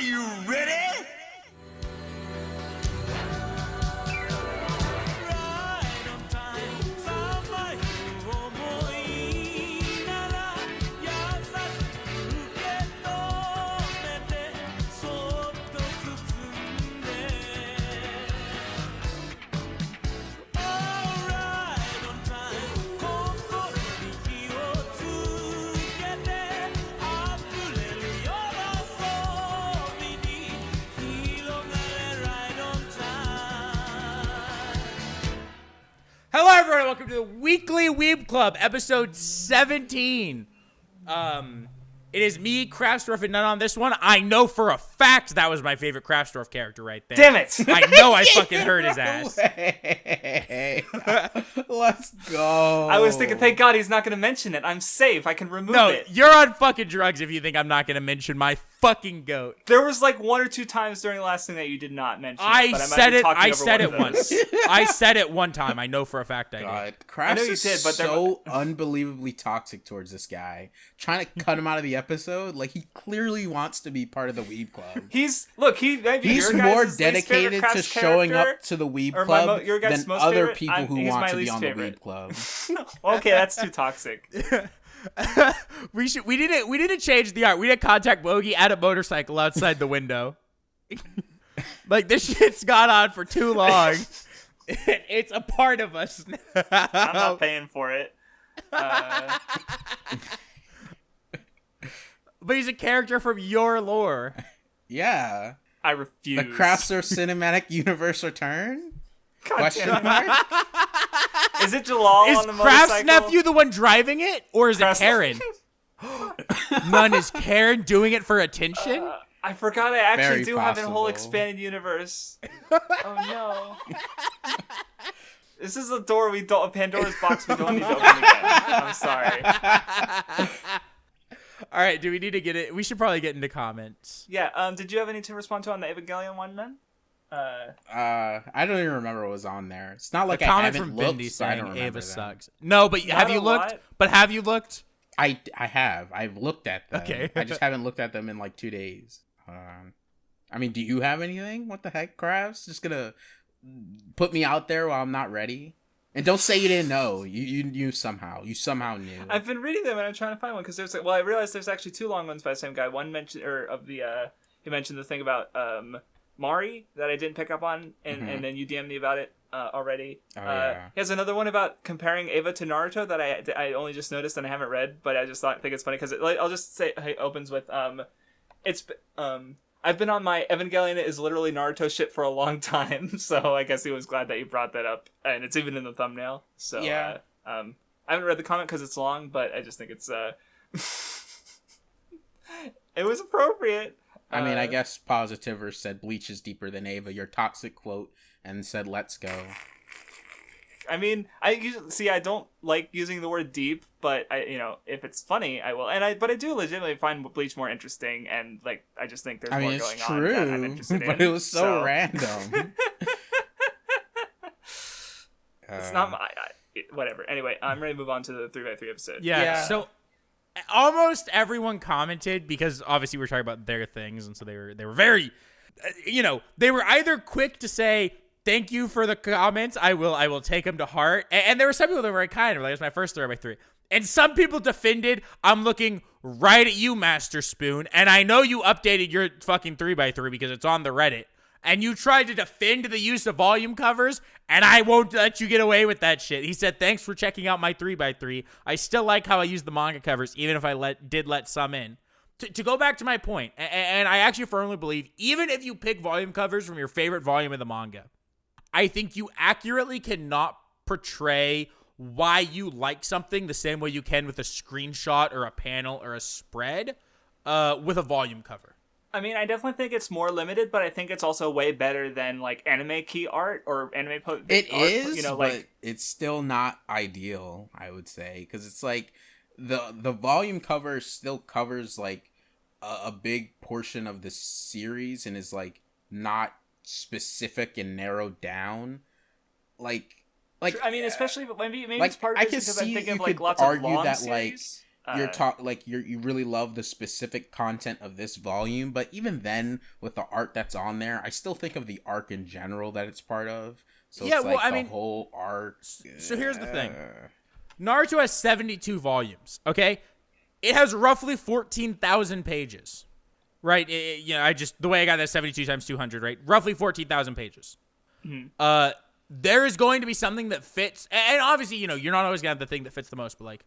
you ready? Hello, everyone. Welcome to the Weekly Weeb Club, episode 17. It is me, Craftsdwarf, and none on this one. I know for a fact that was my favorite Craftsdwarf character right there. Damn it! I know I fucking heard his ass. Let's go. I was thinking, thank God he's not going to mention it. I'm safe. I can remove No, it. you're on fucking drugs if you think I'm not going to mention my fucking goat. There was like one or two times during the last thing that you did not mention. I said it over once. I said it one time. I know for a fact I did. God, I know Crafts you is did, but so unbelievably toxic towards this guy. Trying to cut him out of the episode, like he clearly wants to be part of the Weeb Club. He's more dedicated to showing up to the Weeb Club than other people who want to be on the Weeb Club. Okay, that's too toxic. We need to change the art. We need to contact Bogey at a motorcycle outside the window. Like, this shit's gone on for too long. It's a part of us now. I'm not paying for it. But he's a character from your lore. Yeah. I refuse. The Craftsdwarf Cinematic Universe return? Question mark? Is it Jalal Is on the Kraft's motorcycle? nephew the one driving it? Or is it Karen? None, is Karen doing it for attention? I forgot I actually Very do have a whole possible. expanded universe. Oh no. This is a door a Pandora's box we don't need to open again. I'm sorry. All right, do we need to get it? We should probably get into comments. Yeah, did you have any to respond to on the Evangelion one then? I don't even remember what was on there. It's not like A I comment haven't from looked, Vindy so I don't saying remember Ava them. sucks. No, but have Not you a looked? lot. But have you looked? I have. I've looked at them. Okay. I just haven't looked at them in like 2 days. I mean, do you have anything? What the heck, Crafts? Just gonna put me out there while I'm not ready? And don't say you didn't know. You somehow knew. I've been reading them and I'm trying to find one because I realized there's actually two long ones by the same guy. One mentioned he mentioned the thing about Mari that I didn't pick up on, and then you DM'd me about it already. Oh, yeah. He has another one about comparing Ava to Naruto that I only just noticed and I haven't read, but I just think it's funny because I'll just say it opens with I've been on my Evangelion is literally Naruto shit for a long time, so I guess he was glad that you brought that up, and it's even in the thumbnail. So yeah, I haven't read the comment because it's long, but I just think it's it was appropriate. I mean, I guess Positivers said Bleach is deeper than Ava, your toxic quote, and said let's go. I mean, I don't like using the word deep, but if it's funny, I will. But I do legitimately find Bleach more interesting, and like I just think there's more going on that I'm interested in. But it was so random. It's not my whatever. Anyway, I'm ready to move on to the 3x3 episode. Yeah. So almost everyone commented because obviously we're talking about their things, and so they were very, they were either quick to say, thank you for the comments. I will take them to heart. And there were some people that were very kind. Like, it's my first 3x3. And some people defended, I'm looking right at you, Master Spoon. And I know you updated your fucking 3x3 because it's on the Reddit. And you tried to defend the use of volume covers, and I won't let you get away with that shit. He said, thanks for checking out my 3x3. I still like how I use the manga covers, even if I did let some in. To go back to my point, and I actually firmly believe, even if you pick volume covers from your favorite volume of the manga, I think you accurately cannot portray why you like something the same way you can with a screenshot or a panel or a spread with a volume cover. I mean, I definitely think it's more limited, but I think it's also way better than like anime key art or anime It art, is, but it's still not ideal, I would say, because it's like the volume cover still covers like a big portion of the series and is like not specific and narrowed down. Like I mean, especially maybe like, it's part of I it can because see I think you of like could lots of argue long that series. you really love the specific content of this volume, but even then, with the art that's on there, I still think of the arc in general that it's part of. So yeah, it's like the whole arc. So here's the thing: Naruto has 72 volumes. Okay, it has roughly 14,000 pages. Right? The way I got that 72 times 200, right? Roughly 14,000 pages. Mm-hmm. There is going to be something that fits, and obviously, you're not always gonna have the thing that fits the most, but like,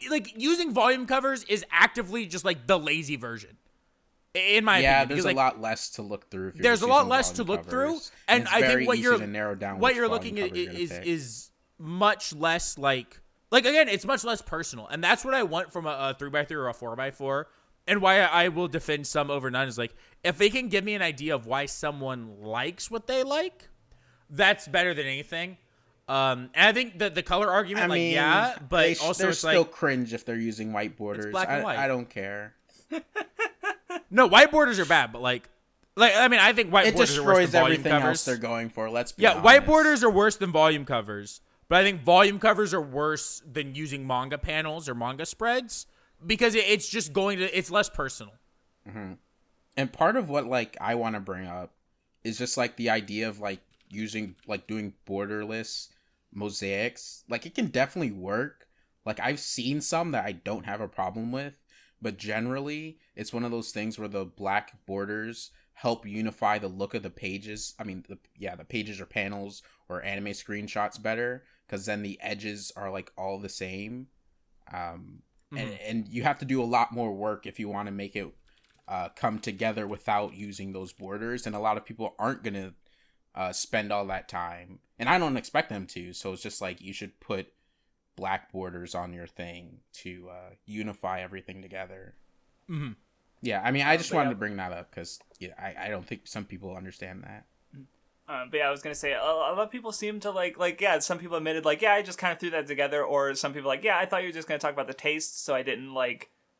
like using volume covers is actively just like the lazy version, in my opinion. Yeah, there's a lot less to look through. There's a lot less to look through, and I think what you're looking at is much less like again, it's much less personal, and that's what I want from a 3x3 or a 4x4. And why I will defend some over none is like, if they can give me an idea of why someone likes what they like, that's better than anything. And I think the color argument, but also they're still cringe if they're using white borders. It's black and white. I don't care. No, white borders are bad, but I think white borders are worse than volume everything covers. Else they're going for. Let's be honest. White borders are worse than volume covers, but I think volume covers are worse than using manga panels or manga spreads. Because it's just it's less personal. Mm-hmm. And part of what I want to bring up is just the idea of doing borderless mosaics. It can definitely work. I've seen some that I don't have a problem with, but generally it's one of those things where the black borders help unify the look of the pages. I mean, the pages or panels or anime screenshots better, because then the edges are all the same. And you have to do a lot more work if you want to make it come together without using those borders. And a lot of people aren't going to spend all that time. And I don't expect them to. So it's just you should put black borders on your thing to unify everything together. Mm-hmm. Yeah, I just wanted to bring that up because I don't think some people understand that. But yeah, I was gonna say a lot of people seem to some people admitted I just kind of threw that together, or some people I thought you were just gonna talk about the taste, so I didn't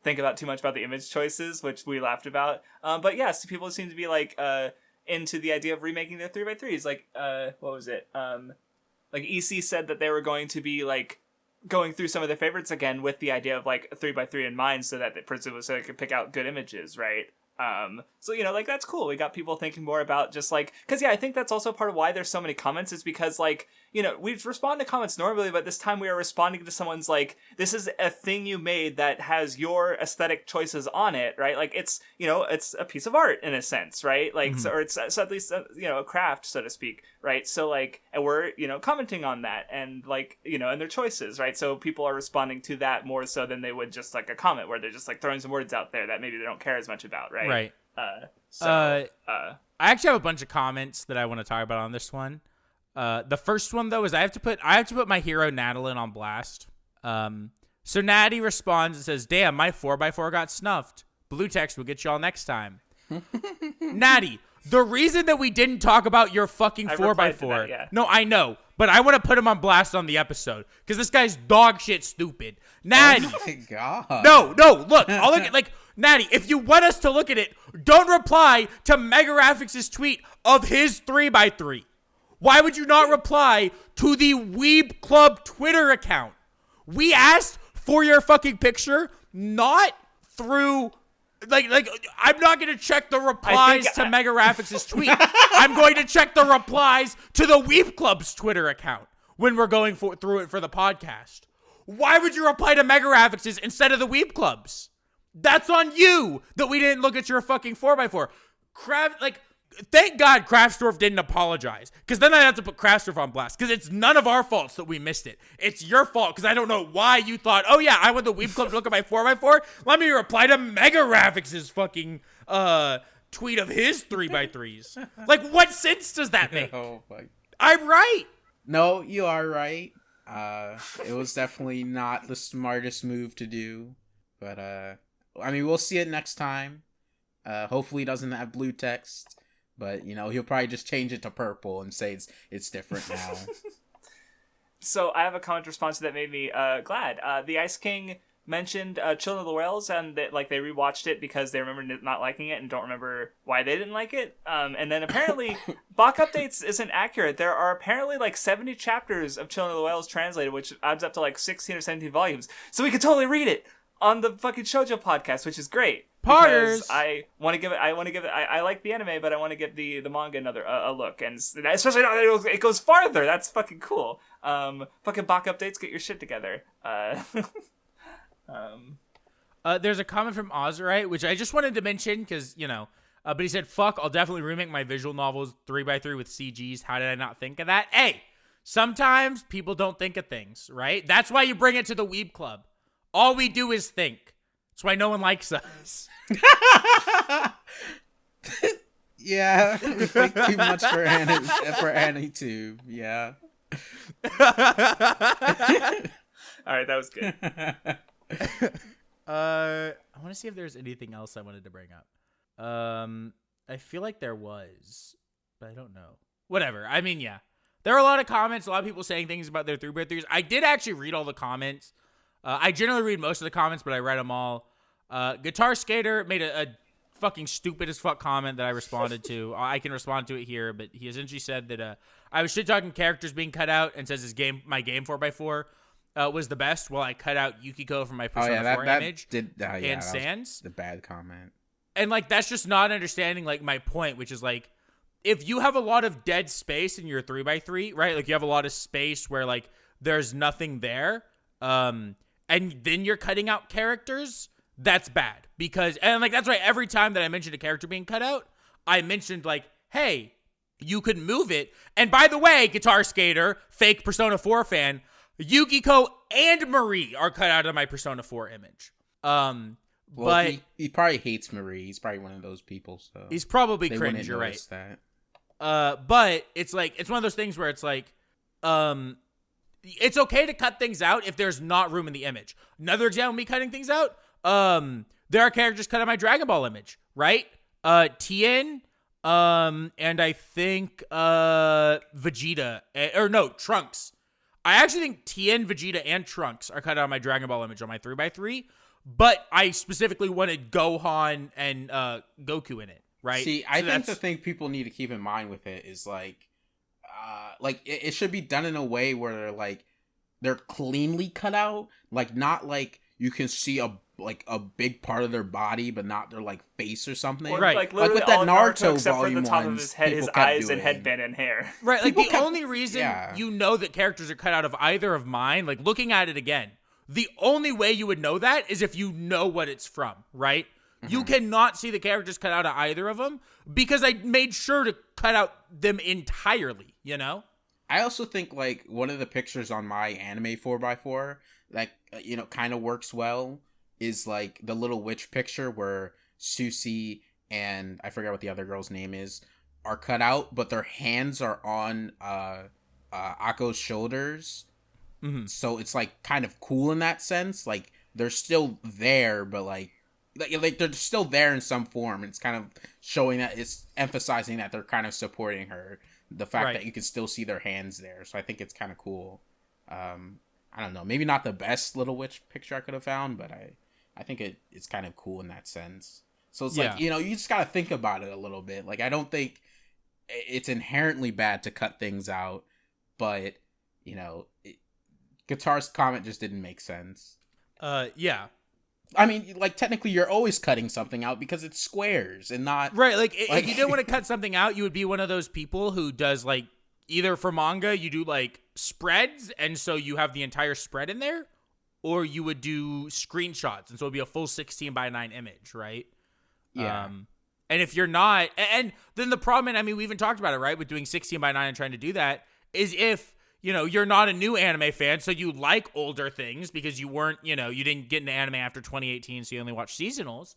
think about too much about the image choices, which we laughed about. But yes, people seem to be into the idea of remaking their 3x3s. What was it? EC said that they were going to be going through some of their favorites again with the idea of a 3x3 in mind, so that they could pick out good images, right? So that's cool. We got people thinking more about just because I think that's also part of why there's so many comments, is because we respond to comments normally, but this time we are responding to someone's this is a thing you made that has your aesthetic choices on it, right? It's it's a piece of art in a sense, right? Mm-hmm. Or it's at least a craft, so to speak, right? So and we're commenting on that and and their choices, right? So people are responding to that more so than they would just a comment where they're just throwing some words out there that maybe they don't care as much about, right? Right. I actually have a bunch of comments that I want to talk about on this one. The first one though is I have to put my hero Nadalin on blast. So Natty responds and says, "Damn, my 4x4 got snuffed. Blue text will get y'all next time." Natty, the reason that we didn't talk about your fucking 4x4, yeah. No, I know, but I want to put him on blast on the episode because this guy's dog shit stupid. Natty, oh my god, no, look, I'll look at Natty, if you want us to look at it, don't reply to Megaraphics' tweet of his 3x3. Why would you not reply to the Weeb Club Twitter account? We asked for your fucking picture, not through I'm not going to check the replies to Megaraphics' tweet. I'm going to check the replies to the Weeb Club's Twitter account when we're going through it for the podcast. Why would you reply to Megaraphics' instead of the Weeb Club's? That's on you that we didn't look at your fucking 4x4. Thank God Craftsdwarf didn't apologize, because then I'd have to put Craftsdwarf on blast, because it's none of our faults that we missed it. It's your fault, because I don't know why you thought, oh yeah, I want the Weeb Club to look at my 4x4. Let me reply to Megaraphics' fucking tweet of his 3x3s. What sense does that make? Oh my. I'm right. No, you are right. It was definitely not the smartest move to do, but we'll see it next time. Hopefully it doesn't have blue text. But, he'll probably just change it to purple and say it's different now. So I have a comment response that made me glad. The Ice King mentioned Children of the Whales, and that they rewatched it because they remember not liking it and don't remember why they didn't like it. And then apparently Bach Updates isn't accurate. There are apparently 70 chapters of Children of the Whales translated, which adds up to 16 or 17 volumes. So we could totally read it. on the fucking shoujo podcast, which is great. Partners. Because I want to give it. I like the anime, but I want to give the manga another a look, and especially now that it goes farther. That's fucking cool. Fucking Bach updates. Get your shit together. There's a comment from Ozerite, which I just wanted to mention because but he said, "Fuck, I'll definitely remake my visual novels 3x3 with CGs. How did I not think of that?" Hey, sometimes people don't think of things, right? That's why you bring it to the Weeb Club. All we do is think. That's why no one likes us. Yeah, we think too much for AniTube. Yeah. All right, that was good. I want to see if there's anything else I wanted to bring up. I feel like there was, but I don't know. Whatever. I mean, yeah. There are a lot of comments, a lot of people saying things about their 3x3s. I did actually read all the comments. I generally read most of the comments, but I read them all. Guitar Skater made a fucking stupid as fuck comment that I responded to. I can respond to it here, but he essentially said that I was shit talking characters being cut out and says my game 4x4 was the best. Well, I cut out Yukiko from my Persona 4 image and Sans. The bad comment. And like that's just not understanding like my point, which is like if you have a lot of dead space in your 3x3, right? Like you have a lot of space where like there's nothing there. And then you're cutting out characters, that's bad. Because, and like, that's why every time that I mentioned a character being cut out, I mentioned like, hey, you could move it. And by the way, Guitar Skater, fake Persona 4 fan, Yukiko and Marie are cut out of my Persona 4 image. But he probably hates Marie. He's probably one of those people. So he's probably cringe, you're right. That. But it's like, it's one of those things where it's like, it's okay to cut things out if there's not room in the image. Another example of me cutting things out, there are characters cut out my Dragon Ball image, right? Tien, and I think Vegeta, Trunks. I actually think Tien, Vegeta, and Trunks are cut out of my Dragon Ball image on my 3x3, but I specifically wanted Gohan and Goku in it, right? See, I think the thing people need to keep in mind with it is like it should be done in a way where they're cleanly cut out, like not like you can see a big part of their body but not their like face or something, right? Like literally with that all Naruto except for the top of ones, his head, his eyes, and headband and hair. Right, like the only reason you know that characters are cut out of either of mine, like looking at it again, the only way you would know that is if you know what it's from, right? You cannot see the characters cut out of either of them because I made sure to cut out them entirely, you know? I also think like one of the pictures on my anime 4x4 that kind of works well is like the little witch picture where Susie and I forget what the other girl's name is are cut out, but their hands are on Akko's shoulders. Mm-hmm. So it's like kind of cool in that sense. Like they're still there, but like they're still there in some form. It's kind of showing that it's emphasizing that they're kind of supporting her. The fact that you can still see their hands there. So I think it's kind of cool. I don't know. Maybe not the best Little Witch picture I could have found, but I think it's kind of cool in that sense. So it's like, you just got to think about it a little bit. Like, I don't think it's inherently bad to cut things out, but, Guitar's comment just didn't make sense. Yeah. I mean, like, technically you're always cutting something out because it's squares and not... Right, like, if you didn't want to cut something out, you would be one of those people who does, like, either for manga, you do, like, spreads, and so you have the entire spread in there, or you would do screenshots, and so it would be a full 16:9 image, right? Yeah. And if you're not... And then the problem, and I mean, we even talked about it, right, with doing 16:9 and trying to do that, is if... you're not a new anime fan, so you like older things because you weren't, you didn't get into anime after 2018, so you only watch seasonals.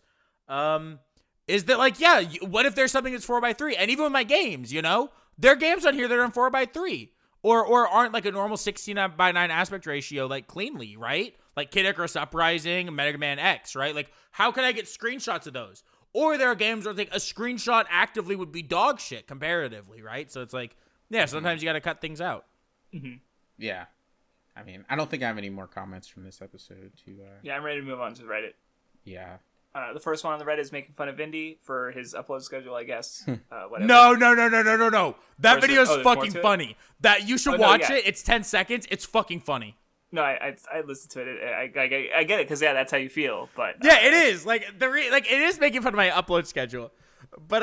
Is that like, what if there's something that's 4x3? And even with my games, there are games on here that are in 4x3 or aren't like a normal 16:9 aspect ratio, like cleanly, right? Like Kid Icarus Uprising, Mega Man X, right? Like, how can I get screenshots of those? Or there are games where like a screenshot actively would be dog shit comparatively, right? So it's like, sometimes you got to cut things out. Mm-hmm. Yeah. I mean, I don't think I have any more comments from this episode Yeah, I'm ready to move on to Reddit. Yeah. The first one on the Reddit is making fun of Vindy for his upload schedule, I guess. Whatever. No. That video is fucking funny. That you should watch it. It's 10 seconds. It's fucking funny. No, I listened to it. I get it because that's how you feel. But yeah, it is like it is making fun of my upload schedule, but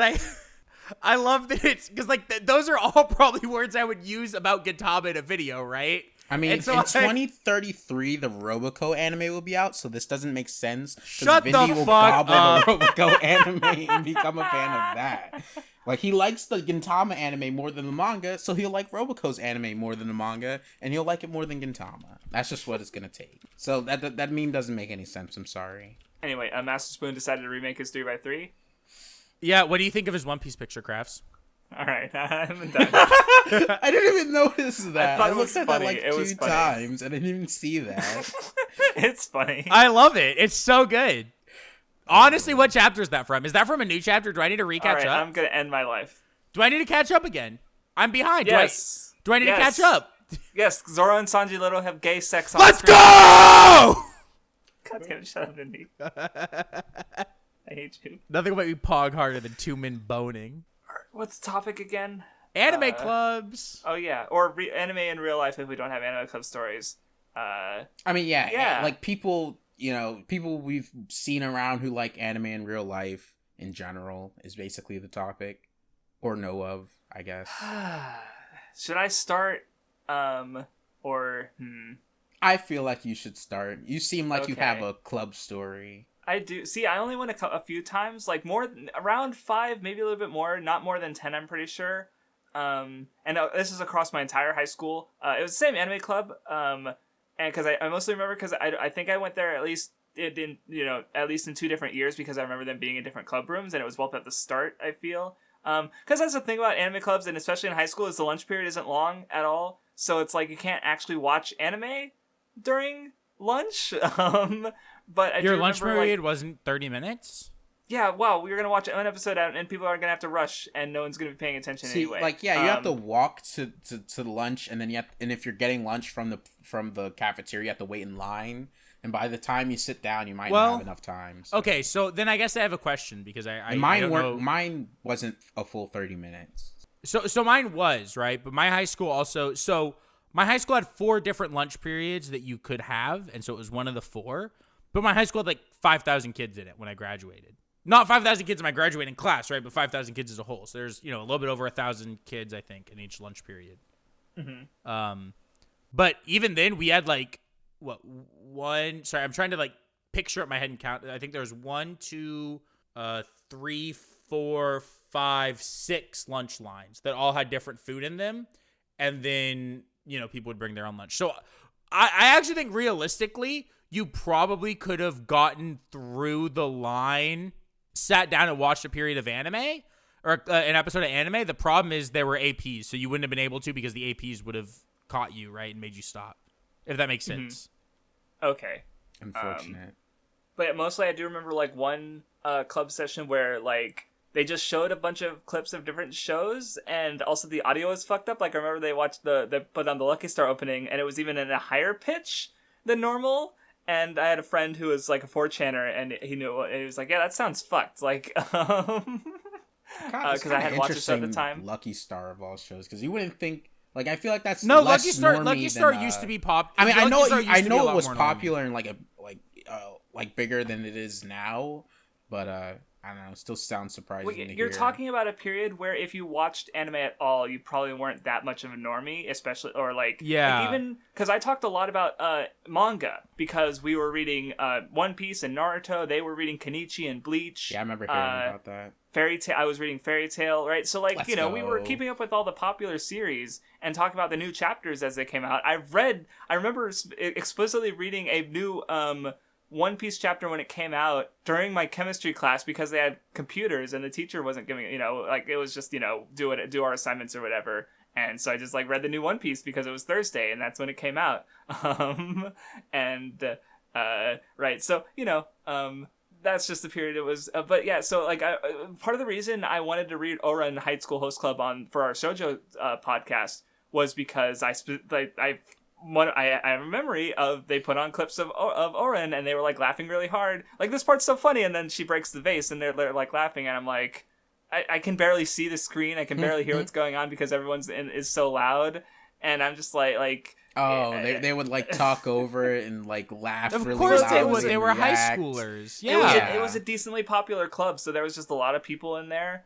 I love that it's because like those are all probably words I would use about Gintama in a video, right? I mean, so in 2033, the Roboco anime will be out, so this doesn't make sense. Shut Vindy the will fuck up. The Roboco anime and become a fan of that. Like, he likes the Gintama anime more than the manga, so he'll like Roboco's anime more than the manga, and he'll like it more than Gintama. That's just what it's gonna take. So that meme doesn't make any sense. I'm sorry. Anyway, Master Spoon decided to remake his 3x3. Yeah, what do you think of his One Piece picture, Crafts? All right, I'm done. I didn't even notice that. I looked at that like 2 times, and I didn't even see that. It's funny. I love it. It's so good. Honestly, what chapter is that from? Is that from a new chapter? Do I need to recatch up? I'm gonna end my life. Do I need to catch up again? I'm behind. Yes. Do I need to catch up? Yes, Zoro and Sanji Little have gay sex on Let's screen. go! God damn it, shut up, Vindy. I hate you. Nothing will make me pog harder than 2 men boning. What's the topic again? Anime clubs. Oh, yeah. Or anime in real life if we don't have anime club stories. I mean, yeah. Like, people we've seen around who like anime in real life in general is basically the topic. Or know of, I guess. Should I start? I feel like you should start. You seem like you have a club story. I do. See, I only went a few times, like around 5, maybe a little bit more, not more than 10, I'm pretty sure. And this is across my entire high school. It was the same anime club. And because I mostly remember because I think I went there at least in 2 different years because I remember them being in different club rooms and it was both at the start, I feel. Because that's the thing about anime clubs, and especially in high school, is the lunch period isn't long at all. So it's like you can't actually watch anime during lunch. But your lunch period wasn't 30 minutes? Yeah, wow, we were going to watch an episode out, and people are going to have to rush, and no one's going to be paying attention anyway. Like, yeah, you have to walk to lunch, and then and if you're getting lunch from the cafeteria, you have to wait in line. And by the time you sit down, you might not have enough time. So. Okay, so then I guess I have a question because mine wasn't a full 30 minutes. So mine was, right? But my high school also... So my high school had 4 different lunch periods that you could have, and so it was one of the 4. But my high school had like 5,000 kids in it when I graduated. Not 5,000 kids in my graduating class, right? But 5,000 kids as a whole. So there's, a little bit over 1,000 kids, I think, in each lunch period. Mm-hmm. But even then, we had like... I'm trying to like picture up my head and count. I think there was 1, 2, 3, 4, 5, 6 lunch lines that all had different food in them. And then, people would bring their own lunch. So I actually think realistically, you probably could have gotten through the line, sat down and watched a period of anime or an episode of anime. The problem is there were APs, so you wouldn't have been able to because the APs would have caught you, right, and made you stop. If that makes sense. Okay. Unfortunate. But mostly I do remember like one club session where like they just showed a bunch of clips of different shows and also the audio was fucked up. Like I remember they put on the Lucky Star opening and it was even in a higher pitch than normal. And I had a friend who was like a 4chaner and he knew it. And he was like, yeah, that sounds fucked. Like, because I had watched this at the time. Lucky Star of all shows, because you wouldn't think. Like, I feel like that's no less Lucky Star than, used to be pop. I mean, I know it was popular and like bigger than it is now, but I don't know. It still sounds surprising. Well, you're talking about a period where if you watched anime at all, you probably weren't that much of a normie, especially or like even because I talked a lot about manga because we were reading One Piece and Naruto. They were reading Kenichi and Bleach. Yeah, I remember hearing about that. Fairy Tail. I was reading Fairy Tail, right? So like we were keeping up with all the popular series and talking about the new chapters as they came out. I remember explicitly reading a new One Piece chapter when it came out during my chemistry class because they had computers and the teacher wasn't giving it was just do our assignments or whatever. And so I just like read the new One Piece because it was Thursday and that's when it came out. Right. So that's just the period it was. But yeah, so like part of the reason I wanted to read Ora in High School Host Club for our shoujo podcast was because I have a memory of they put on clips of Oren and they were like laughing really hard. Like this part's so funny, and then she breaks the vase and they're like laughing, and I'm like, I can barely see the screen, I can barely hear what's going on because everyone's is so loud, and I'm just like Oh, they would like talk over it and like laugh. Of really course loudly they would. They were high react. schoolers. It was, Yeah. it was a decently popular club, so there was just a lot of people in there.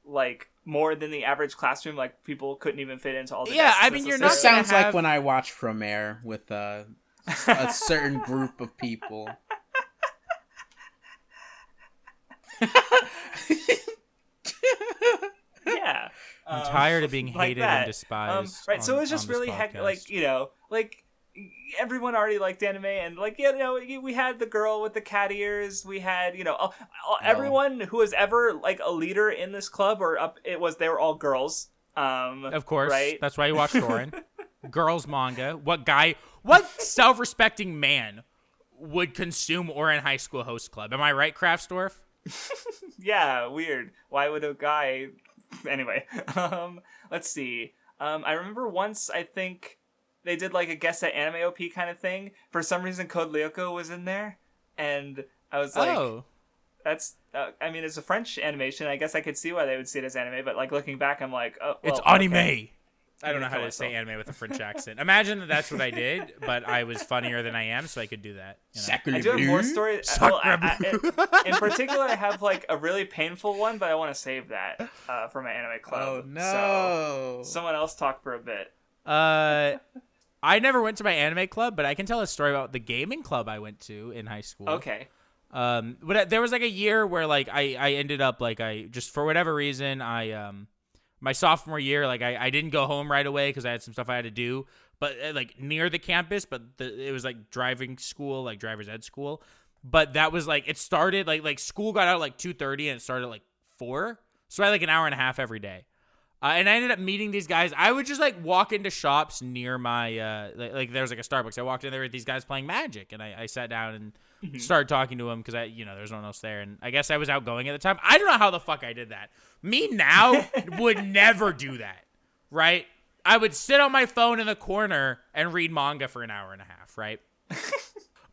Like more than the average classroom. Like people couldn't even fit into all the. Yeah, desks I mean, you're not This necessarily. sounds like when I watch From Air with a certain group of people. Yeah. I'm tired of being like hated that. and despised. Right, so it was on just this really podcast. like everyone already liked anime, and we had the girl with the cat ears. We had everyone who was ever like a leader in this club they were all girls. Of course, right? That's why you watch Doran. Girls manga. What self-respecting man would consume Orin High School Host Club? Am I right, Craftsdwarf? Yeah, weird. Why would a guy? Anyway, let's see. I remember once I think they did like a guess at anime OP kind of thing. For some reason, Code Lyoko was in there, and I was like, Oh. "That's." I mean, it's a French animation. I guess I could see why they would see it as anime, but like looking back, I'm like, "Oh, well, It's anime. okay. I don't know how to say anime with a French accent. Imagine that's what I did, but I was funnier than I am, so I could do that. I do have more stories. Well, in particular, I have like a really painful one, but I want to save that for my anime club. Oh no! So, someone else talk for a bit. I never went to my anime club, but I can tell a story about the gaming club I went to in high school. Okay. But there was like a year where like I ended up like I just for whatever reason my sophomore year like I didn't go home right away because I had some stuff I had to do, but like near the campus, but it was like driving school, like driver's ed school. But that was like it started like school got out at like 2:30 and it started at like 4, so I had like an hour and a half every day. And I ended up meeting these guys. I would just like walk into shops near my like there was like a Starbucks. I walked in there with these guys playing Magic, and I sat down and started talking to them because there was no one else there, and I guess I was outgoing at the time. I don't know how the fuck I did that. Me now would never do that, right? I would sit on my phone in the corner and read manga for an hour and a half, right?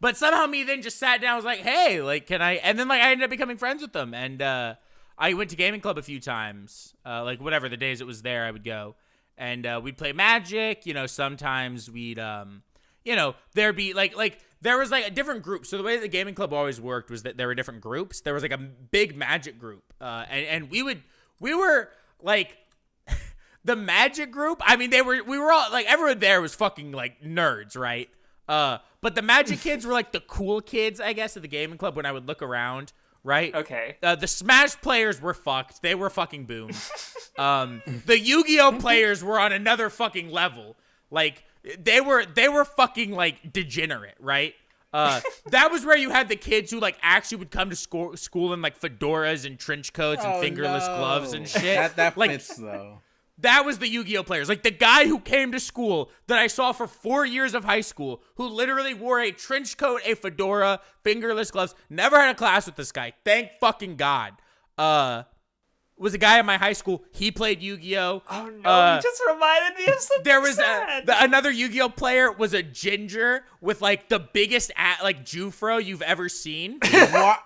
But somehow me then just sat down. I was like, hey, like, can I? And then like I ended up becoming friends with them, and I went to gaming club a few times. Like whatever the days it was there, I would go, and we'd play Magic. Sometimes we'd there'd be like there was like a different group. So the way the gaming club always worked was that there were different groups. There was like a big Magic group, and we were like the Magic group. I mean, we were all like everyone there was fucking like nerds, right? But the Magic kids were like the cool kids, I guess, at the gaming club when I would look around. Right? Okay. The Smash players were fucked. They were fucking boomed. The Yu-Gi-Oh players were on another fucking level. Like they were fucking like degenerate, right? That was where you had the kids who like actually would come to school in like fedoras and trench coats and fingerless gloves and shit. That like, fits though. That was the Yu-Gi-Oh players. Like the guy who came to school that I saw for 4 years of high school who literally wore a trench coat, a fedora, fingerless gloves. Never had a class with this guy. Thank fucking God. Was a guy in my high school. He played Yu-Gi-Oh. Oh no, you just reminded me of something There was sad. another Yu-Gi-Oh player was a ginger with like the biggest Jufro you've ever seen. What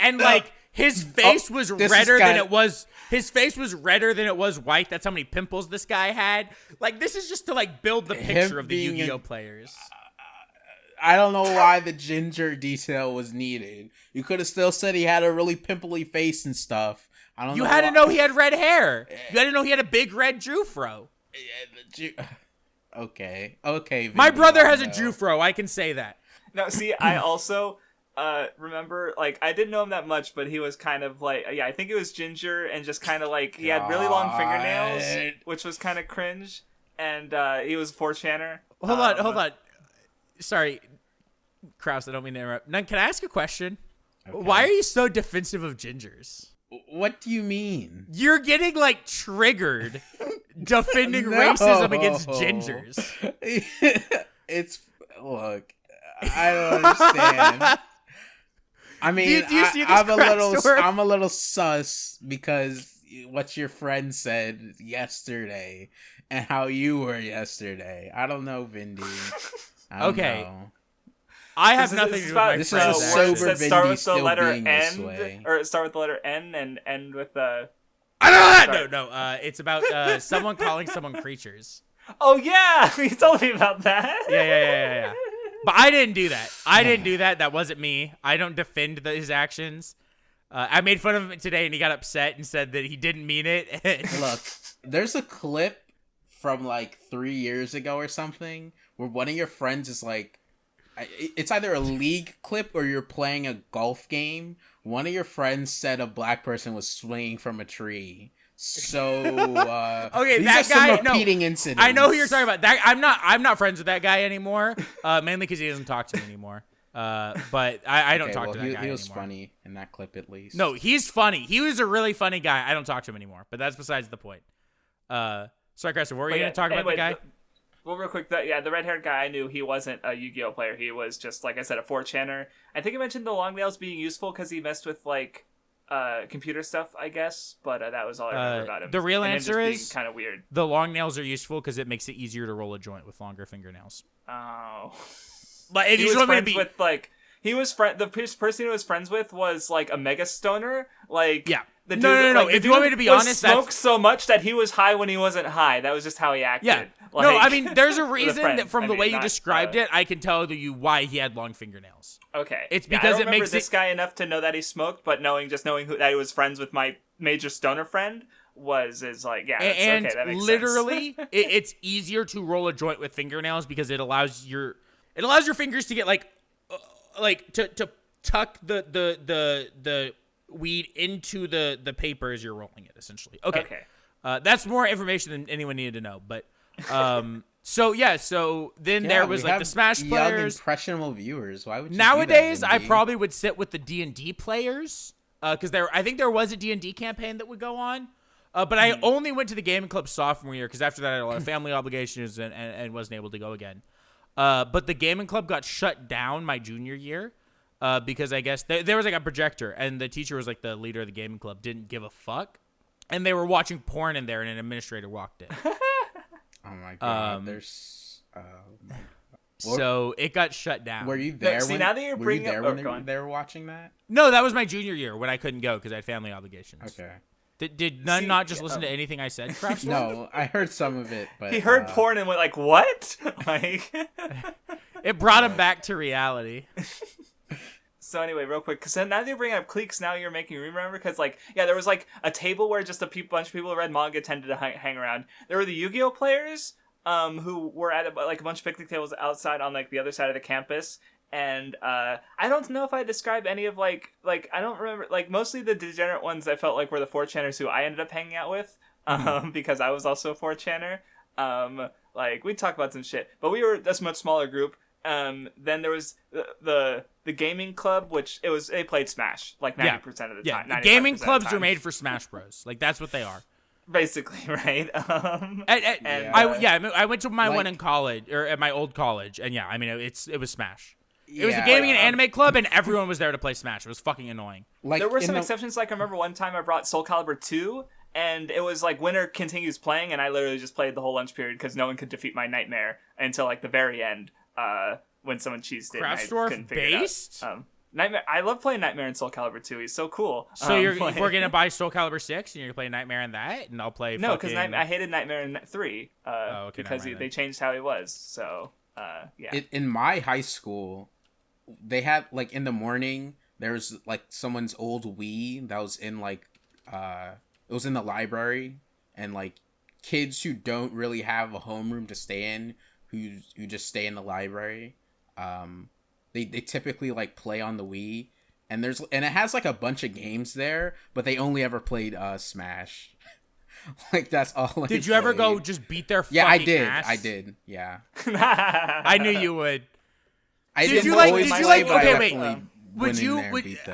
and like his face was redder than it was. His face was redder than it was white. That's how many pimples this guy had. Like this is just to like build the picture of the Yu-Gi-Oh players. I don't know why the ginger detail was needed. You could have still said he had a really pimply face and stuff. I don't know. You had to know he had red hair. You had to know he had a big red Jufro. Okay. Vindy, My brother has a Jufro. I can say that. No, see, I also remember, like, I didn't know him that much, but he was kind of like, yeah, I think it was ginger and just kind of like, he had really long fingernails, which was kind of cringe, and he was a 4chaner. Hold on. Sorry, Kraus, I don't mean to interrupt. Nun, can I ask a question? Okay. Why are you so defensive of gingers? What do you mean? You're getting, like, triggered defending racism against gingers. Look, I don't understand. I mean, do you see this I'm a little sus because what your friend said yesterday and how you were yesterday. I don't know, Vindy. Okay. Know. I have nothing to do with my This friends. is a sober Vindy start with the still letter being this way. N, or start with the letter N and end with the. I don't know that. No. It's about someone calling someone creatures. Oh yeah, he told me about that. Yeah. But I didn't do that. That wasn't me. I don't defend his actions. I made fun of him today, and he got upset and said that he didn't mean it. Look, there's a clip from like 3 years ago or something where one of your friends is like, it's either a league clip or you're playing a golf game. One of your friends said a black person was swinging from a tree. So okay, these that are guy. some repeating incidents. I know who you're talking about. That I'm not friends with that guy anymore. Mainly because he doesn't talk to me anymore. But I don't talk to that guy. He was anymore. funny in that clip, at least. No, he's funny. He was a really funny guy. I don't talk to him anymore. But that's besides the point. Sorry, Chris, what were you going to talk about the guy? Well, real quick, the red-haired guy, I knew he wasn't a Yu-Gi-Oh player. He was just, like I said, a 4chaner. I think I mentioned the long nails being useful because he messed with, like, computer stuff, I guess. But that was all I remember about him. The real answer is kind of weird. The long nails are useful because it makes it easier to roll a joint with longer fingernails. Oh. But if he you was want me to friends be... with, like... The person he was friends with was, like, a mega stoner. Like... Yeah. The dude, No. Like, if you want me to be honest, smoked so much that he was high when he wasn't high. That was just how he acted. Yeah. Like, No, I mean, there's a reason friend, that from the way you described it, I can tell you why he had long fingernails. Okay. It's because I don't it makes this guy enough to know that he smoked, but knowing that he was friends with my major stoner friend is like, yeah, and okay, that makes literally, sense. it's easier to roll a joint with fingernails because it allows your fingers to get like to tuck the weed into the paper as you're rolling it, essentially. Okay. That's more information than anyone needed to know, but so then there was like the Smash players, impressionable viewers. Why would you nowadays do that, I probably would sit with the D&D players because I think there was a D&D campaign that would go on, but I only went to the gaming club sophomore year because after that I had a lot of family obligations and wasn't able to go again. But the gaming club got shut down my junior year. Because I guess there was like a projector and the teacher was like the leader of the gaming club, didn't give a fuck. And they were watching porn in there and an administrator walked in. Oh my God. So it got shut down. Were you there now that you're bringing when they were watching that? No, that was my junior year when I couldn't go because I had family obligations. Okay. Did none not just listen to anything I said, Craftsdwarf? No, I heard some of it, but... He heard porn and went like, what? Like... It brought him back to reality. So anyway, real quick, because now that you're bringing up cliques, now you're making me remember, because, like, yeah, there was, like, a table where just bunch of people who read manga tended to hang around. There were the Yu-Gi-Oh players, who were at, a bunch of picnic tables outside on, like, the other side of the campus, and, I don't know if I describe any of, like, I don't remember, like, mostly the degenerate ones I felt like were the 4chaners who I ended up hanging out with, because I was also a 4chaner. Like, we'd talk about some shit, but we were a much smaller group. Then there was the gaming club, which they played Smash like 90% of the time. Yeah, gaming clubs are made for Smash Bros. Like that's what they are. Basically, right? I went to my one in college or at my old college, and yeah, I mean it was Smash. It was a gaming and anime club, and everyone was there to play Smash. It was fucking annoying. Like there were some exceptions. Like I remember one time I brought Soul Calibur 2. And it was like winner continues playing, and I literally just played the whole lunch period because no one could defeat my nightmare until like the very end, when someone cheesed it. Craftsdwarf based? Nightmare. I love playing Nightmare in Soul Calibur 2. He's so cool. So we're gonna buy Soul Calibur 6, and you're gonna play Nightmare in that, and I'll play. No, because I hated Nightmare in 3. Because they changed how he was. So yeah. In my high school, they had like in the morning there was like someone's old Wii that was in like it was in the library, and like kids who don't really have a homeroom to stay in, who just stay in the library, they typically like play on the Wii, and it has like a bunch of games there, but they only ever played Smash. Like that's all. Did you ever go just beat their fucking ass? I did. Yeah. I knew you would. Would you?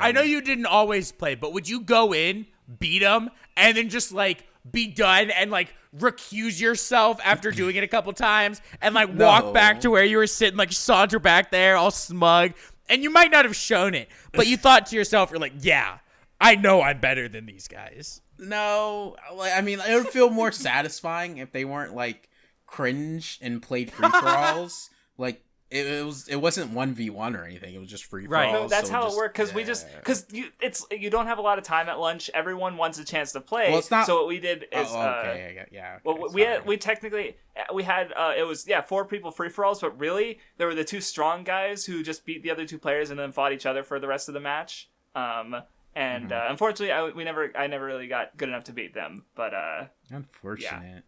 I know you didn't always play, but would you go in, beat them, and then just like be done and like recuse yourself after doing it a couple times and like walk back to where you were sitting, like saunter back there all smug, and you might not have shown it, but you thought to yourself, you're like, yeah, I know I'm better than these guys. No, like, I mean, it would feel more satisfying if they weren't like cringe and played free for alls. Like it wasn't 1v1 or anything. It was just free for Right. all. No, that's so how it worked because you don't have a lot of time at lunch. Everyone wants a chance to play. Well, it's not. So what we did is okay. Yeah. Well, Okay, we technically we had it was 4 people free for alls, but really there were the 2 strong guys who just beat the other 2 players and then fought each other for the rest of the match. Unfortunately, I never really got good enough to beat them. But unfortunate. Yeah.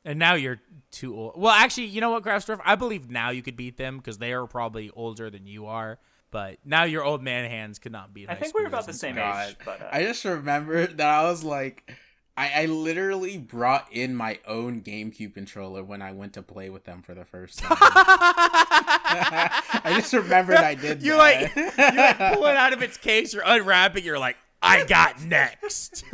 And now you're too old. Well, actually, you know what, Craftsdwarf? I believe now you could beat them because they are probably older than you are. But now your old man hands could not beat. I think we were about the same age. But I just remember that I was like, I literally brought in my own GameCube controller when I went to play with them for the first time. I just remembered I did you that. you pull it out of its case, you're unwrapping, you're like, I got next.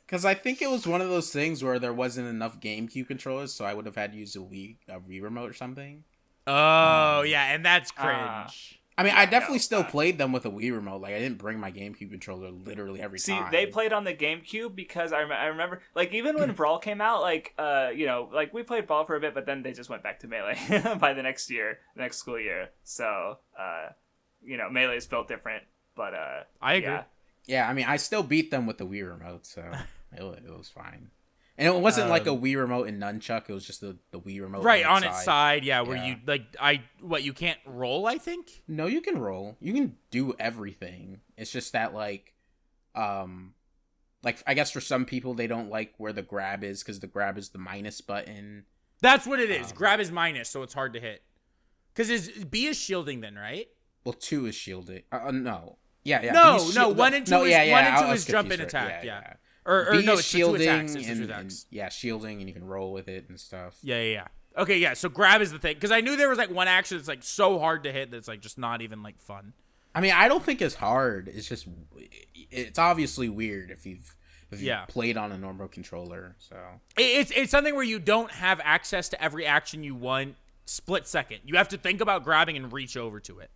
Because I think it was one of those things where there wasn't enough GameCube controllers, so I would have had to use a Wii remote or something. Oh, yeah, and that's cringe. I mean, I definitely still played them with a Wii remote. Like, I didn't bring my GameCube controller literally every time. See, they played on the GameCube because I remember, like, even when Brawl came out, like, like, we played Brawl for a bit, but then they just went back to Melee by the next school year. So, Melee is built different, but, I agree. Yeah, I mean, I still beat them with the Wii remote, so it was fine. And it wasn't like a Wii remote and nunchuck. It was just the Wii remote. Right, on its side, yeah, where you, you can't roll, I think? No, you can roll. You can do everything. It's just that, like, I guess for some people, they don't like where the grab is, because the grab is the minus button. That's what it is. Grab is minus, so it's hard to hit. Because B is shielding then, right? Well, 2 is shielding. No. Yeah. No, 1 and 2 is jump and attack, yeah. Or B no, is it's shielding, attacks. shielding, and you can roll with it and stuff. Yeah. Okay, yeah, so grab is the thing. Because I knew there was, like, one action that's, like, so hard to hit that's, like, just not even, like, fun. I mean, I don't think it's hard. It's just, it's obviously weird if you've played on a normal controller, so. It's something where you don't have access to every action you want split second. You have to think about grabbing and reach over to it.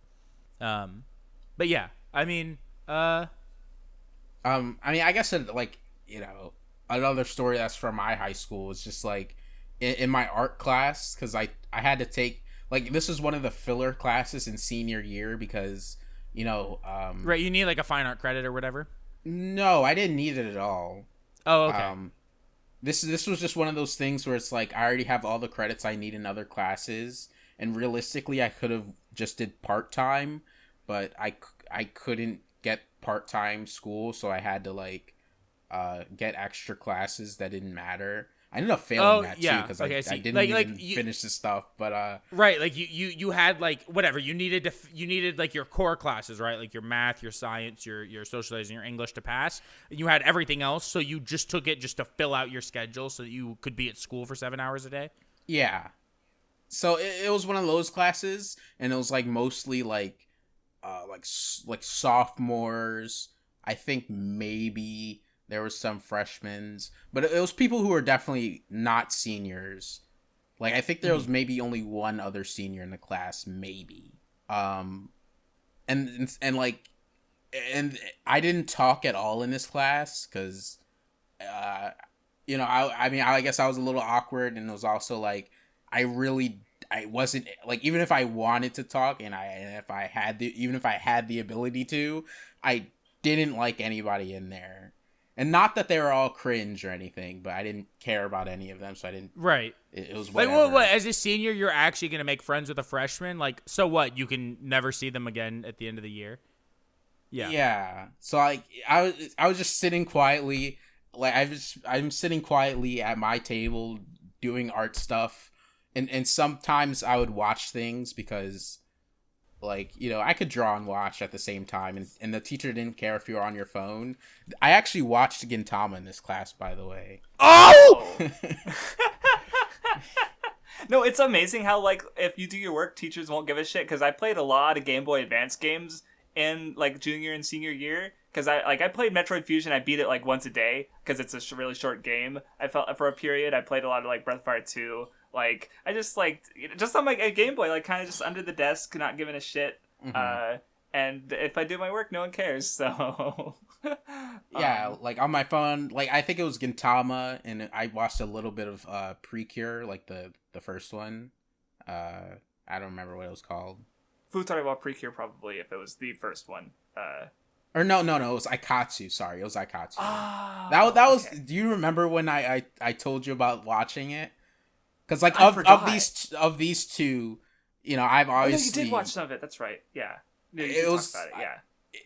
But, yeah, I mean, I guess it, like, another story that's from my high school is just like in my art class, because I had to take, like, this is one of the filler classes in senior year because right, you need like a fine art credit or whatever. No, I didn't need it at all. Oh, okay. This was just one of those things where it's like I already have all the credits I need in other classes, and realistically I could have just did part-time, but I couldn't get part-time school, so I had to like get extra classes that didn't matter. I ended up failing that too because I didn't even finish the stuff. But right, like you had like whatever you needed like your core classes, right? Like your math, your science, your socializing, your English to pass. And you had everything else, so you just took it just to fill out your schedule so that you could be at school for 7 hours a day. Yeah. So it was one of those classes, and it was like mostly like sophomores. I think maybe there was some freshmen, but it was people who were definitely not seniors. Like, I think there was maybe only one other senior in the class, maybe. And I didn't talk at all in this class because, I guess I was a little awkward, and it was also like I wasn't like, even if I wanted to talk even if I had the ability to, I didn't like anybody in there. And not that they were all cringe or anything, but I didn't care about any of them, so I didn't. Right. It was whatever. Like, what? As a senior, you're actually gonna make friends with a freshman? Like, so what? You can never see them again at the end of the year. Yeah. Yeah. So I was just sitting quietly, like I'm sitting quietly at my table doing art stuff, and sometimes I would watch things because, like, I could draw and watch at the same time, and the teacher didn't care if you were on your phone. I actually watched Gintama in this class, by the way. Oh! No, it's amazing how, like, if you do your work, teachers won't give a shit, because I played a lot of Game Boy Advance games in, like, junior and senior year, because I played Metroid Fusion. I beat it, like, once a day, because it's a really short game. I felt, for a period, I played a lot of, like, Breath of Fire 2. Like, I just, like, just on, like, a Game Boy, like, kind of just under the desk, not giving a shit. Mm-hmm. And if I do my work, no one cares, so... Yeah, like, on my phone, like, I think it was Gintama, and I watched a little bit of Precure, like, the first one. I don't remember what it was called. Futari wa Precure probably if it was the first one. Or no, it was Aikatsu. Sorry, it was Aikatsu. Oh, that was. okay. Do you remember when I told you about watching it? Because like I of these two, you know, I've obviously you did watch some of it. That's right. Yeah. Yeah, you it did was. talk about it. Yeah.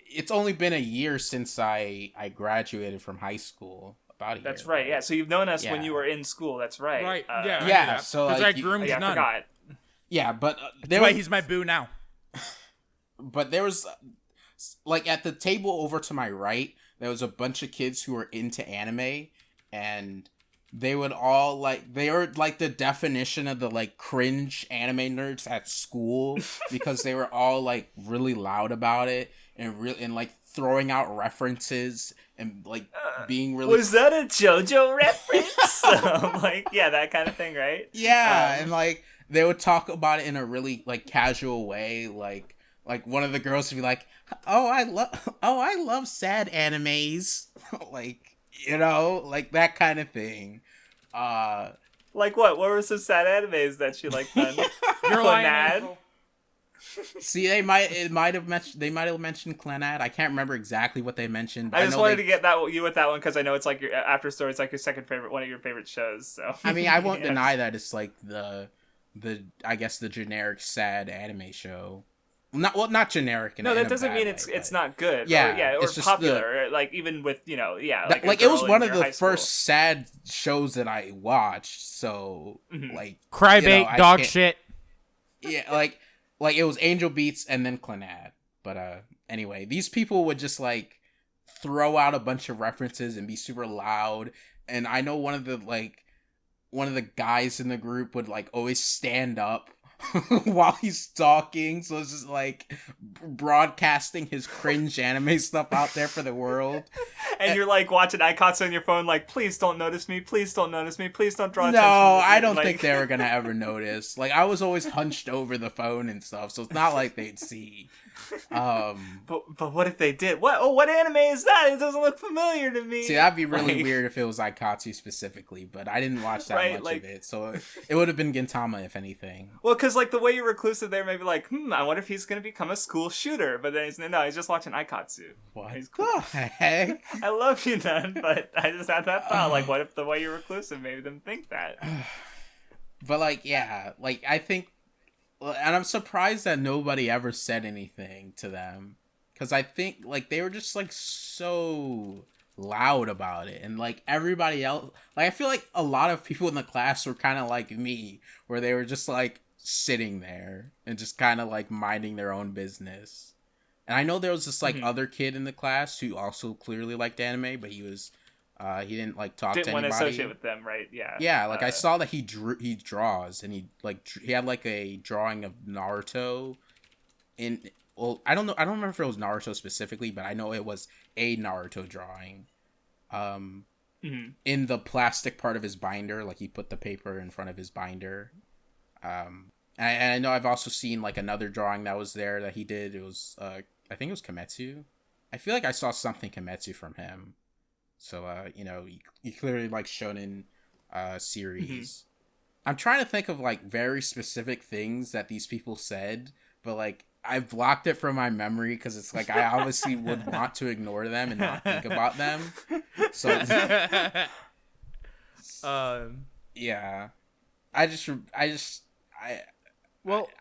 It's only been a year since I graduated from high school. About a That's year. right. Yeah. So you've known us when you were in school. That's right. Right. Yeah. So because like, I groomed I none. forgot. Yeah, but That's why he's my boo now. But there was like at the table over to my right, there was a bunch of kids who were into anime, and they would all they were like the definition of the like cringe anime nerds at school because they were all like really loud about it and like throwing out references and like being really Was that a JoJo reference? Like yeah, that kind of thing, right? Yeah, and like they would talk about it in a really like casual way, like one of the girls would be like, "Oh, I love sad animes," like you know, like that kind of thing. Like what? What were some sad animes that you liked then? Clannad. See, they might have mentioned Clannad. I can't remember exactly what they mentioned. I just wanted to get you with that one because I know it's like your After Story. It's like your second favorite, one of your favorite shows. So I mean, I won't deny that it's like the I guess the generic sad anime show. Not generic. No, that doesn't mean it's not good. Yeah, or popular. Or like even with like it was one of the first sad shows that I watched. So like Crybait, dog shit. Yeah, like it was Angel Beats and then Clannad. But anyway, these people would just like throw out a bunch of references and be super loud. And I know one of the guys in the group would like always stand up while he's talking, so it's just like broadcasting his cringe anime stuff out there for the world. And you're like watching Aikatsu on your phone, like, please don't notice me, please don't notice me, please don't draw No, attention. No, I don't think they were gonna ever notice. Like I was always hunched over the phone and stuff, so it's not like they'd see. But what if they did? What anime is that? It doesn't look familiar to me. See, that'd be really weird if it was Aikatsu specifically, but I didn't watch that much of it, so it would have been Gintama if anything. Well, because like the way you're reclusive there, maybe like, I wonder if he's gonna become a school shooter. But then he's just watching Aikatsu. What cool. the heck? I love you, Nun, but I just had that thought. Like, what if the way you're reclusive made them think that? But like, yeah, like I think. And I'm surprised that nobody ever said anything to them, because I think like they were just like so loud about it, and like everybody else, like I feel like a lot of people in the class were kind of like me, where they were just like sitting there and just kind of like minding their own business. And I know there was this like other kid in the class who also clearly liked anime, but he he didn't like talk to anybody. Didn't want to associate with them, right? Yeah. Yeah, like I saw that he draws, and he had like a drawing of Naruto. I don't remember if it was Naruto specifically, but I know it was a Naruto drawing. In the plastic part of his binder, like he put the paper in front of his binder. And I know I've also seen like another drawing that was there that he did. It was I think it was Kimetsu. I feel like I saw something Kimetsu from him. So, he clearly likes shonen series. I'm trying to think of, like, very specific things that these people said, but, like, I've blocked it from my memory because it's, like, I obviously would want to ignore them and not think about them. So, yeah. I don't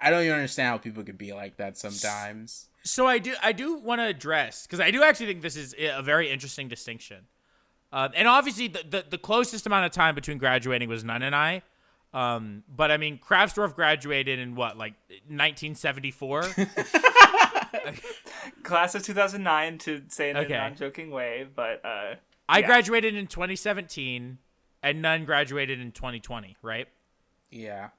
even understand how people could be like that sometimes. So I do want to address, because I do actually think this is a very interesting distinction. And obviously, the closest amount of time between graduating was Nun and I. But I mean, Craftsdwarf graduated in what, like 1974? Class of 2009, to say in a non-joking way. But I graduated in 2017, and Nun graduated in 2020, right? Yeah.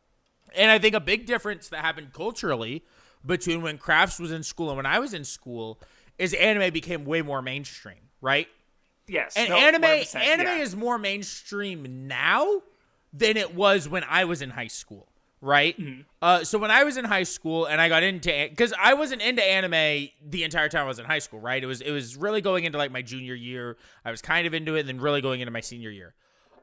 And I think a big difference that happened culturally between when Crafts was in school and when I was in school is anime became way more mainstream, right? Yes. And anime is more mainstream now than it was when I was in high school, right? So when I was in high school and I got into, because I wasn't into anime the entire time I was in high school, right? It was really going into like my junior year. I was kind of into it, and then really going into my senior year.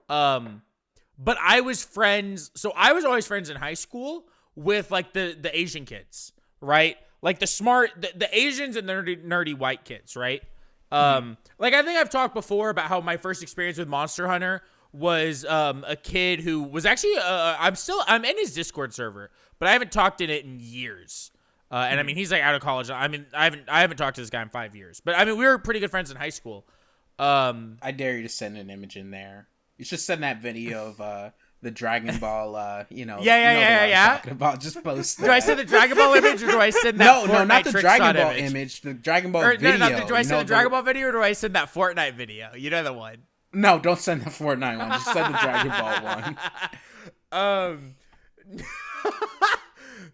But I was friends. So I was always friends in high school with like the Asian kids, right? Like the Asians and the nerdy white kids, right? Like I think I've talked before about how my first experience with Monster Hunter was a kid who was actually I'm in his Discord server, but I haven't talked in it in years. And I mean, he's like out of college. I mean, I haven't talked to this guy in 5 years, but I mean, we were pretty good friends in high school. I dare you to send an image in there. You should send that video of the Dragon Ball, Yeah. Talking about, just post that. Do I send the Dragon Ball image or do I send that no, not the Dragon Ball image? The Dragon Ball video. No, do I send the Dragon Ball video or do I send that Fortnite video? You know the one. No, don't send the Fortnite one. Just send the Dragon Ball one.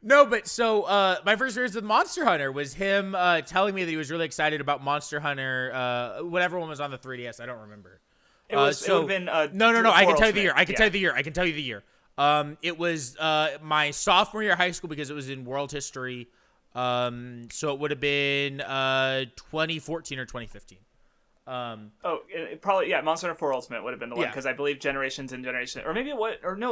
No, but so my first experience with Monster Hunter was him telling me that he was really excited about Monster Hunter, whatever one was on the 3DS. I don't remember. It would have been no. I can tell you the year. I can tell you the year. It was my sophomore year of high school because it was in world history. So it would have been 2014 or 2015. Probably Monster Hunter 4 Ultimate would have been the one because I believe Generations and Generation, or maybe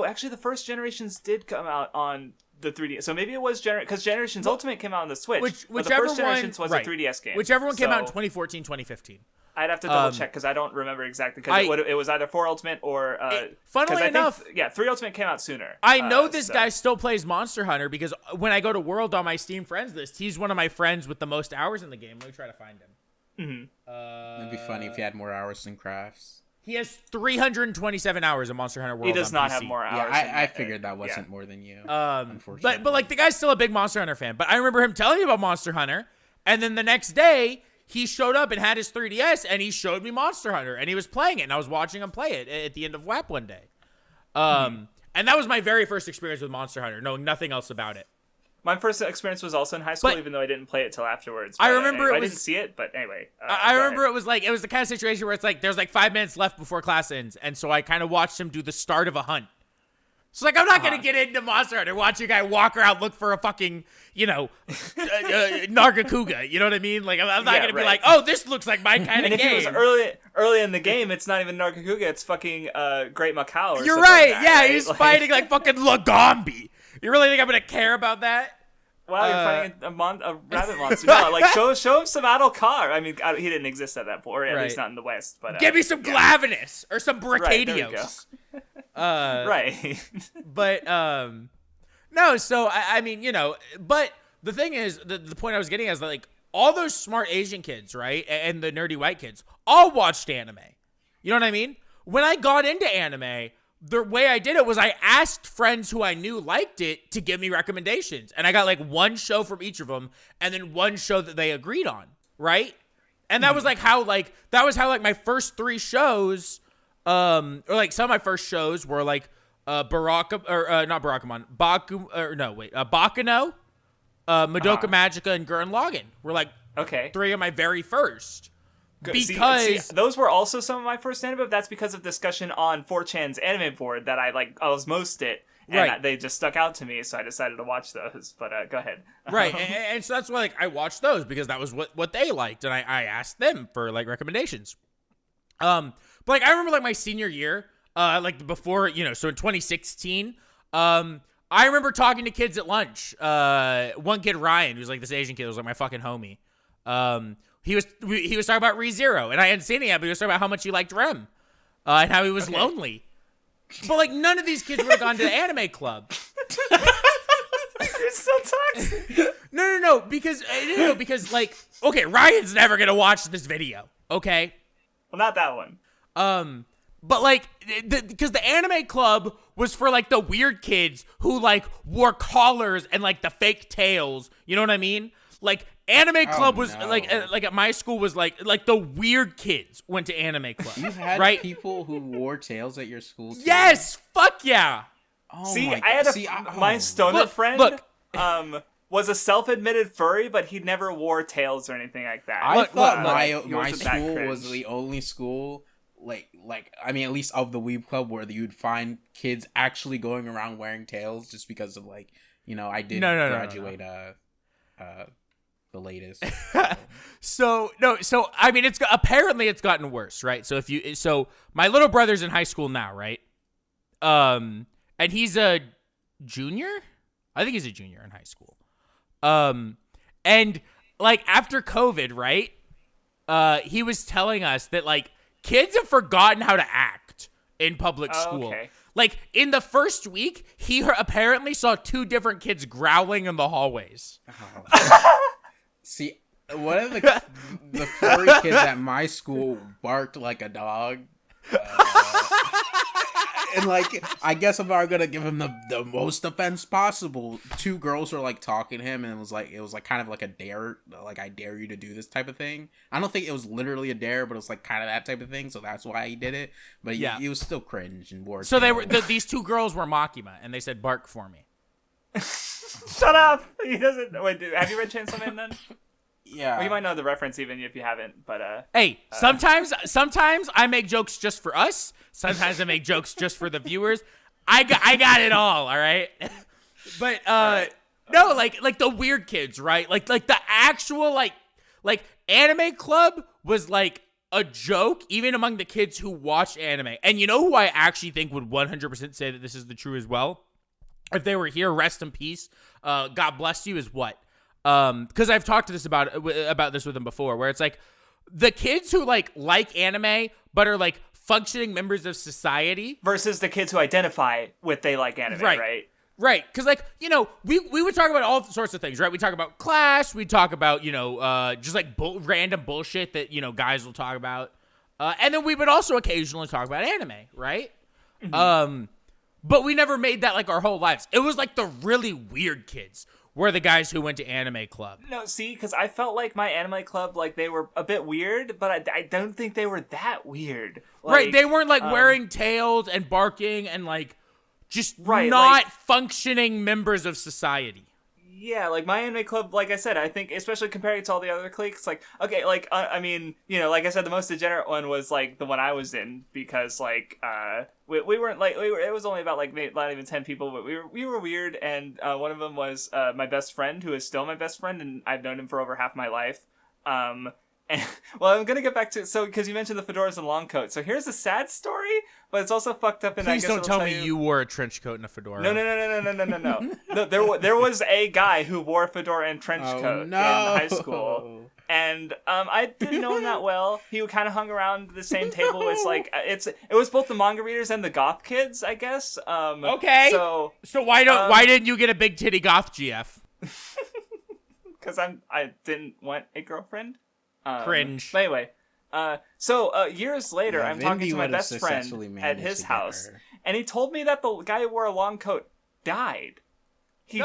actually the first Generations did come out on the 3DS. So maybe it was because Generations Ultimate came out on the Switch. But the first Generations was a 3DS game. Whichever one came out in 2014, 2015. I'd have to double check because I don't remember exactly because it was either 4 Ultimate or funnily enough, 3 Ultimate came out sooner. I know this guy still plays Monster Hunter because when I go to World on my Steam friends list, he's one of my friends with the most hours in the game. Let me try to find him. It'd be funny if he had more hours than Crafts. He has 327 hours of Monster Hunter World. He does not PC. have more hours. Yeah, I figured that wasn't more than you. Unfortunately, but like the guy's still a big Monster Hunter fan. But I remember him telling me about Monster Hunter, and then the next day he showed up and had his 3DS and he showed me Monster Hunter and he was playing it and I was watching him play it at the end of WAP one day. And that was my very first experience with Monster Hunter, knowing nothing else about it. My first experience was also in high school, even though I didn't play it till afterwards. I remember I didn't see it, but anyway. I remember it was the kind of situation where it's like there's like 5 minutes left before class ends, and so I kind of watched him do the start of a hunt. So like I'm not gonna get into Monster Hunter, watch a guy walk around, look for a fucking Nargacuga. You know what I mean? Like I'm not gonna be like, oh, this looks like my kind of game. And if it was early in the game, it's not even Nargacuga, it's fucking Great Macau. You're right. Like that, right? He's fighting like fucking Lagombi. You really think I'm gonna care about that? Wow, you're fighting a rabbit monster. No, like show him some Adolcar. I mean, he didn't exist at that point, or at least not in the West. But give me some Glavenus or some Bracadios. Right. But no. So I mean, but the thing is, the point I was getting is like all those smart Asian kids, right, and the nerdy white kids all watched anime. You know what I mean? When I got into anime, the way I did it was I asked friends who I knew liked it to give me recommendations. And I got like one show from each of them and then one show that they agreed on. Right. And that was how my first 3 shows, or like some of my first shows were like, Bakano, Madoka Magica, and Gurren Lagann were like 3 of my very first. Because see, those were also some of my first anime, but that's because of discussion on 4chan's anime board that I osmosed it, and they just stuck out to me, so I decided to watch those. But go ahead. Right, and so that's why I watched those because that was what they liked, and I asked them for recommendations. But I remember my senior year, before so in 2016, I remember talking to kids at lunch. One kid, Ryan, who's this Asian kid, was my fucking homie. He was talking about ReZero, and I hadn't seen it yet, but he was talking about how much he liked Rem, and how he was lonely. But none of these kids would have gone to the anime club. You're so toxic. No, because okay, Ryan's never gonna watch this video. Okay. Well, not that one. But because the anime club was for the weird kids who wore collars and the fake tails. You know what I mean? Anime club was at my school was like the weird kids went to anime club. You had people who wore tails at your school too? Yes, fuck yeah. Oh see, my I had my stoner friend was a self-admitted furry, but he never wore tails or anything like that. I thought my school was the only school I mean, at least of the Weeb club where you'd find kids actually going around wearing tails just because of I did graduate the latest. So I mean apparently it's gotten worse, right? So my little brother's in high school now, right? And he's a junior. I think he's a junior in high school. And like after COVID, right? He was telling us that like kids have forgotten how to act in public school. Okay. Like in the first week, he apparently saw 2 different kids growling in the hallways. Oh. See, one of the furry kids at my school barked like a dog. And like, I guess if I were gonna give him the most offense possible, 2 girls were like talking to him, and it was like kind of like a dare, like I dare you to do this type of thing. I don't think it was literally a dare, but it was like kind of that type of thing. So that's why he did it. But yeah, he was still cringe and wore. So they were these 2 girls were Makima, and they said bark for me. Shut up! He doesn't. Wait, have you read Chainsaw Man then? Yeah. Well, you might know the reference even if you haven't, but hey, sometimes I make jokes just for us. Sometimes I make jokes just for the viewers. I got it all right? But no, like the weird kids, right? Like the actual like anime club was like a joke even among the kids who watch anime. And you know who I actually think would 100% say that this is the true as well? If they were here, rest in peace. God bless you is what? Because I've talked to this about this with them before, where it's like the kids who like anime but are like functioning members of society versus the kids who identify with they like anime, right? Right, because like we would talk about all sorts of things, right? We talk about class, we talk about just like random bullshit that guys will talk about, and then we would also occasionally talk about anime, right? Mm-hmm. But we never made that like our whole lives. It was like the really weird kids were the guys who went to anime club. No, see, because I felt like my anime club, like, they were a bit weird, but I don't think they were that weird. Like, right, they weren't, like, wearing tails and barking and, like, just not like, functioning members of society. Yeah, like, my anime club, like I said, I think, especially comparing it to all the other cliques, like, okay, like, I mean, like I said, the most degenerate one was, like, the one I was in, because, like, we weren't, like, it was only about, like, not even 10 people, but we were weird, and one of them was my best friend, who is still my best friend, and I've known him for over half my life. And, well, I'm gonna get back to because you mentioned the fedoras and long coats. So here's a sad story, but it's also fucked up. And please I guess don't tell me you wore a trench coat and a fedora. No. There was a guy who wore a fedora and trench coat in high school, and I didn't know him that well. He kind of hung around the same table as like it was both the manga readers and the goth kids, I guess. Okay. So why didn't you get a big titty goth GF? Because I didn't want a girlfriend. Cringe. But anyway, so years later, I'm talking to my best friend at his house, and he told me that the guy who wore a long coat died. He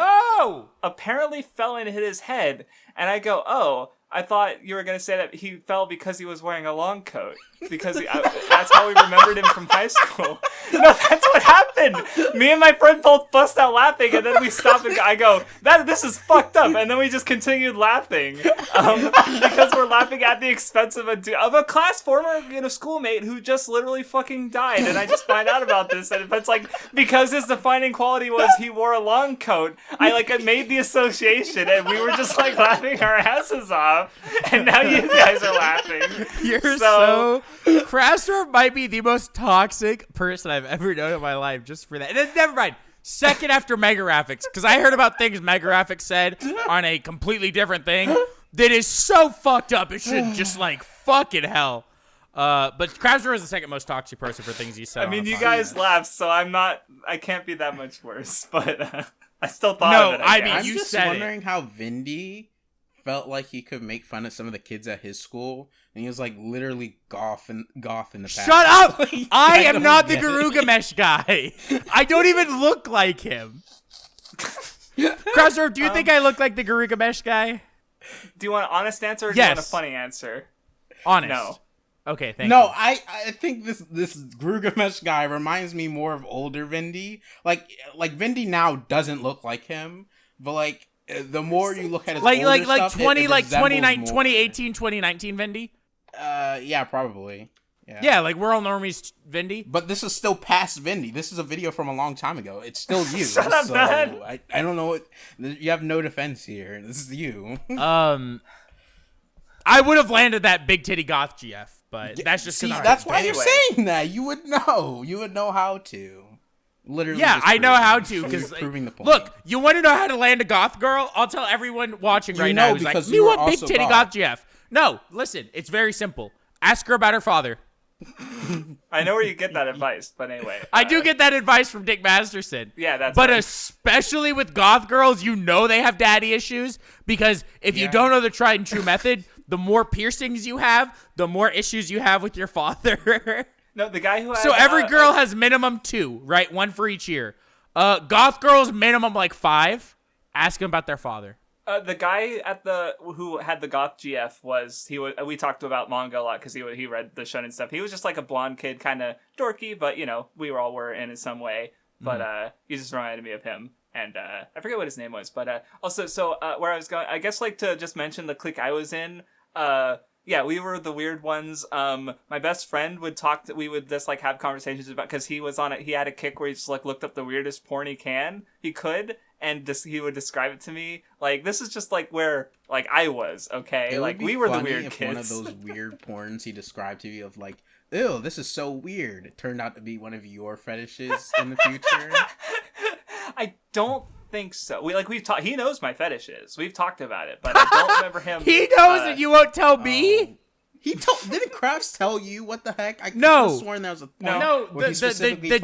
apparently fell and hit his head, and I go, oh, I thought you were going to say that he fell because he was wearing a long coat, because that's how we remembered him from high school. No, that's what happened. Me and my friend both bust out laughing, and then we stopped and I go, this is fucked up, and then we just continued laughing, because we're laughing at the expense of a class former schoolmate who just literally fucking died, and I just find out about this, and it's like, because his defining quality was he wore a long coat, I made the association, and we were just like laughing our asses off. And now you guys are laughing. You're so Craftsdwarf might be the most toxic person I've ever known in my life just for that. And then, never mind. Second after Mega Graphics, because I heard about things Mega Graphics said on a completely different thing that is so fucked up. It should just fucking hell. But Craftsdwarf is the second most toxic person for things he said. I mean, you guys laughed, so I can't be that much worse. But I still thought of it. I'm just wondering how Vindy felt like he could make fun of some of the kids at his school, and he was literally goth in the past. Shut up! I am not the Garugamesh guy. I don't even look like him. Craftsdwarf, do you think I look like the Garugamesh guy? Do you want an honest answer or do you want a funny answer? Honest. No. Okay, thank you. No, I think this Garugamesh guy reminds me more of older Vindy. Like Vindy now doesn't look like him, but the more you look at his older stuff, 2018, 2019 Vindy? Yeah, probably. Yeah, we're all normies Vindy. But this is still past Vindy. This is a video from a long time ago. It's still you. Shut up, man. I don't know what... You have no defense here. This is you. I would have landed that big titty goth GF, but that's just... See, that's why you're saying that. You would know. You would know how to. Literally. Yeah, I know how to because proving the point. Look, you want to know how to land a goth girl? I'll tell everyone watching right now who's like, "Me want big titty goth GF." No, listen, it's very simple. Ask her about her father. I know where you get that advice, but anyway. I do get that advice from Dick Masterson. Yeah, that's But right. especially with goth girls, you know they have daddy issues because if you don't know the tried and true method, the more piercings you have, the more issues you have with your father. No, the guy who had, So every girl has minimum 2, right? 1 for each year. Goth girls minimum like 5. Ask them about their father. The guy who had the goth GF we talked about manga a lot because he read the shonen stuff. He was just like a blonde kid, kind of dorky, but we all were in some way. But he just reminded me of him, and I forget what his name was. But also, where I was going, I guess like to just mention the clique I was in. Yeah, we were the weird ones. My best friend would we would just like have conversations about, because he was on it. He had a kick where he just like looked up the weirdest porn he could, and he would describe it to me. Like, this is just like where like I was, okay? Like we were the weird kids. One of those weird porns he described to me of like, ew, this is so weird. It turned out to be one of your fetishes in the future. I don't think so. We've talked. He knows my fetishes. We've talked about it, but I don't remember him. He knows and you won't tell me. Didn't Crafts tell you what the heck? I could No. have sworn that was a point. No, the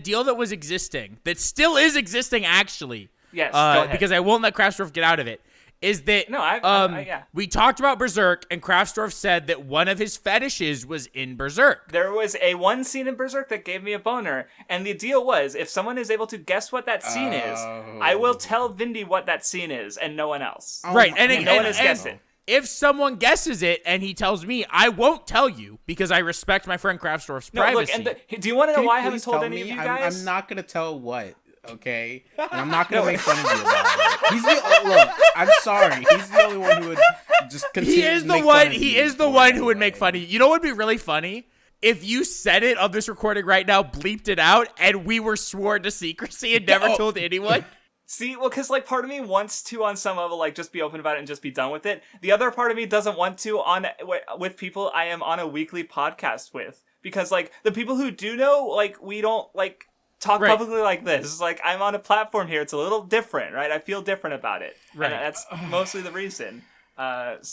deal that was existing, that still is existing actually. Yes, go ahead. Because I won't let Craftsdwarf get out of it. Is that yeah. We talked about Berserk, and Craftsdwarf said that one of his fetishes was in Berserk. There was one scene in Berserk that gave me a boner, and the deal was, if someone is able to guess what that scene is, I will tell Vindy what that scene is, and no one else. Right, and no one has guessed it. If someone guesses it and he tells me, I won't tell you because I respect my friend Craftsdwarf's privacy. Look, do you want to know why I haven't told any of you guys? I'm not gonna tell what. Okay, and I'm not gonna make fun of you about it. Look. I'm sorry. He's the only one who would just continue. He is the one who would make fun of you. You know what would be really funny? If you said it on this recording right now, bleeped it out, and we were sworn to secrecy and never told anyone. See, well, because, like, part of me wants to, on some level, like, just be open about it and just be done with it. The other part of me doesn't want to with people I am on a weekly podcast with. Because, like, the people who do know, like, we don't, like, talk publicly like this. Like, I'm on a platform here. It's a little different, right? I feel different about it. Right. And that's mostly the reason. Look,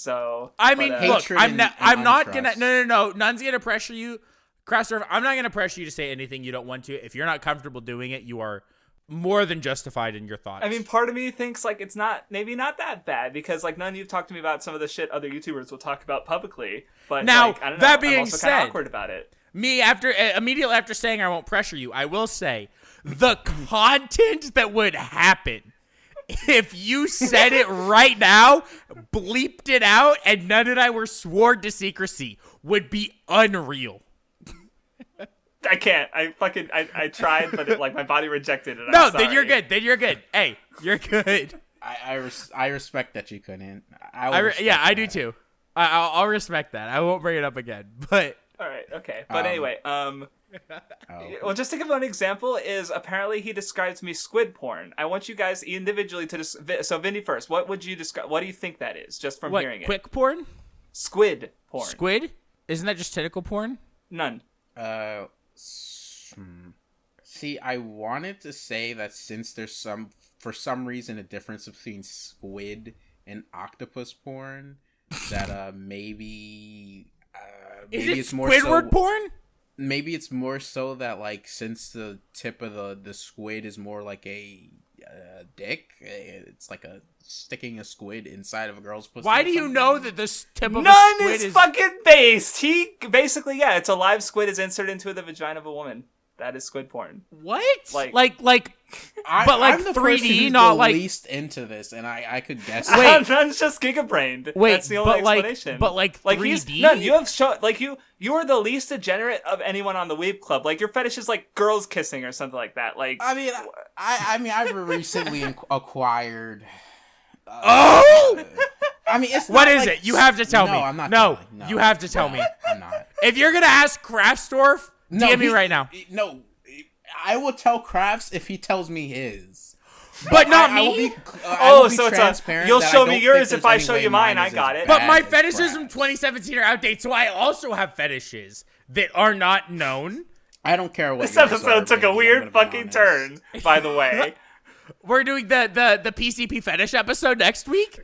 I'm not gonna, no. None's gonna pressure you. Craftsdwarf, I'm not gonna pressure you to say anything you don't want to. If you're not comfortable doing it, you are more than justified in your thoughts. I mean, part of me thinks like it's maybe not that bad because like none of you've talked to me about some of the shit other YouTubers will talk about publicly. But now, like, I don't know, that being I'm also said, kind of awkward about it. Me immediately after saying I won't pressure you, I will say the content that would happen if you said it right now, bleeped it out, and none and I were sworn to secrecy would be unreal. I can't. I tried, but my body rejected it. No, then you're good. Hey, you're good. I respect that you couldn't. I do too. I'll respect that. I won't bring it up again. But all right, okay. But anyway, well, just to give an example, is apparently he describes me squid porn. I want you guys individually to so Vindy first. What would you describe? What do you think that is? Just from hearing it. Quick porn? Squid porn. Squid? Isn't that just tentacle porn? None. See, I wanted to say that since there's for some reason a difference between squid and octopus porn, that maybe it's more Squidward porn? Maybe it's more so that like since the tip of the squid is more like a dick, it's like sticking a squid inside of a girl's pussy. Why do you know that this tip of None a squid is fucking based. He basically, it's a live squid is inserted into the vagina of a woman. That is squid porn. What? Like but like I'm the 3D, not the like least into this, and I could guess. Wait, None's just giga-brained. Wait, that's the only explanation. But 3D. None, you have shown you are the least degenerate of anyone on the Weeb Club. Like your fetish is like girls kissing or something like that. Like I mean, I've recently acquired. I mean, it's what not is like, it? You have to tell me. I'm not. No, no, you have to tell me. I'm not. If you're gonna ask Craftsdwarf, DM me right now. No, I will tell Crafts if he tells me his. But not me. I will be so transparent. You'll show me yours if I show you mine. I got it. But my fetishes from 2017 are outdated, so I also have fetishes that are not known. I don't care what this episode took a weird fucking turn, by the way. We're doing the PCP fetish episode next week.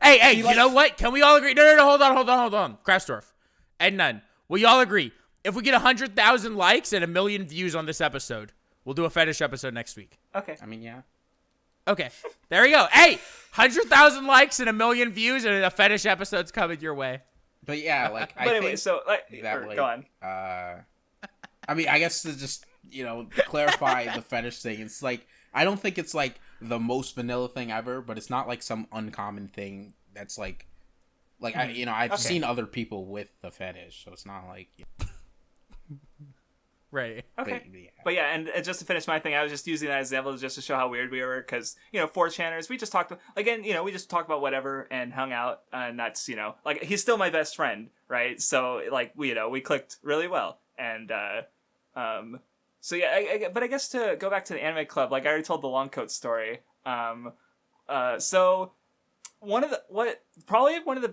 Hey, you know what? Can we all agree? No, hold on. Craftsdwarf and Nun. Will y'all agree? If we get 100,000 likes and 1 million views on this episode, we'll do a fetish episode next week. Okay. I mean, yeah. Okay. There we go. Hey, 100,000 likes and 1 million views and a fetish episode's coming your way. But yeah, like, but anyway, so that, go on. I mean, I guess to just, clarify the fetish thing, it's like, I don't think it's like the most vanilla thing ever, but it's not like some uncommon thing that's like I've seen other people with the fetish, so it's not like right. Okay. But yeah, and just to finish my thing, I was just using that example just to show how weird we were, because 4chaners, we just talked we just talked about whatever and hung out, and that's like, he's still my best friend, right? So like we clicked really well, and so yeah, but I guess to go back to the anime club, like I already told the long coat story. So one of the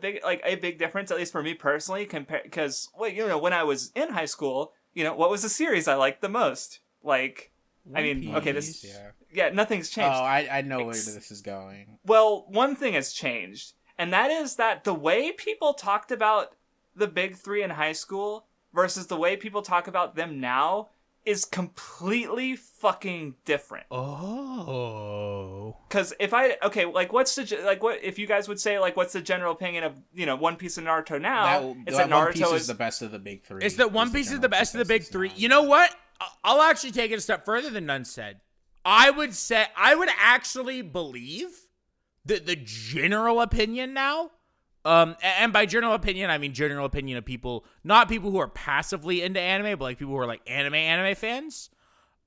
big difference, at least for me personally, because when I was in high school, what was the series I liked the most? Like, I mean, okay, nothing's changed. Oh, I know where this is going. Well, one thing has changed, and that is that the way people talked about the big three in high school versus the way people talk about them now is completely fucking different. Oh. Because if if you guys would say, like, what's the general opinion of, One Piece and Naruto now? It's that Naruto One Piece is the best of the big three. It's that One Piece is the best of the big three. You know what? I'll actually take it a step further than Nun said. I would actually believe that the general opinion now, and by general opinion, I mean general opinion of people, not people who are passively into anime, but like people who are like anime fans.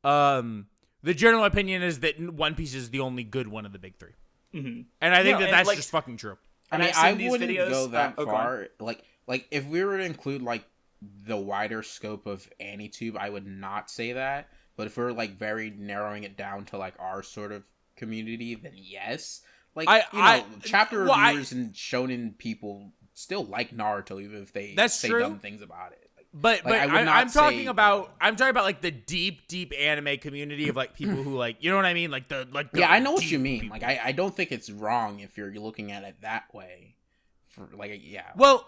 The general opinion is that One Piece is the only good one of the big three. Mm-hmm. And I think that's just fucking true. I mean, I wouldn't go that far. Like if we were to include like the wider scope of AniTube, I would not say that. But if we're like very narrowing it down to like our sort of community, then yes. Like, chapter reviewers and shonen people still like Naruto, even if they say dumb things about it. But I'm talking about like the deep anime community of like people who like, you know what I mean? Like the I know what you mean. People. Like I don't think it's wrong if you're looking at it that way. Well,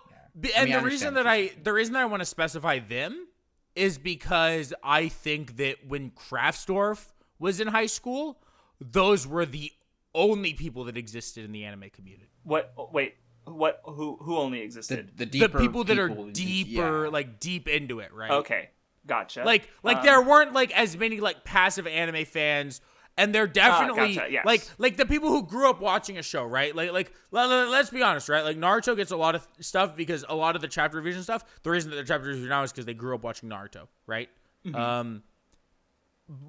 and the reason I want to specify them is because I think that when Craftsdwarf was in high school, those were the only people that existed in the anime community. What? Wait. What? Who only existed? The people that are deeper, like deep into it, right? Okay, gotcha. Like there weren't like as many like passive anime fans, and they're definitely yes. like the people who grew up watching a show, right? Like let's be honest, right? Like Naruto gets a lot of stuff because a lot of the chapter revision stuff. The reason that the chapter revision now is because they grew up watching Naruto, right? Mm-hmm.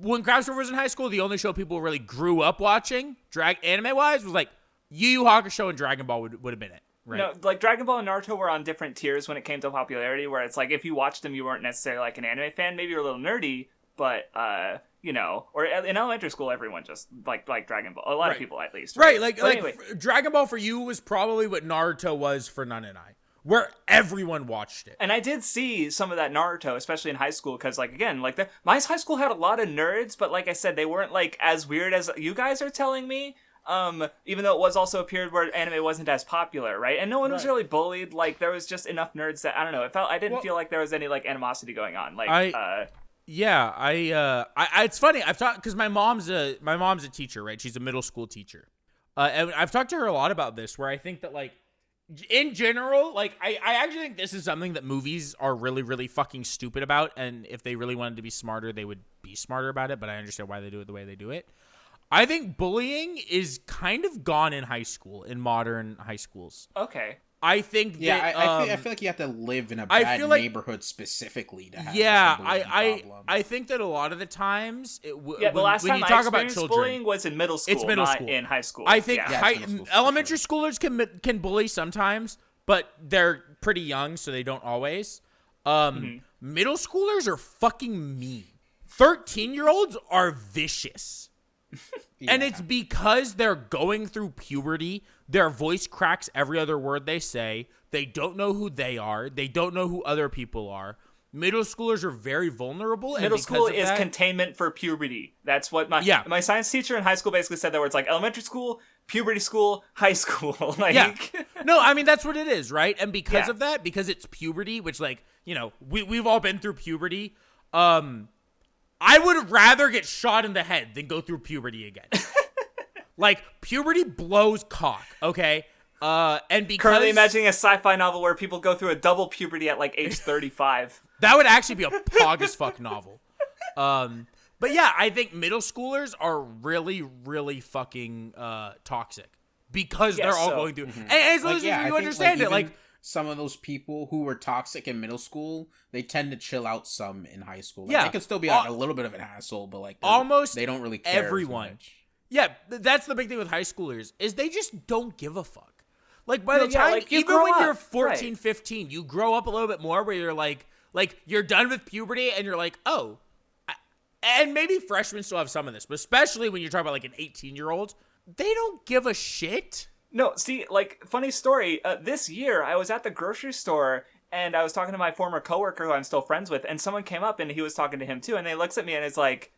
When Craftsdwarf was in high school, the only show people really grew up watching, anime-wise, was like Yu Yu Hakusho and Dragon Ball would have been it, right? No, like Dragon Ball and Naruto were on different tiers when it came to popularity, where it's like if you watched them, you weren't necessarily like an anime fan. Maybe you're a little nerdy, but or in elementary school, everyone just like Dragon Ball. A lot of people, at least. Right, anyway. Dragon Ball for you was probably what Naruto was for Nun and I, where everyone watched it. And I did see some of that Naruto, especially in high school, because, like, again, like, my high school had a lot of nerds, but like I said, they weren't, like, as weird as you guys are telling me, even though it was also a period where anime wasn't as popular, right? And no one was really bullied. Like, there was just enough nerds that, I don't know, I didn't feel like there was any, like, animosity going on. Like, it's funny. I've talked, because my mom's a teacher, right? She's a middle school teacher. And I've talked to her a lot about this, where I think that, like, in general, like, I actually think this is something that movies are really, really fucking stupid about, and if they really wanted to be smarter, they would be smarter about it, but I understand why they do it the way they do it. I think bullying is kind of gone in high school, in modern high schools. Okay. I think that... I feel like you have to live in a bad neighborhood specifically to have I think that a lot of the times... the last time I experienced bullying was in middle school, not in high school. I think elementary schoolers can bully sometimes, but they're pretty young, so they don't always. Middle schoolers are fucking mean. 13-year-olds are vicious. And it's because they're going through puberty. Their voice cracks every other word they say. They don't know who they are. They don't know who other people are. middle schoolers are very vulnerable. Middle and school is that, containment for puberty. That's what my science teacher in high school basically said. That where it's like elementary school, puberty school, high school. Like, yeah. No, I mean, that's what it is, right? And because of that, because it's puberty, which, like, you know, we've all been through puberty. I would rather get shot in the head than go through puberty again. Like, puberty blows cock, okay? And because currently imagining a sci-fi novel where people go through a double puberty at like age 35. That would actually be a pog as fuck novel. But yeah, I think middle schoolers are really, really fucking toxic because they're all going through. And as long as you understand it, like some of those people who were toxic in middle school, they tend to chill out some in high school. Like, they can still be like a little bit of an asshole, but like almost they don't really care. Everyone. Yeah, that's the big thing with high schoolers is they just don't give a fuck. Like, by the time, like, even when you're 14, 15, you grow up a little bit more where you're like you're done with puberty and you're like, oh. And maybe freshmen still have some of this, but especially when you're talking about, like, an 18-year-old, they don't give a shit. No, see, like, funny story. This year, I was at the grocery store, and I was talking to my former coworker who I'm still friends with, and someone came up, and he was talking to him, too, and he looks at me, and is like,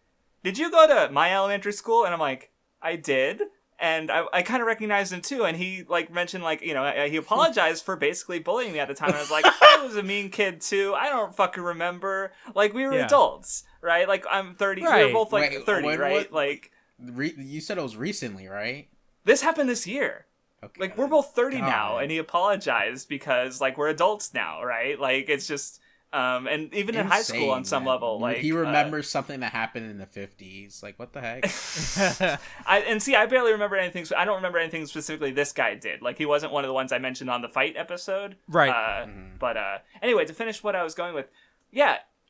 did you go to my elementary school? And I'm like, I did. And I kind of recognized him, too. And he, like, mentioned, like, you know, he apologized for basically bullying me at the time. And I was like, I was a mean kid, too. I don't fucking remember. Like, we were adults, right? Like, I'm 30. Right. We were both, like, 30, right? Like, you said it was recently, right? This happened this year. Okay. Like, we're both 30 now. And he apologized because, like, we're adults now, right? Like, it's just... and even in high school on some level, like he remembers something that happened in the 50s. Like, what the heck? I barely remember anything. I don't remember anything specifically this guy did. Like, he wasn't one of the ones I mentioned on the fight episode, right? But anyway, to finish what I was going with,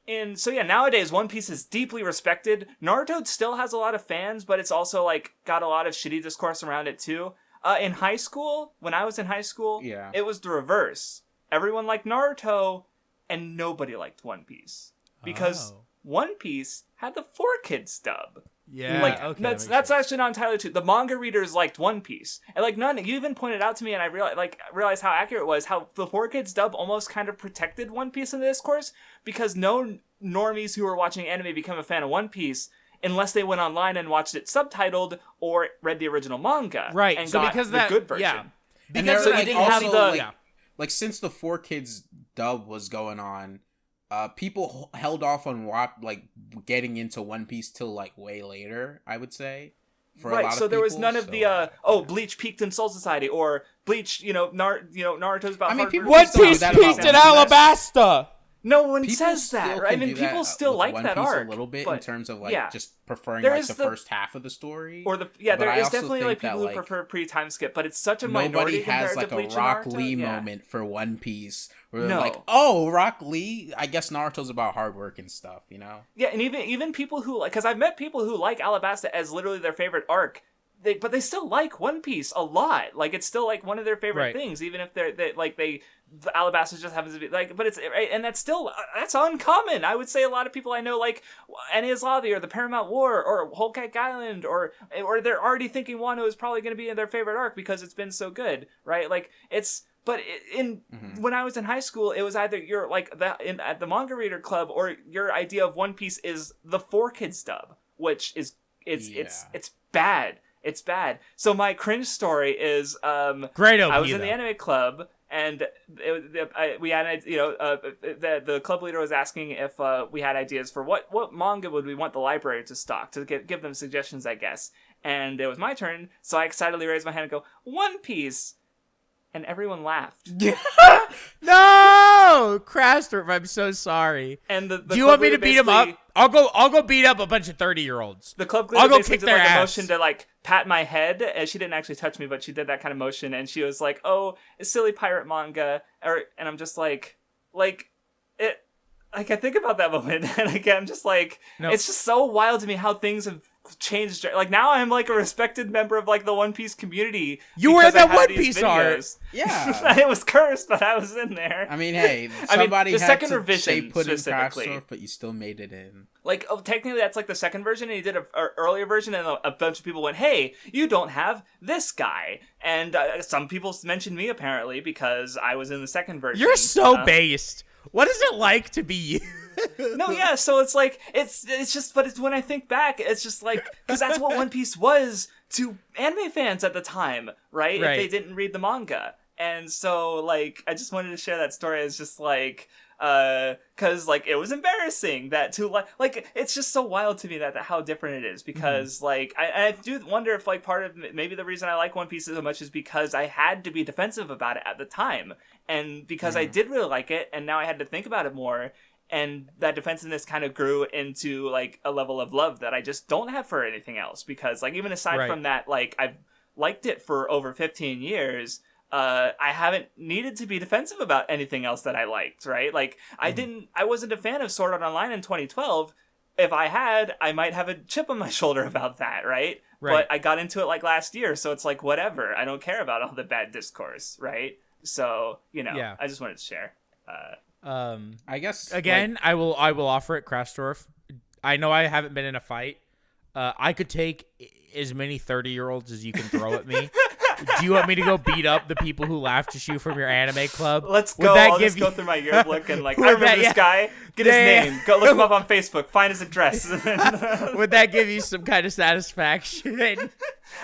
nowadays One Piece is deeply respected. Naruto still has a lot of fans, but it's also like got a lot of shitty discourse around it too. In high school, when I was in high school, it was the reverse. Everyone liked Naruto. And nobody liked One Piece because One Piece had the 4Kids dub. Yeah, like okay, that's actually not entirely true. The manga readers liked One Piece, and like you even pointed out to me, and I realized how accurate it was. How the 4Kids dub almost kind of protected One Piece in the discourse because no normies who were watching anime become a fan of One Piece unless they went online and watched it subtitled or read the original manga. Right. And so got because the good version. Yeah. Because so you didn't have the like since the 4Kids dub was going on, people held off on getting into One Piece till like way later, I would say. For a lot of so there people, was none of the Bleach peaked in Soul Society or Bleach, Naruto's about. I mean, people One Piece peaked in Alabasta. No one says that, right? I mean, people still like One that Piece arc a little bit in terms of just preferring there like is the first half of the story. Or there is definitely like people who prefer pre-time skip, but it's such a minority compared to Bleach and Naruto. Nobody has like a Rock Lee moment for One Piece where they're like, oh, Rock Lee. I guess Naruto's about hard work and stuff, you know? Yeah, and even people who like, because I've met people who like Alabasta as literally their favorite arc. But they still like One Piece a lot. Like, it's still like one of their favorite things, even if the Alabasta just happens to be like. But it's and that's uncommon. I would say a lot of people I know like Enies Lobby or the Paramount War or Whole Cake Island or they're already thinking Wano is probably going to be in their favorite arc because it's been so good, right? Like it's. But when I was in high school, it was either you're like at the manga reader club or your idea of One Piece is the 4Kids dub, which is it's bad. It's bad. So my cringe story is great. I was in the anime club, and we had the club leader was asking if we had ideas for what manga would we want the library to stock to give them suggestions, I guess. And it was my turn, so I excitedly raised my hand and go One Piece, and everyone laughed. No, Craftsdwarf, I'm so sorry. And the do you want me to beat him up? I'll go beat up a bunch of 30-year-olds. The club leader basically did like a motion to like pat my head, and she didn't actually touch me, but she did that kind of motion, and she was like, "Oh, it's silly pirate manga," and I'm just like it. Like I think about that moment, and again, I'm just like, it's just so wild to me how things have changed. Like now I'm like a respected member of like the One Piece community. You were in that One Piece art. Yeah. It was cursed, but I was in there. I mean, hey, somebody the had second to revision say put in specifically. Craftsdwarf, but you still made it in. Like, technically that's like the second version, and he did a earlier version, and a bunch of people went, "Hey, you don't have this guy." And some people mentioned me apparently because I was in the second version. You're so based. What is it like to be you? No, yeah, so it's like, it's just, but it's when I think back, it's just like, because that's what One Piece was to anime fans at the time, right? If they didn't read the manga. And so, like, I just wanted to share that story as just, like, because, like, it was embarrassing that like, it's just so wild to me that how different it is, because, like, I do wonder if, like, part of, maybe the reason I like One Piece so much is because I had to be defensive about it at the time, and because I did really like it, and now I had to think about it more, and that defensiveness kind of grew into, like, a level of love that I just don't have for anything else, because, like, even aside from that, like, I've liked it for over 15 years, I haven't needed to be defensive about anything else that I liked, right? Like, I wasn't a fan of Sword Art Online in 2012. If I had, I might have a chip on my shoulder about that, right? But I got into it, like, last year, so it's like, whatever. I don't care about all the bad discourse, right? So, you know, I just wanted to share. I guess again, like, I will offer it, Craftsdwarf. I know I haven't been in a fight. I could take as many 30-year-olds as you can throw at me. Do you want me to go beat up the people who laughed at you from your anime club? Let's go. I'll just go through my yearbook and, like, I remember this guy. Get his name. Go look him up on Facebook. Find his address. Would that give you some kind of satisfaction?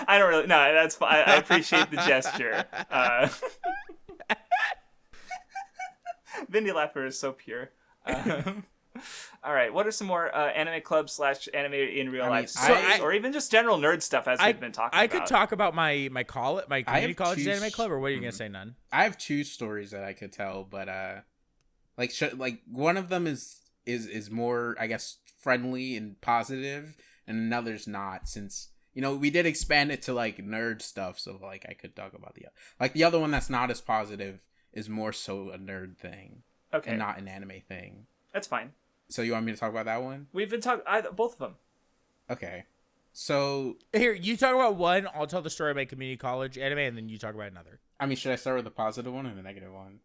I don't really. No, that's fine. I appreciate the gesture. Vindy Lapper is so pure. All right, what are some more anime club / anime in real life stories, or even just general nerd stuff as we've been talking about? I could talk about my community college anime club, or what are you gonna say, None? I have two stories that I could tell, but like one of them is more, I guess, friendly and positive, and another's not, since, you know, we did expand it to, like, nerd stuff, so, like, I could talk about the other one that's not as positive is more so a nerd thing, and not an anime thing. That's fine. So you want me to talk about that one? We've been talking both of them. Okay. So here, you talk about one, I'll tell the story of my community college anime, and then you talk about another. I mean, should I start with the positive one or the negative one?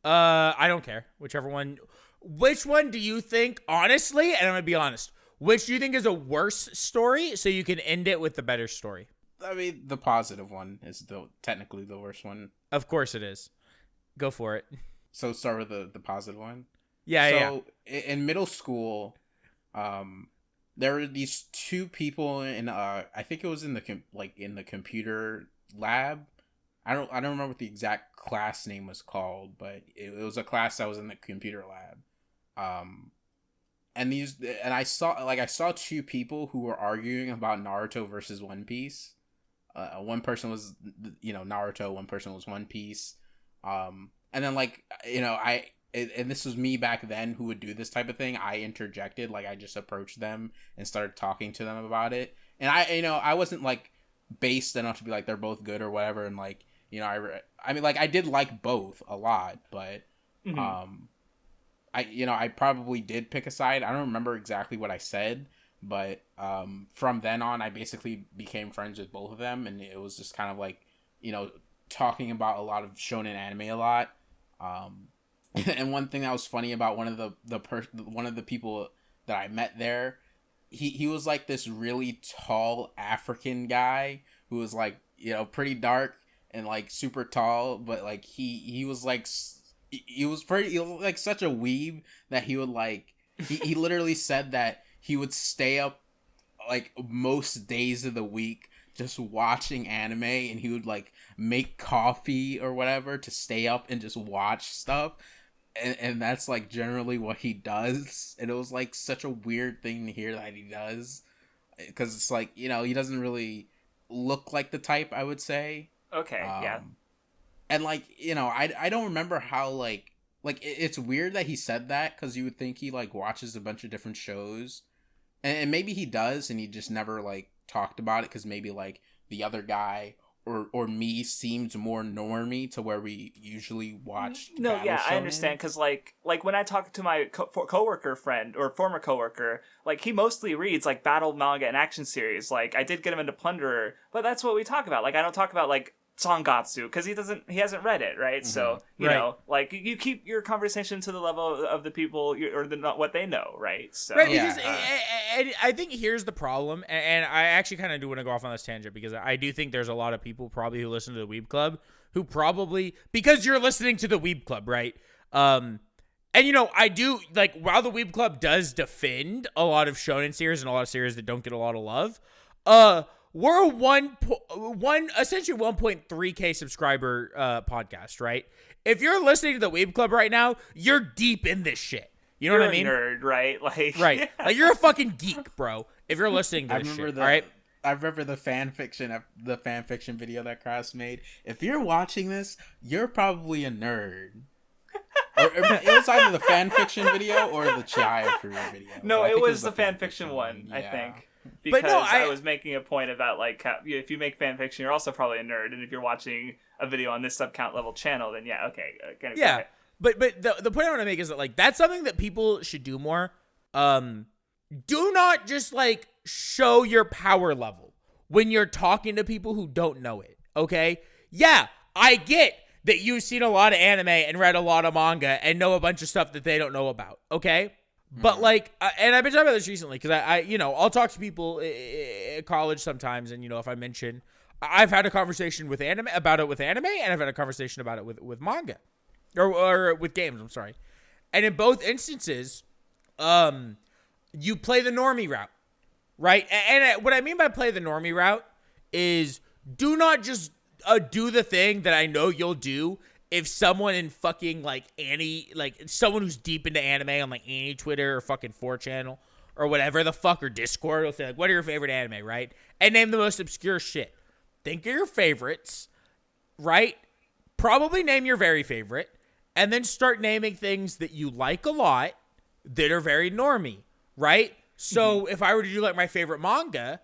I don't care. Whichever one. Which one do you think, honestly, and I'm gonna be honest, which do you think is a worse story, so you can end it with the better story? I mean, the positive one is technically the worst one. Of course it is. Go for it. So start with the positive one. Yeah. In middle school, there were these two people in I think it was in the computer lab. I don't remember what the exact class name was called, but it was a class that was in the computer lab. And I saw two people who were arguing about Naruto versus One Piece. One person was, you know, Naruto, one person was One Piece. And then, like, you know, and this was me back then who would do this type of thing. I interjected, like, I just approached them and started talking to them about it. And I wasn't, like, based enough to be like, they're both good or whatever. And, like, you know, I mean, like, I did like both a lot, but, I probably did pick a side. I don't remember exactly what I said, but, from then on, I basically became friends with both of them. And it was just kind of like, you know, talking about a lot of shonen anime a lot. And one thing that was funny about one of the people that I met there, he was like this really tall African guy who was, like, you know, pretty dark and, like, super tall, but, like, he was like, he was like such a weeb that he would, like, he literally said that he would stay up, like, most days of the week just watching anime, and he would, like, make coffee or whatever to stay up and just watch stuff. And that's, like, generally what he does. And it was, like, such a weird thing to hear that he does. Because it's, like, you know, he doesn't really look like the type, I would say. Okay, yeah. And, like, you know, I don't remember how, like it's weird that he said that, because you would think he, like, watches a bunch of different shows. And maybe he does, and he just never, like, talked about it, because maybe, like, the other guy or me seems more normie to where we usually watch. No, yeah, I understand, because like when I talk to my coworker friend or former coworker, like, he mostly reads, like, battle manga and action series. Like, I did get him into Plunderer, but that's what we talk about. Like, I don't talk about, like, Sangatsu, because he hasn't read it, right? So, you know, like, you keep your conversation to the level of the people or what they know, right? So, right, because I think here's the problem, and I actually kind of do want to go off on this tangent, because I do think there's a lot of people probably who listen to the Weeb Club who probably, because you're listening to the Weeb Club, right? And, you know, I do, like, while the Weeb Club does defend a lot of shonen series and a lot of series that don't get a lot of love, we're essentially 1.3K subscriber podcast, right? If you're listening to the Weeb Club right now, you're deep in this shit. You know what I mean? You're a nerd, right? Like, right. Like, you're a fucking geek, bro. If you're listening to this shit, all right? I remember the fan fiction video that Crafts made. If you're watching this, you're probably a nerd. Or it was either the fan fiction video or the Chai Furry video. No, it was the fan fiction one, I think. Because I was making a point about, like, how, if you make fan fiction, you're also probably a nerd. And if you're watching a video on this sub-count level channel, then okay. Yeah. But the point I want to make is that, like, that's something that people should do more. Do not just, like, show your power level when you're talking to people who don't know it, okay? Yeah, I get that you've seen a lot of anime and read a lot of manga and know a bunch of stuff that they don't know about, okay? But, like, and I've been talking about this recently because I you know, I'll talk to people at college sometimes, and, you know, if I mention, I've had a conversation with anime about it with anime, and I've had a conversation about it with manga. Or with games, I'm sorry. And in both instances, you play the normie route, right? And what I mean by play the normie route is do not just do the thing that I know you'll do if someone in fucking, like, someone who's deep into anime on, like, Annie Twitter or fucking 4chan or whatever the fuck, or Discord will say, like, what are your favorite anime, right? And name the most obscure shit. Think of your favorites, right? Probably name your very favorite. And then start naming things that you like a lot that are very normie, right? So if I were to do, like, my favorite manga,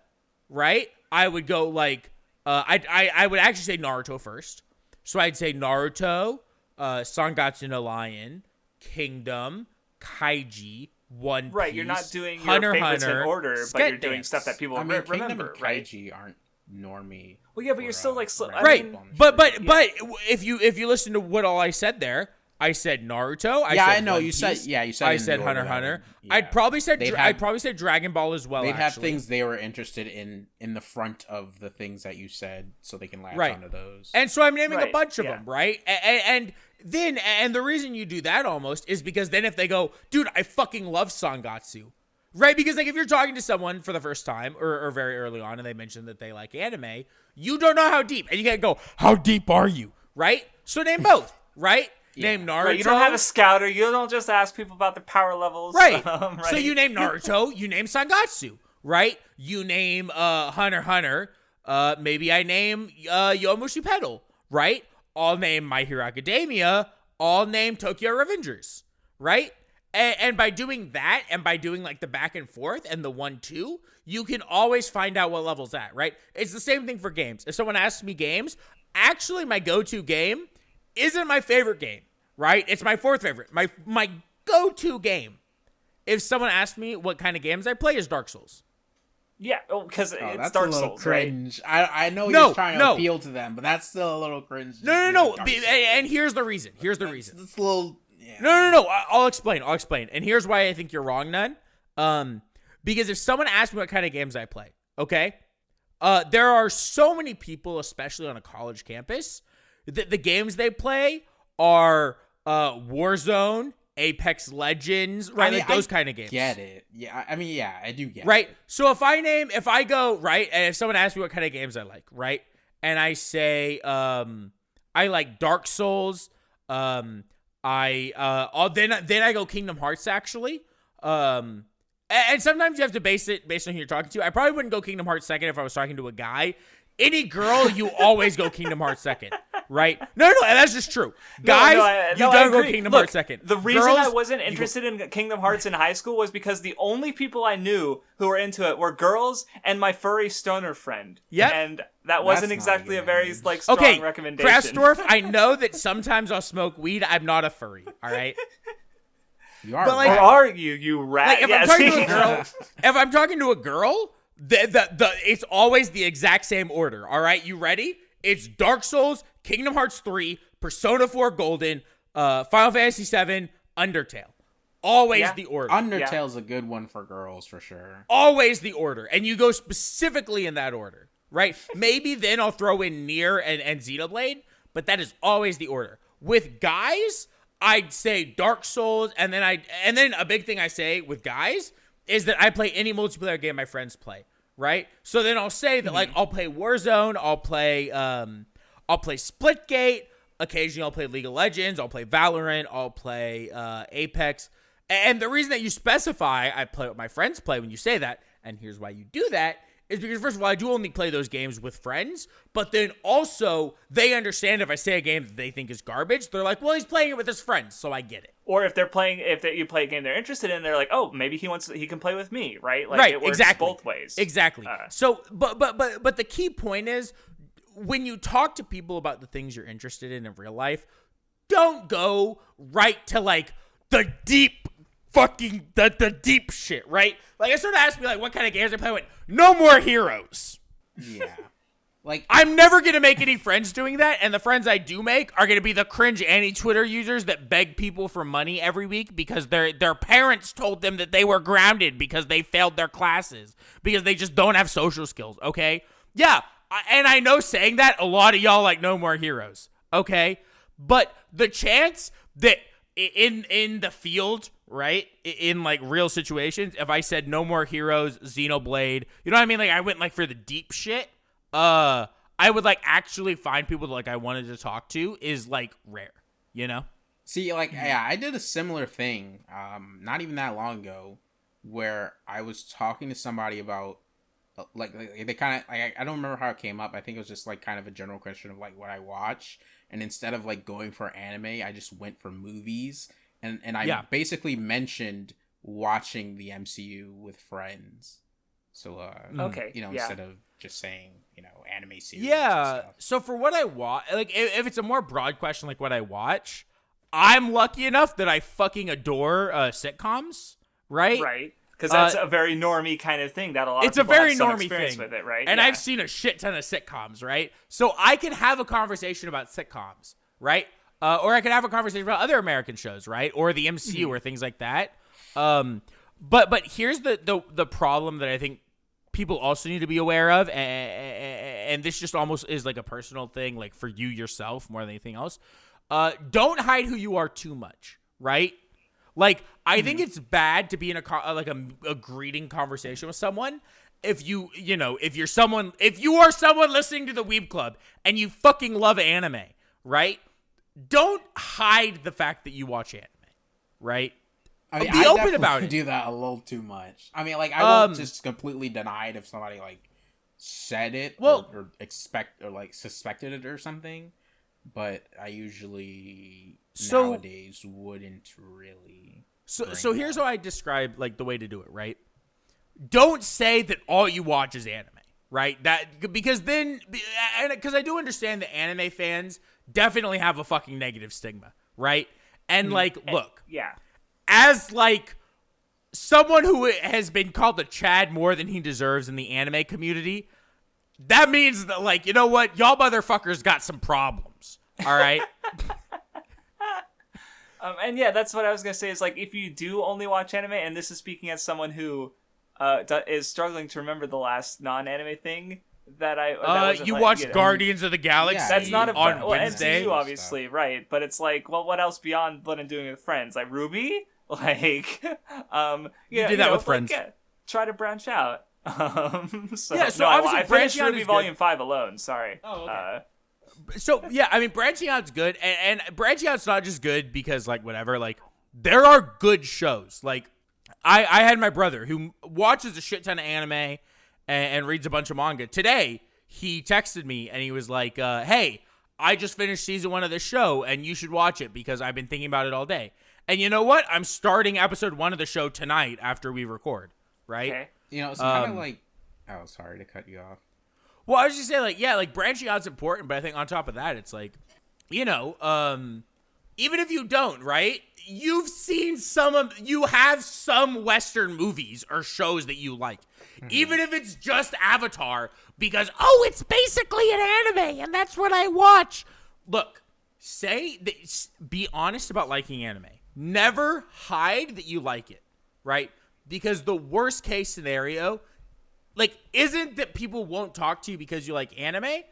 right, I would go, like, I would actually say Naruto first. So I'd say Naruto, Sangatsu no Lion, Kingdom, Kaiji, One Piece. Right, you're not doing Hunter, your favorites Hunter, in order, but you're doing stuff that people remember, Kingdom and right? Kaiji aren't normie. Well, yeah, but you're still, like, right. But if you listen to what all I said there, I said Naruto. I know you said. Yeah, you said. I said Hunter Hunter. Yeah. I'd probably say Dragon Ball as well. They'd have things they were interested in the front of the things that you said, so they can latch onto those. And so I'm naming a bunch of them, right? And then the reason you do that almost is because then if they go, dude, I fucking love Sangatsu, right? Because, like, if you're talking to someone for the first time or very early on and they mention that they like anime, you don't know how deep, and you can't go, how deep are you, right? So name both, right? Yeah. Name Naruto. Right, you don't have a scouter. You don't just ask people about their power levels. Right. Right. So you name Naruto. You name Sangatsu. Right. You name Hunter Hunter. Maybe I name Yomushi Pedal. Right. I'll name My Hero Academia. I'll name Tokyo Revengers. Right. And by doing that, and by doing, like, the back and forth and the 1-2, you can always find out what level's at. Right. It's the same thing for games. If someone asks me games, actually my go-to game isn't my favorite game. Right? It's my fourth favorite. My go-to game, if someone asked me what kind of games I play, is Dark Souls. Yeah, because it's that's Dark a little Souls, cringe. Right? I know you're trying to appeal to them, but that's still a little cringe. No. And here's the reason. It's a little... Yeah. No. I'll explain. And here's why I think you're wrong, Nun. Because if someone asks me what kind of games I play, okay? There are so many people, especially on a college campus, that the games they play are... Warzone, Apex Legends, right? Like those kind of games. Get it. Yeah, I mean, yeah, I do get it. Right? So if I go, right, and if someone asks me what kind of games I like, right? And I say, I like Dark Souls, then I go Kingdom Hearts, actually. And sometimes you have to base it based on who you're talking to. I probably wouldn't go Kingdom Hearts second if I was talking to a guy. Any girl, you always go Kingdom Hearts second, right? No, and that's just true. Guys, you don't go Kingdom Hearts second. The reason I wasn't interested in Kingdom Hearts in high school was because the only people I knew who were into it were girls and my furry stoner friend. Yep. And that wasn't exactly a very, like, strong recommendation. Craftsdwarf, I know that sometimes I'll smoke weed. I'm not a furry, all right? You are, but, like, or are you rat? Like, if I'm talking to a girl, it's always the exact same order. All right, you ready? It's Dark Souls, Kingdom Hearts 3, Persona 4 Golden, Final Fantasy 7, Undertale. Always the order. Undertale's a good one for girls for sure. Always the order, and you go specifically in that order, right? Maybe then I'll throw in Nier and Xenoblade, but that is always the order. With guys, I'd say Dark Souls, and then a big thing I say with guys is that I play any multiplayer game my friends play, right? So then I'll say that like I'll play Warzone, I'll play Splitgate, occasionally I'll play League of Legends, I'll play Valorant, I'll play Apex. And the reason that you specify I play what my friends play when you say that, and here's why you do that, is because, first of all, I do only play those games with friends, but then also they understand if I say a game that they think is garbage, they're like, well, he's playing it with his friends, so I get it. Or if you play a game they're interested in, they're like, oh, maybe he can play with me, right? Like, right, it works exactly. both ways. Exactly. So, but the key point is, when you talk to people about the things you're interested in real life, don't go right to like the deep fucking the deep shit, right? Like, I sort of asked me like what kind of games I play. I went, no more heroes. Yeah. Like, I'm never gonna make any friends doing that, and the friends I do make are gonna be the cringe anti-Twitter users that beg people for money every week because their parents told them that they were grounded because they failed their classes because they just don't have social skills. Okay, yeah, and I know saying that a lot of y'all like no more heroes. Okay, but the chance that in the field, right, in like real situations, if I said no more heroes, Xenoblade, you know what I mean? Like, I went like for the deep shit. I would like actually find people that like I wanted to talk to is like rare, you know? See, like, yeah, I did a similar thing, not even that long ago, where I was talking to somebody about, like they kind of, like, I don't remember how it came up. I think it was just like kind of a general question of like what I watch, and instead of like going for anime, I just went for movies, and I basically mentioned watching the MCU with friends. So, okay, you know, instead of just saying, you know, anime series. Yeah. And stuff. So for what I watch, like if it's a more broad question, like what I watch, I'm lucky enough that I fucking adore sitcoms, right? Right. Because that's a very normie kind of thing that a lot of people have very some normie experience thing with it, right? And yeah. I've seen a shit ton of sitcoms, right? So I can have a conversation about sitcoms, right? Or I can have a conversation about other American shows, right? Or the MCU or things like that. But here's the problem that I think people also need to be aware of, and this just almost is like a personal thing, like for you yourself more than anything else. Don't hide who you are too much, right? Like, I think it's bad to be in a greeting conversation with someone if you are someone listening to the Weeb Club and you fucking love anime, right? Don't hide the fact that you watch anime, right? I mean, be open about it. Do that a little too much. I mean, like, I won't just completely deny it if somebody like said it or suspected it or something. But I usually nowadays wouldn't really. So here's how I describe like the way to do it, right? Don't say that all you watch is anime, right? Because I do understand that anime fans definitely have a fucking negative stigma, right? And look, yeah. As like someone who has been called a Chad more than he deserves in the anime community, that means that, like, you know what, y'all motherfuckers got some problems. All right. And yeah, that's what I was gonna say. Is like, if you do only watch anime, and this is speaking as someone who is struggling to remember the last non-anime thing that you watched Guardians of the Galaxy. Yeah, that's not on Wednesday. MCU, obviously, right? But it's like, well, what else beyond what I'm doing with friends? Like Ruby, like, you did that with friends. Yeah, try to branch out. So obviously I finished branching out Ruby is Volume 5 alone. Sorry. Oh, okay. So yeah, I mean, branching out's good, and branching out's not just good because like whatever. Like, there are good shows. Like, I had my brother who watches a shit ton of anime and reads a bunch of manga. Today, he texted me and he was like, hey, I just finished season 1 of this show and you should watch it because I've been thinking about it all day. And you know what? I'm starting episode 1 of the show tonight after we record, right? Okay. You know, it's kind of like... Oh, sorry to cut you off. Well, I was just saying, like, yeah, like, branching out's important, but I think on top of that, it's like, you know, even if you don't, right? You have some Western movies or shows that you like. Mm-hmm. Even if it's just Avatar, because, it's basically an anime, and that's what I watch. Look, be honest about liking anime. Never hide that you like it, right? Because the worst case scenario, like, isn't that people won't talk to you because you like anime.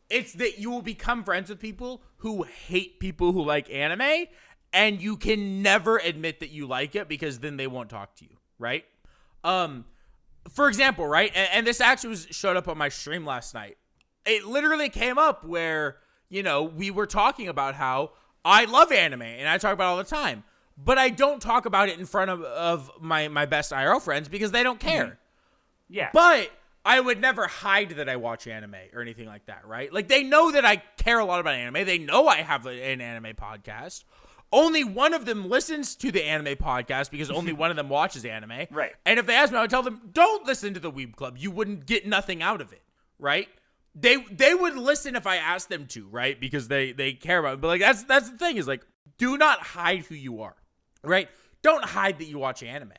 It's that you will become friends with people who hate people who like anime, and you can never admit that you like it because then they won't talk to you, right? For example, right? And this actually showed up on my stream last night. It literally came up where, we were talking about how I love anime and I talk about it all the time, but I don't talk about it in front of my best IRL friends because they don't care. Mm-hmm. Yeah. But I would never hide that I watch anime or anything like that, right? Like, they know that I care a lot about anime. They know I have an anime podcast. Only one of them listens to the anime podcast because only one of them watches anime. Right. And if they ask me, I would tell them, don't listen to the Weeb Club. You wouldn't get nothing out of it, right? They would listen if I asked them to, right? Because they care about it. But, like, that's the thing is, like, do not hide who you are, right? Don't hide that you watch anime.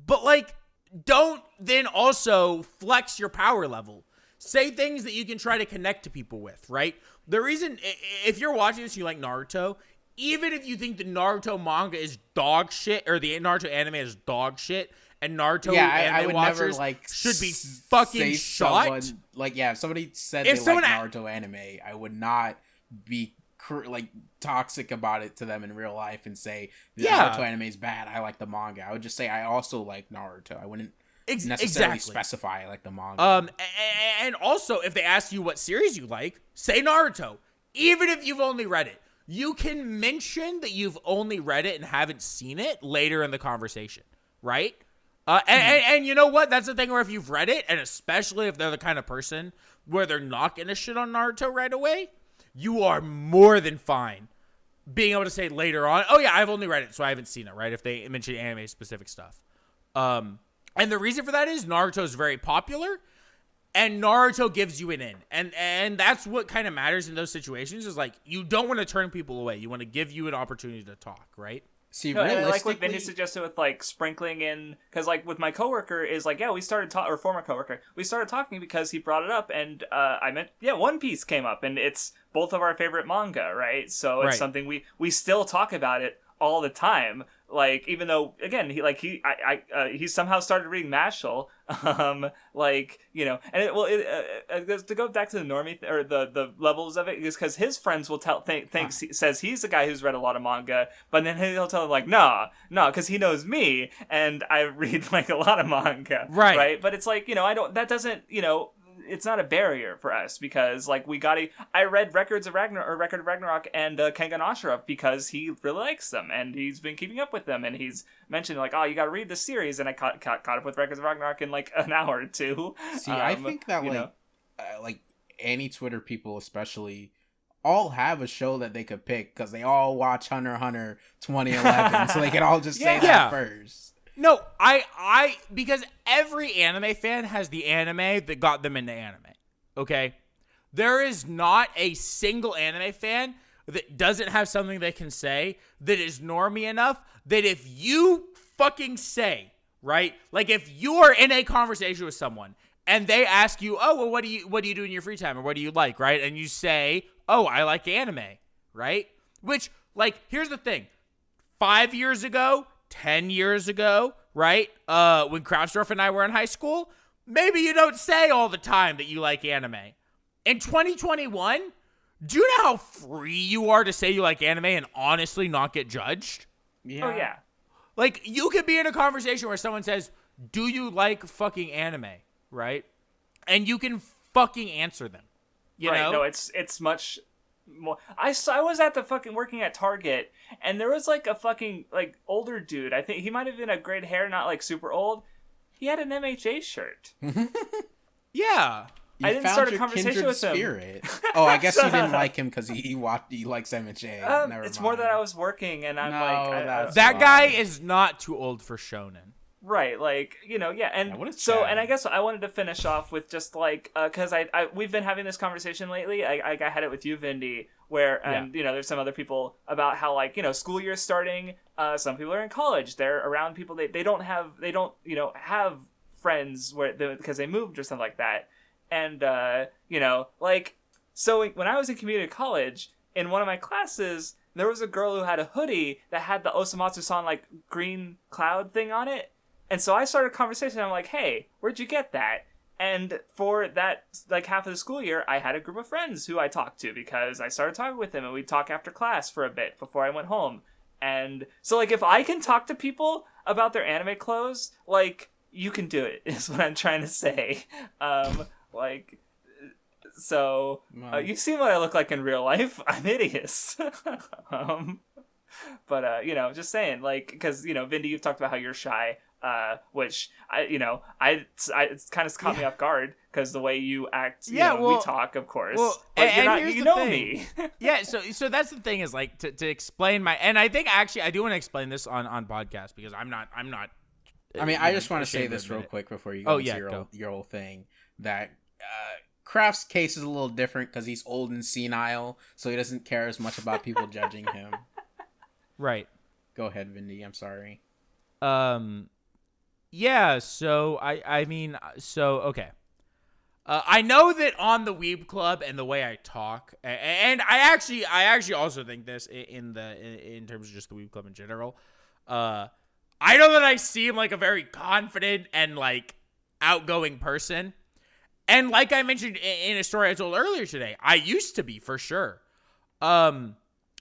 But, like, don't then also flex your power level. Say things that you can try to connect to people with, right? The reason, if you're watching this, you like Naruto, even if you think the Naruto manga is dog shit, or the Naruto anime is dog shit, and Naruto anime would watchers never, should be fucking shot. If somebody said If they like Naruto anime, I would not be toxic about it to them in real life and say the Naruto anime is bad. I like the manga. I would just say I also like Naruto. I wouldn't necessarily specify I like the manga. And also, if they ask you what series you like, say Naruto. Even if you've only read it, you can mention that you've only read it and haven't seen it later in the conversation, right? And you know what? That's the thing where if you've read it, and especially if they're the kind of person where they're not going to shit on Naruto right away, you are more than fine being able to say later on, oh yeah, I've only read it, so I haven't seen it, right? If they mention anime-specific stuff. And the reason for that is Naruto is very popular, and Naruto gives you an in. And that's what kind of matters in those situations is, like, you don't want to turn people away. You want to give you an opportunity to talk, right? See, no, realistically, like what Vindy suggested with, like, sprinkling in, because, like, with my coworker is like, yeah, we started talking, or former coworker, we started talking because he brought it up, and I meant, yeah, One Piece came up, and it's both of our favorite manga, right? So it's something we still talk about it all the time. Like, even though, again, he somehow started reading Mashal, and to go back to the normie, or the levels of it, is because his friends will says he's the guy who's read a lot of manga, but then he'll tell him, like, no, because he knows me, and I read, like, a lot of manga, right? But it's like, it's not a barrier for us because, like, I read Record of Ragnarok and Kengan Ashura because he really likes them and he's been keeping up with them and he's mentioned, like, oh, you gotta read this series, and I caught up with Records of Ragnarok in, like, an hour or two. See, I think that, like, any Twitter people especially all have a show that they could pick because they all watch Hunter x Hunter 2011, so they can all just say that first. No, because every anime fan has the anime that got them into anime, okay? There is not a single anime fan that doesn't have something they can say that is normie enough that if you fucking say, right? Like, if you are in a conversation with someone and they ask you, oh, well, what do you do in your free time, or what do you like, right? And you say, oh, I like anime, right? Which, like, here's the thing. 5 years ago, 10 years ago, right? When Craftsdwarf and I were in high school, maybe you don't say all the time that you like anime. In 2021, do you know how free you are to say you like anime and honestly not get judged? Yeah. Oh, yeah. Like, you could be in a conversation where someone says, do you like fucking anime, right? And you can fucking answer them. You know? No, it's much more. I was at the fucking working at Target, and there was, like, a fucking, like, older dude. I think he might have been a gray hair, not, like, super old. He had an MHA shirt. Yeah. I didn't start a conversation with him. Spirit. Oh, I guess you didn't like him because he likes MHA. Never it's mind. more that I was working, and I'm that guy is not too old for shonen. Right, like, yeah, and so, and I guess I wanted to finish off with just, like, because we've been having this conversation lately. I had it with you, Vindy, where, and, there's some other people about how, like, school year's starting, some people are in college, they're around people they don't have friends because they moved or something like that, and, like, so when I was in community college, in one of my classes, there was a girl who had a hoodie that had the Osamatsu-san, like, green cloud thing on it. And so I started a conversation. I'm like, hey, where'd you get that? And for that, like, half of the school year, I had a group of friends who I talked to because I started talking with them, and we'd talk after class for a bit before I went home. And so, like, if I can talk to people about their anime clothes, like, you can do it, is what I'm trying to say. Like, so, you've seen what I look like in real life. I'm hideous. But, you know, just saying, like, because, you know, Vindy, you've talked about how you're shy, which, it's kind of caught me off guard, because the way you act, you know, we talk, of course. Well, but you're not, you know me. Yeah, so that's the thing is, like, to explain and I think, actually, I do want to explain this on podcast, because I'm not. I mean, I just want to say this real quick before you go into your whole thing, that Craft's case is a little different, because he's old and senile, so he doesn't care as much about people judging him. Right. Go ahead, Vindy. I'm sorry. Yeah, so I mean, okay. I know that on the Weeb Club and the way I talk, and I actually also think this in terms of just the Weeb Club in general. I know that I seem like a very confident and like outgoing person, and like I mentioned in a story I told earlier today, I used to be, for sure.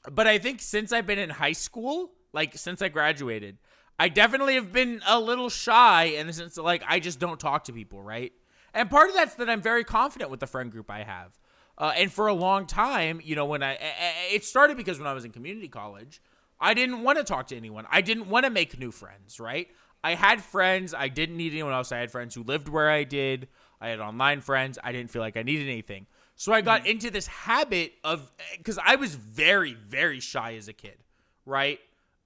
But I think since I've been in high school, like since I graduated, I definitely have been a little shy in the sense that, like, I just don't talk to people, right? And part of that's that I'm very confident with the friend group I have. And for a long time, you know, when it started because when I was in community college, I didn't want to talk to anyone. I didn't want to make new friends, right? I had friends. I didn't need anyone else. I had friends who lived where I did. I had online friends. I didn't feel like I needed anything. So I got into this habit of, because I was very, very shy as a kid, right?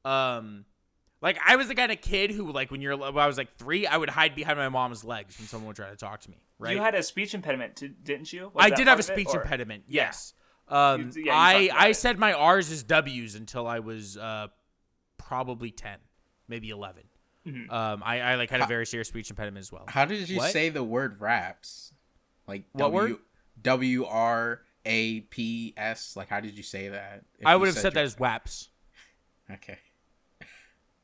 Like, I was the kind of kid who, like, when I was like 3, I would hide behind my mom's legs when someone would try to talk to me, right? You had a speech impediment, didn't you? I did have a speech impediment, yes. I said my R's as W's until I was probably 10, maybe 11. Mm-hmm. I like had a very serious speech impediment as well. How did you say the word raps? Like, what word? WRAPS. Like, how did you say that? I would have said that as WAPS. Okay.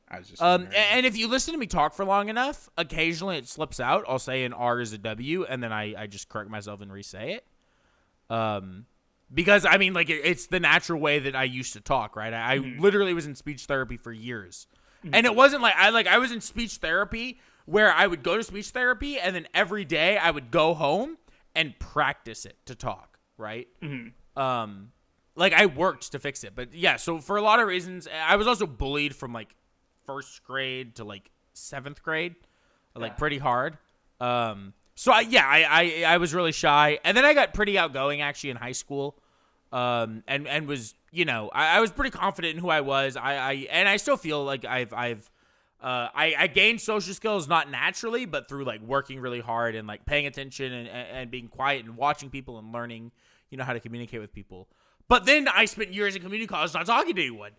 I was just and if you listen to me talk for long enough, occasionally it slips out. I'll say an R is a W, and then I just correct myself and re-say it. Because, I mean, like, it's the natural way that I used to talk, right? I literally was in speech therapy for years. Mm-hmm. And it wasn't like, I was in speech therapy where I would go to speech therapy, and then every day I would go home and practice it to talk, right? Mm-hmm. Like, I worked to fix it. But, yeah, so for a lot of reasons, I was also bullied from, like, 1st grade to, like, 7th grade, like, pretty hard. So, I was really shy. And then I got pretty outgoing, actually, in high school, and was, you know, I was pretty confident in who I was. And I still feel like I gained social skills, not naturally, but through, like, working really hard and, like, paying attention and being quiet and watching people and learning, you know, how to communicate with people. But then I spent years in community college not talking to anyone.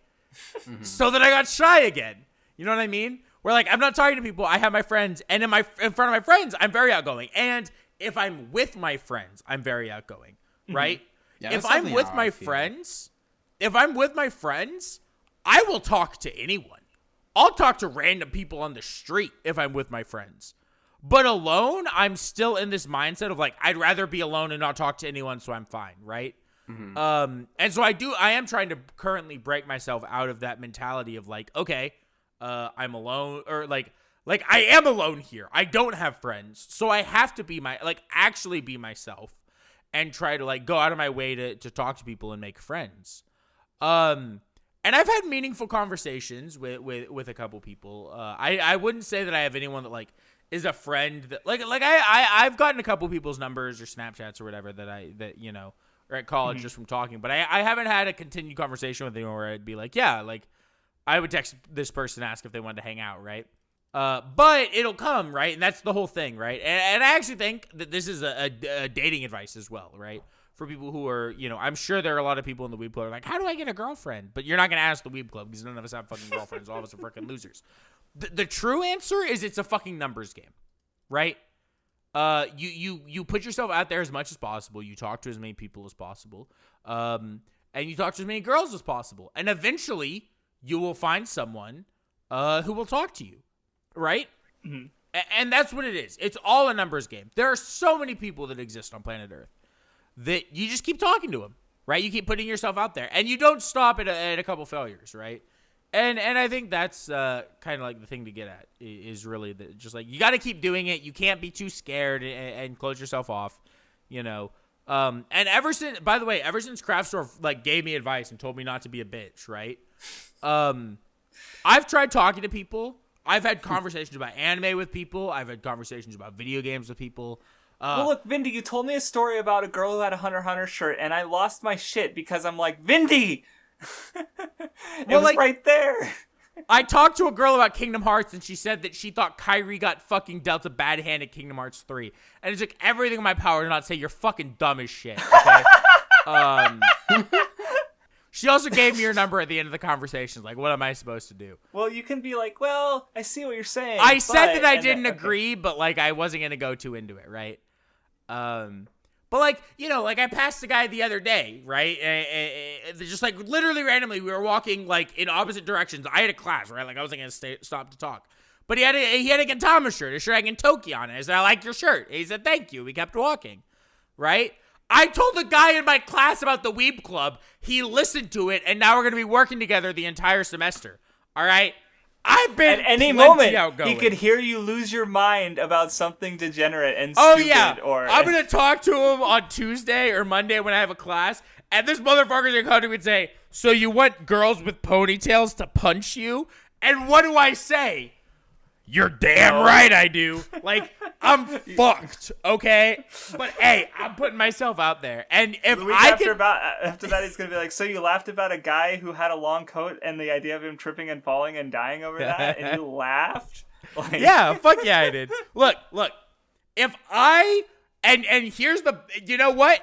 So then I got shy again. You know what I mean? Where, like, I'm not talking to people. I have my friends. And in front of my friends, I'm very outgoing. And if I'm with my friends, I'm very outgoing. Right? Yeah, if I'm with my friends, I will talk to anyone. I'll talk to random people on the street if I'm with my friends. But alone, I'm still in this mindset of, like, I'd rather be alone and not talk to anyone, so I'm fine, right? Mm-hmm. And so I am trying to currently break myself out of that mentality of, like, okay, I'm alone, or like I am alone here. I don't have friends, so I have to be actually be myself and try to, like, go out of my way to talk to people and make friends. And I've had meaningful conversations with a couple people. I wouldn't say that I have anyone that, like, is a friend that I've gotten a couple people's numbers or Snapchats or whatever that you know, or at college just from talking, but I haven't had a continued conversation with anyone where I'd be like, yeah, like, I would text this person, ask if they wanted to hang out, right? But it'll come, right? And that's the whole thing, right? And I actually think that this is a dating advice as well, right? For people who are, you know, I'm sure there are a lot of people in the Weeb Club who are like, how do I get a girlfriend? But you're not going to ask the Weeb Club because none of us have fucking girlfriends. All of us are freaking losers. The true answer is it's a fucking numbers game, right? You put yourself out there as much as possible. You talk to as many people as possible. And you talk to as many girls as possible. And eventually you will find someone who will talk to you, right? Mm-hmm. And that's what it is. It's all a numbers game. There are so many people that exist on planet Earth that you just keep talking to them, right? You keep putting yourself out there. And you don't stop at a couple failures, right? And I think that's kind of like the thing to get at is really just like you got to keep doing it. You can't be too scared and close yourself off, you know. And ever since Craftsdwarf like gave me advice and told me not to be a bitch, right? I've tried talking to people. I've had conversations about anime with people. I've had conversations about video games with people. Well, look, Vindy, you told me a story about a girl who had a Hunter x Hunter shirt, and I lost my shit because I'm like, Vindy! It was like, right there. I talked to a girl about Kingdom Hearts, and she said that she thought Kyrie got fucking dealt a bad hand at Kingdom Hearts 3. And it took everything in my power to not say, you're fucking dumb as shit, okay? She also gave me her number at the end of the conversation. Like, what am I supposed to do? Well, you can be like, well, I see what you're saying. I said that I didn't agree, but, like, I wasn't going to go too into it, right? But, like, you know, like, I passed the guy the other day, right? Just, like, literally randomly, we were walking, like, in opposite directions. I had a class, right? Like, I wasn't going to stop to talk. But he had a Gintama shirt, a shirt I can Toki on it. I said, I like your shirt. And he said, thank you. We kept walking, right? I told the guy in my class about the Weeb Club. He listened to it, and now we're going to be working together the entire semester, all right? I've been at any moment outgoing. He could hear you lose your mind about something degenerate and stupid. Oh yeah, I'm gonna talk to him on Tuesday or Monday when I have a class, and this motherfucker's gonna come to me and say, "So you want girls with ponytails to punch you?" And what do I say? You're damn right I do. Like, I'm fucked, okay? But hey, I'm putting myself out there. And if after that, he's going to be like, so you laughed about a guy who had a long coat and the idea of him tripping and falling and dying over that? And you laughed? Like... Yeah, fuck yeah, I did. Look. If and here's the, you know what?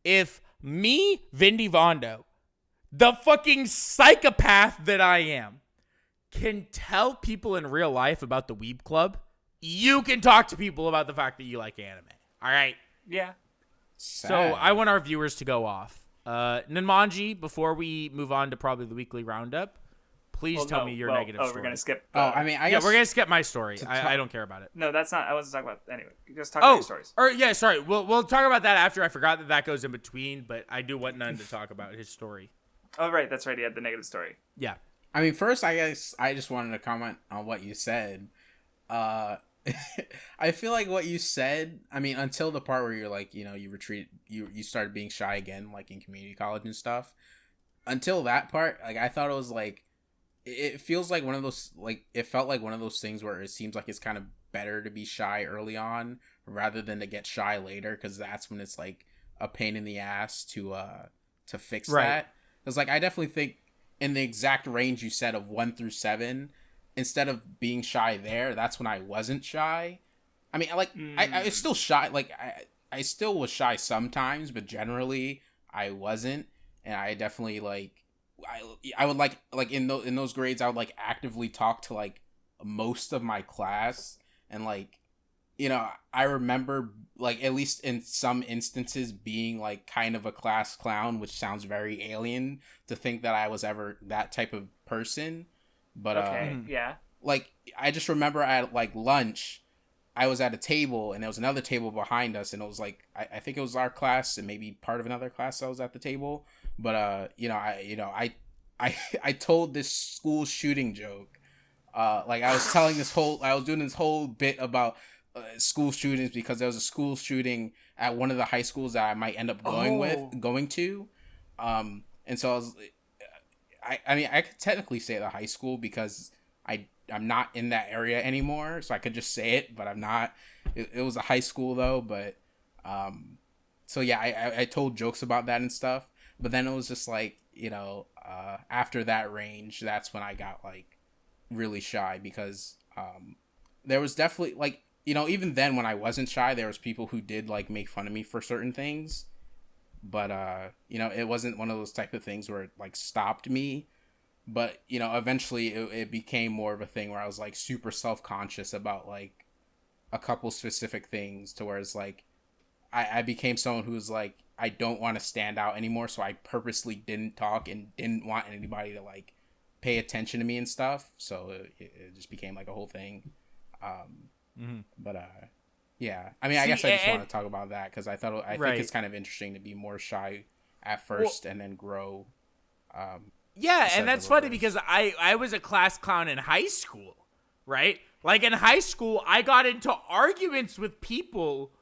If me, Vindy Vondo, the fucking psychopath that I am, can tell people in real life about the Weeb Club, you can talk to people about the fact that you like anime. All right? Yeah. So I want our viewers to go off. Nunmanji, before we move on to probably the weekly roundup, please tell me your negative story. We're going to skip. I guess we're going to skip my story. I don't care about it. No, that's not. I wasn't talking about. Anyway, just talk about your stories. Sorry. We'll talk about that after. I forgot that goes in between, but I do want Nun to talk about his story. Oh, right. That's right. He had the negative story. Yeah. I mean, first, I guess I just wanted to comment on what you said. I feel like what you said, I mean, until the part where you're like, you know, you started being shy again, like in community college and stuff. Until that part, like, I thought it was like, it feels like one of those, like, it felt like one of those things where it seems like it's kind of better to be shy early on rather than to get shy later, because that's when it's like a pain in the ass to fix that. Because, like, I definitely think in the exact range you said of 1 through 7, instead of being shy there, that's when I wasn't shy. I mean, like, I was still shy. Like, I still was shy sometimes, but generally I wasn't. And I definitely, like, I would like in those grades, I would like actively talk to like most of my class. And like, you know, I remember like, at least in some instances, being like kind of a class clown, which sounds very alien to think that I was ever that type of person. But yeah, like, I just remember at like lunch, I was at a table and there was another table behind us, and it was like, I think it was our class and maybe part of another class that was at the table. But I told this school shooting joke. Like, I was doing this whole bit about school shootings because there was a school shooting at one of the high schools that I might end up going to. And so I mean, I could technically say the high school because I'm not in that area anymore, so I could just say it, but I'm not. It was a high school though, but so yeah, I told jokes about that and stuff. But then it was just like, you know, after that range, that's when I got like really shy because there was definitely like, you know, even then when I wasn't shy, there was people who did like make fun of me for certain things. But, you know, it wasn't one of those type of things where it like stopped me. But, you know, eventually it became more of a thing where I was like super self-conscious about like a couple specific things, to where it's like I became someone who was like, I don't want to stand out anymore. So I purposely didn't talk and didn't want anybody to like pay attention to me and stuff. So it just became like a whole thing. But, yeah, I mean, I guess I just want to talk about that because I think it's kind of interesting to be more shy at first and then grow Yeah, and that's funny because I was a class clown in high school, right? Like in high school, I got into arguments with people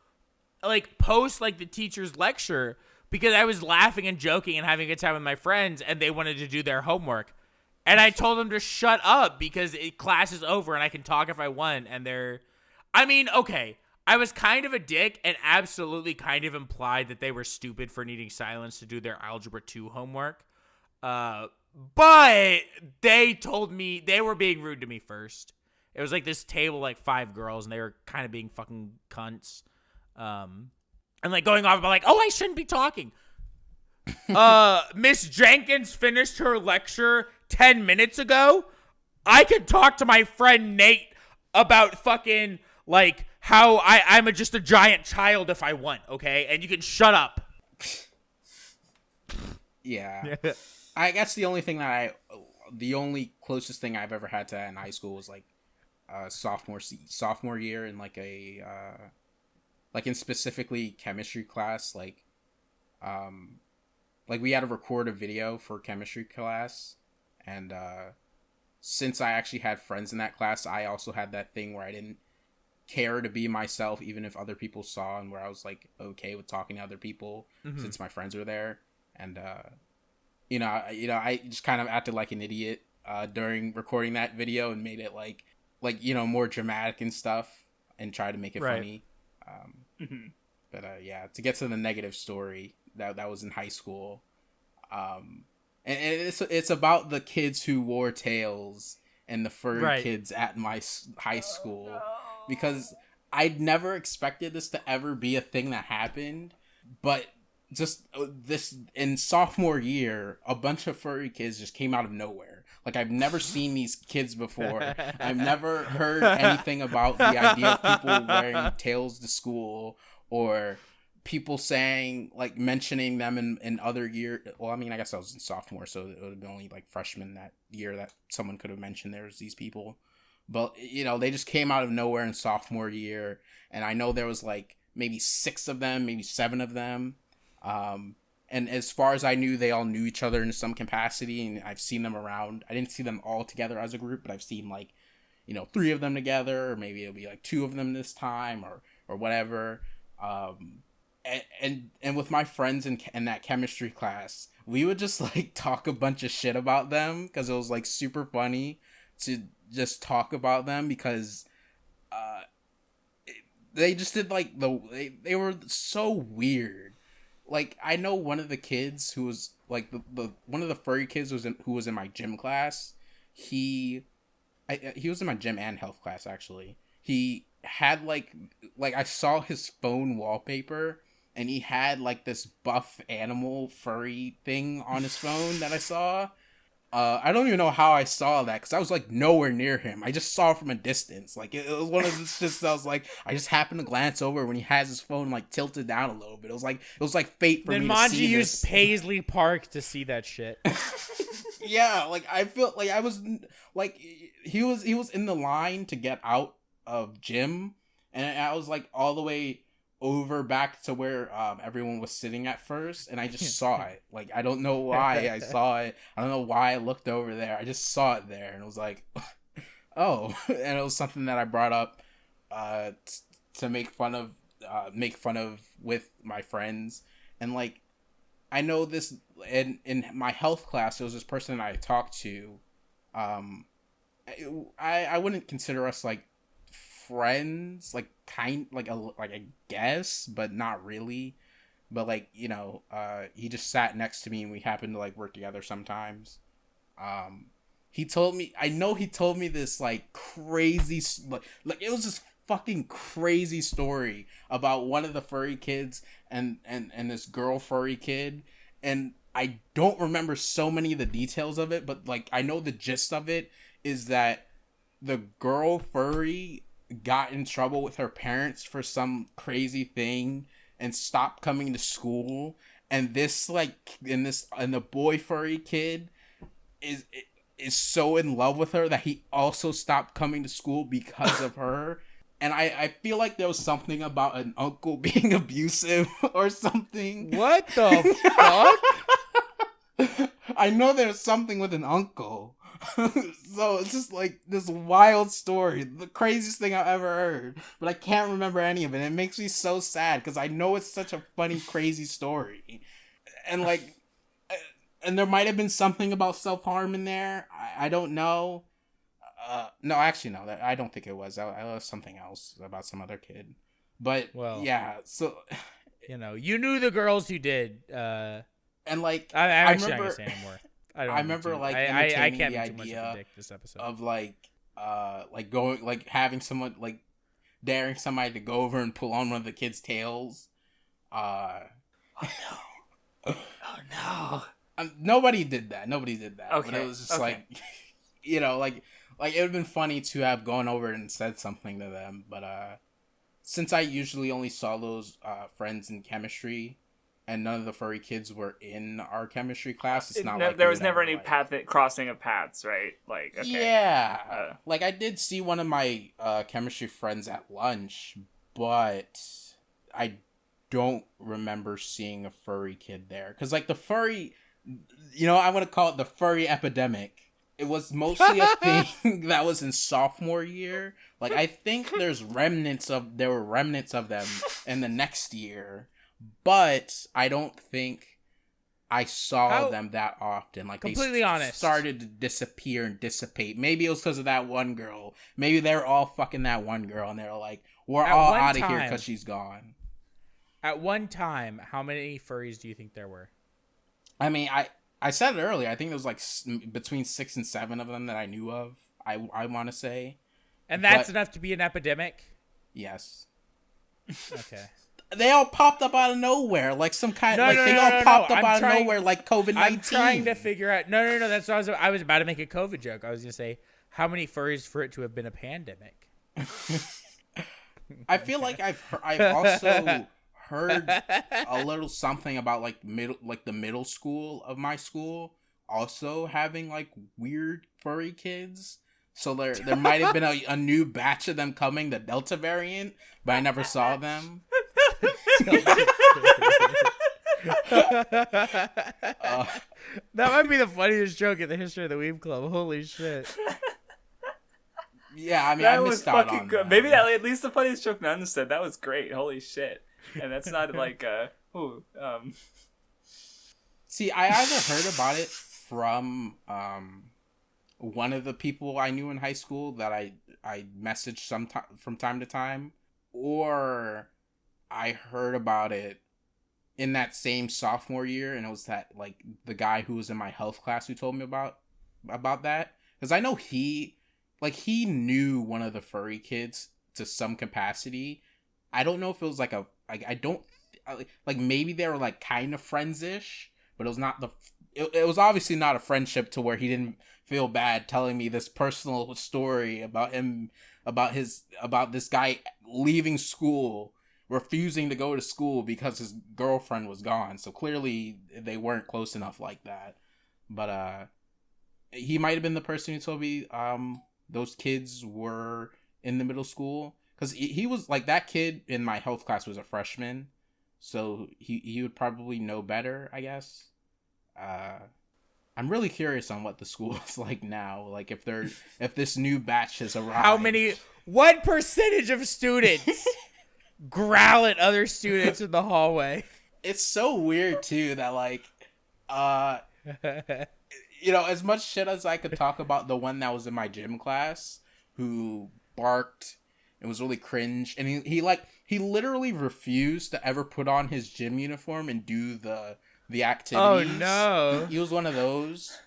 like post like the teacher's lecture because I was laughing and joking and having a good time with my friends and they wanted to do their homework. And I told them to shut up because class is over and I can talk if I want. And okay, I was kind of a dick and absolutely kind of implied that they were stupid for needing silence to do their Algebra 2 homework. But they told me they were being rude to me first. It was like this table, like 5 girls, and they were kind of being fucking cunts. And like going off about like, oh, I shouldn't be talking. Miss Jenkins finished her lecture 10 minutes ago. I could talk to my friend Nate about fucking like how I'm just a giant child if I want, okay? And you can shut up. Yeah. I guess the only closest thing I've ever had to that in high school was like sophomore year in like like in specifically chemistry class, like we had to record a video for chemistry class, and since I actually had friends in that class, I also had that thing where I didn't care to be myself even if other people saw, and where I was like okay with talking to other people since my friends were there. And I just kind of acted like an idiot during recording that video and made it like more dramatic and stuff and tried to make it funny. But yeah, to get to the negative story that was in high school, and it's about the kids who wore tails and the furry kids at my high school. No. Because I'd never expected this to ever be a thing that happened, but just this in sophomore year, a bunch of furry kids just came out of nowhere. Like, I've never seen these kids before. I've never heard anything about the idea of people wearing tails to school, or people saying, like, mentioning them in other year. Well, I mean, I guess I was in sophomore, so it would have been only like freshman that year that someone could have mentioned there's these people. But, they just came out of nowhere in sophomore year, and I know there was like maybe 6 of them, maybe 7 of them. And as far as I knew, they all knew each other in some capacity, and I've seen them around. I didn't see them all together as a group, but I've seen 3 of them together, or maybe it'll be like 2 of them this time, or whatever. And with my friends in that chemistry class, we would just like talk a bunch of shit about them because it was like super funny to just talk about them, because they just did like they were so weird. Like, I know one of the kids who was like the one of the furry kids who was in my gym class. He was in my gym and health class, actually. He had like I saw his phone wallpaper, and he had like this buff animal furry thing on his phone that I saw. I don't even know how I saw that, because I was like nowhere near him. I just saw it from a distance. Like, it was one of those just, I was like, I just happened to glance over when he has his phone like tilted down a little bit. It was like fate for me to see this. Nunmanji used Paisley Park to see that shit. Yeah, like I felt like I was like he was in the line to get out of gym, and I was like all the way over back to where everyone was sitting at first, and I just saw it. Like, I don't know why I saw it. I don't know why I looked over there. I just saw it there, and it was like, oh. And it was something that I brought up to make fun of with my friends. And like, I know this in my health class, there was this person that I talked to. I wouldn't consider us like friends, like I guess, but not really. But like, he just sat next to me, and we happened to like work together sometimes. He told me this like crazy, like it was this fucking crazy story about one of the furry kids and this girl furry kid, and I don't remember so many of the details of it, but like I know the gist of it is that the girl furry got in trouble with her parents for some crazy thing and stopped coming to school, and the boy furry kid is so in love with her that he also stopped coming to school because of her. And I feel like there was something about an uncle being abusive or something. What the fuck? I know there's something with an uncle. So it's just like this wild story, the craziest thing I've ever heard, but I can't remember any of it. It makes me so sad because I know it's such a funny, crazy story, and like, and there might have been something about self-harm in there. I don't know. No, actually, no. I don't think it was. It was something else about some other kid. But yeah, so you knew the girls who did. And like, I remember, not gonna say anymore. I remember like I can't the be too much of idea a dick this episode of like going, like having someone, like daring somebody to go over and pull on one of the kids' tails. Oh no! Nobody did that. Okay, but it was just like, like it would have been funny to have gone over and said something to them. But since I usually only saw those friends in chemistry, and none of the furry kids were in our chemistry class, it's not like there was never any crossing of paths, right? Like, okay. Yeah, like I did see one of my chemistry friends at lunch, but I don't remember seeing a furry kid there. Because like the furry, I want to call it the furry epidemic. It was mostly a thing that was in sophomore year. Like I think there were remnants of them in the next year. But I don't think I saw them that often. Like completely honest, started to disappear and dissipate. Maybe it was because of that one girl. Maybe they were all fucking that one girl, and they were like, "We're all out of here because she's gone." At one time, how many furries do you think there were? I mean, I said it earlier. I think there was like between 6 and 7 of them that I knew of. I want to say, and that's enough to be an epidemic. Yes. Okay. They all popped up out of nowhere, like some kind. They all popped up out of nowhere, like COVID-19. I'm trying to figure out. No. That's what I was about to make a COVID joke. I was gonna say, how many furries for it to have been a pandemic? I feel like I've also heard a little something about like the middle school of my school also having like weird furry kids. So there might have been a new batch of them coming, the Delta variant, but I never saw them. That might be the funniest joke in the history of the Weeb Club. Holy shit. Yeah, I mean, I missed out on good. that. Maybe at least the funniest joke Nunman said. That was great. Holy shit. And that's not like, See, I either heard about it from one of the people I knew in high school that I messaged from time to time, or I heard about it in that same sophomore year, and it was that like the guy who was in my health class who told me about that, because I know he knew one of the furry kids to some capacity. I don't know if it was like maybe they were like kind of friends-ish, but it was not it was obviously not a friendship to where he didn't feel bad telling me this personal story about him, about this guy leaving school, refusing to go to school because his girlfriend was gone. So clearly they weren't close enough like that. But he might have been the person who told me those kids were in the middle school, because he was like, that kid in my health class was a freshman, so he would probably know better, I guess. I'm really curious on what the school is like now. Like if this new batch has arrived. What percentage of students growl at other students in the hallway? It's so weird too that like, as much shit as I could talk about the one that was in my gym class who barked, it was really cringe, and he literally refused to ever put on his gym uniform and do the activities. Oh no. He was one of those.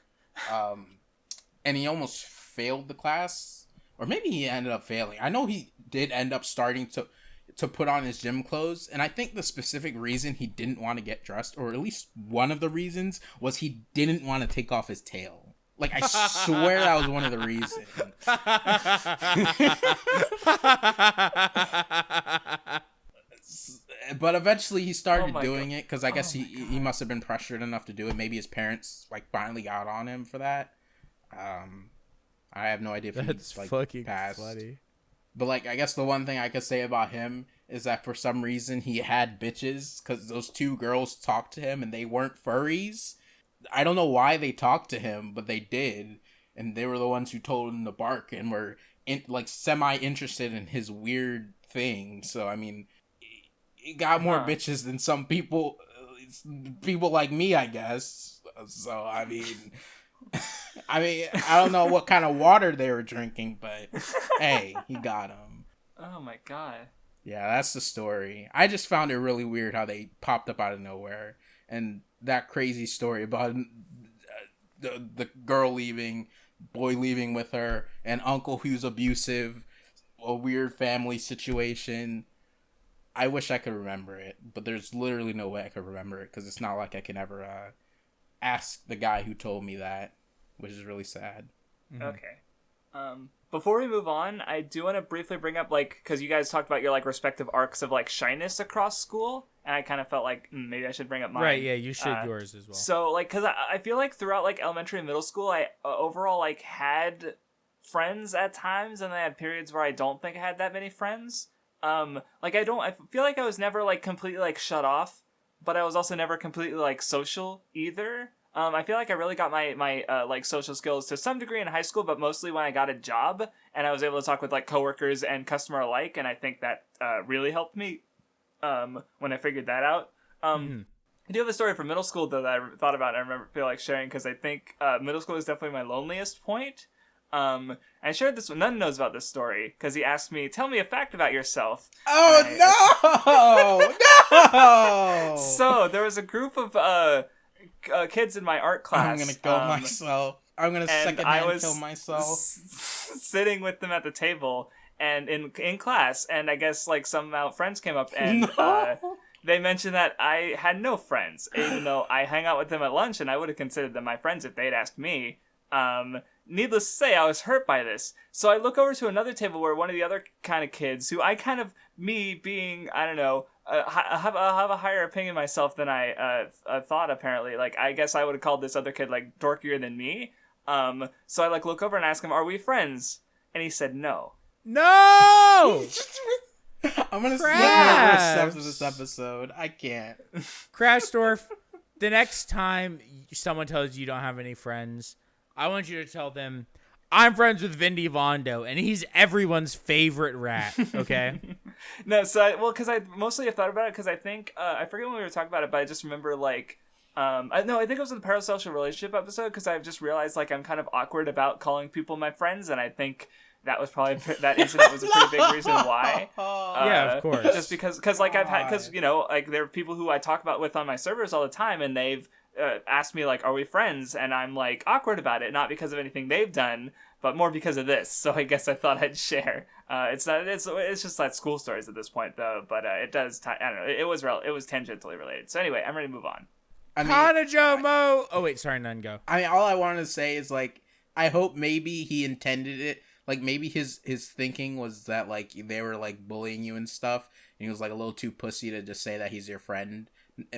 And he almost failed the class. Or maybe he ended up failing. I know he did end up starting to put on his gym clothes, and I think the specific reason he didn't want to get dressed, or at least one of the reasons, was he didn't want to take off his tail. Like, I swear that was one of the reasons. But eventually he started doing it, because I guess he must have been pressured enough to do it. Maybe his parents like finally got on him for that. I have no idea if that's he like fucking passed. funny. But like, I guess the one thing I could say about him is that for some reason he had bitches, because those two girls talked to him and they weren't furries. I don't know why they talked to him, but they did, and they were the ones who told him to bark and were semi-interested in his weird thing. So I mean, he got more bitches than some people like me, I guess. So I mean, I don't know what kind of water they were drinking, but hey, he got him. Oh my god. Yeah, that's the story. I just found it really weird how they popped up out of nowhere, and that crazy story about the girl leaving, boy leaving with her, and uncle who's abusive, a weird family situation. I wish I could remember it, but there's literally no way I could remember it because it's not like I can ever ask the guy who told me that, which is really sad. Mm-hmm. Okay. Before we move on, I do want to briefly bring up, like, because you guys talked about your, like, respective arcs of, like, shyness across school, and I kind of felt like maybe I should bring up mine. Right, yeah, you should yours as well. So, like, because I feel like throughout, like, elementary and middle school, I overall, like, had friends at times, and I had periods where I don't think I had that many friends. I feel like I was never, like, completely, like, shut off, but I was also never completely, like, social either. I feel like I really got my like social skills to some degree in high school, but mostly when I got a job and I was able to talk with like coworkers and customer alike, and I think that really helped me when I figured that out. I do have a story from middle school though that I thought about and I feel like sharing because I think middle school is definitely my loneliest point. I shared this one. None knows about this story because he asked me, "Tell me a fact about yourself." Oh no! No! So there was a group of kids in my art class. I'm gonna kill myself. I'm gonna secondhand kill myself. Sitting with them at the table and in class, and I guess like some friends came up and they mentioned that I had no friends, even though I hang out with them at lunch, and I would have considered them my friends if they'd asked me. Needless to say, I was hurt by this. So I look over to another table where one of the other kind of kids, who I kind of, me being, I don't know, I have a higher opinion of myself than I thought, apparently. Like, I guess I would have called this other kid, like, dorkier than me. So I, like, look over and ask him, "Are we friends?" And he said no. No! I'm gonna skip the first steps of this episode. I can't. Craftsdwarf, the next time someone tells you don't have any friends, I want you to tell them, "I'm friends with Vindy Vondo, and he's everyone's favorite rat," okay? No, so, because I mostly have thought about it, because I think, I forget when we were talking about it, but I just remember, like, I think it was in the parasocial relationship episode, because I've just realized, like, I'm kind of awkward about calling people my friends, and I think that was probably, that incident was a pretty big reason why. Yeah, of course. Just because like, you know, like, there are people who I talk about with on my servers all the time, and they've asked me, like, "Are we friends?" And I'm, like, awkward about it, not because of anything they've done, but more because of this. So I guess I thought I'd share. It's just like school stories at this point, though. But it does. I don't know. It was tangentially related. So anyway, I'm ready to move on. Kanojo Mo. Oh wait, sorry, none go. I mean, all I wanted to say is, like, I hope maybe he intended it. Like, maybe his thinking was that, like, they were, like, bullying you and stuff, and he was, like, a little too pussy to just say that he's your friend.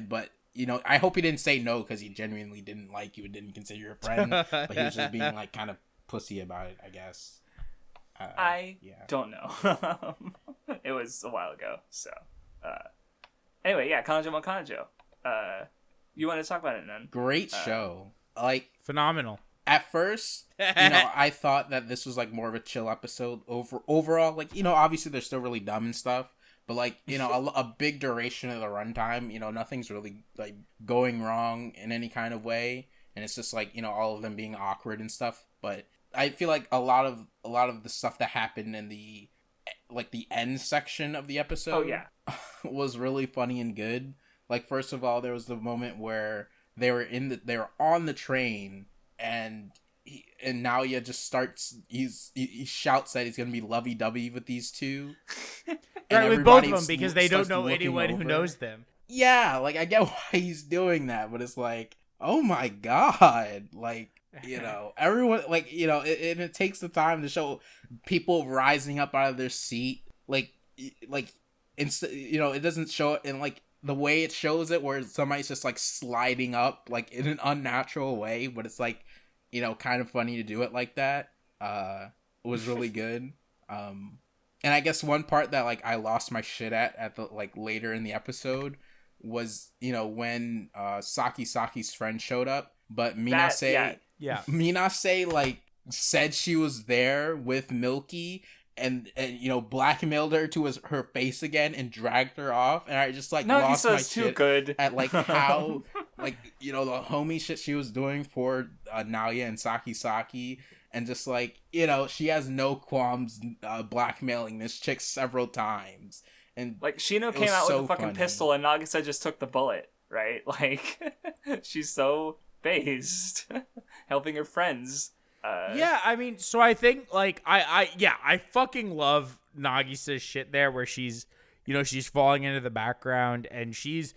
But, you know, I hope he didn't say no because he genuinely didn't like you and didn't consider you a friend. But he was just being, like, kind of pussy about it, I guess. I don't know. It was a while ago, so. Anyway, yeah, Kanojo Mo Kanojo. You want to talk about it, Nun? Great show. Like, phenomenal. At first, you know, I thought that this was, like, more of a chill episode overall. Like, you know, obviously they're still really dumb and stuff. But, like, you know, a big duration of the runtime, you know, nothing's really, like, going wrong in any kind of way. And it's just, like, you know, all of them being awkward and stuff. But I feel like a lot of the stuff that happened in the, like, the end section of the episode was really funny and good. Like, first of all, there was the moment where they were on the train, and Naoya just starts. He shouts that he's gonna be lovey-dovey with these two, right, with both of them, because they don't know anyone who knows them. Yeah, like, I get why he's doing that, but it's like, oh my god, like, you know, everyone, like, you know, it takes the time to show people rising up out of their seat, like, you know, it doesn't show it in, like, the way it shows it, where somebody's just, like, sliding up, like, in an unnatural way, but it's, like, you know, kind of funny to do it like that. It was really good. And I guess one part that, like, I lost my shit at the, like, later in the episode was, you know, when Saki's friend showed up, but Minase Minase like said she was there with Milky and you know, blackmailed her to her face again and dragged her off, and I just like lost my shit good at like how like, you know, the homie shit she was doing for Naoya and Saki, and just like, you know, she has no qualms blackmailing this chick several times, and like Shino came out with a fucking pistol and Nagisa just took the bullet, right? Like she's so based helping her friends. Yeah, I mean, so I think like I fucking love Nagisa's shit there, where she's, you know, she's falling into the background and she's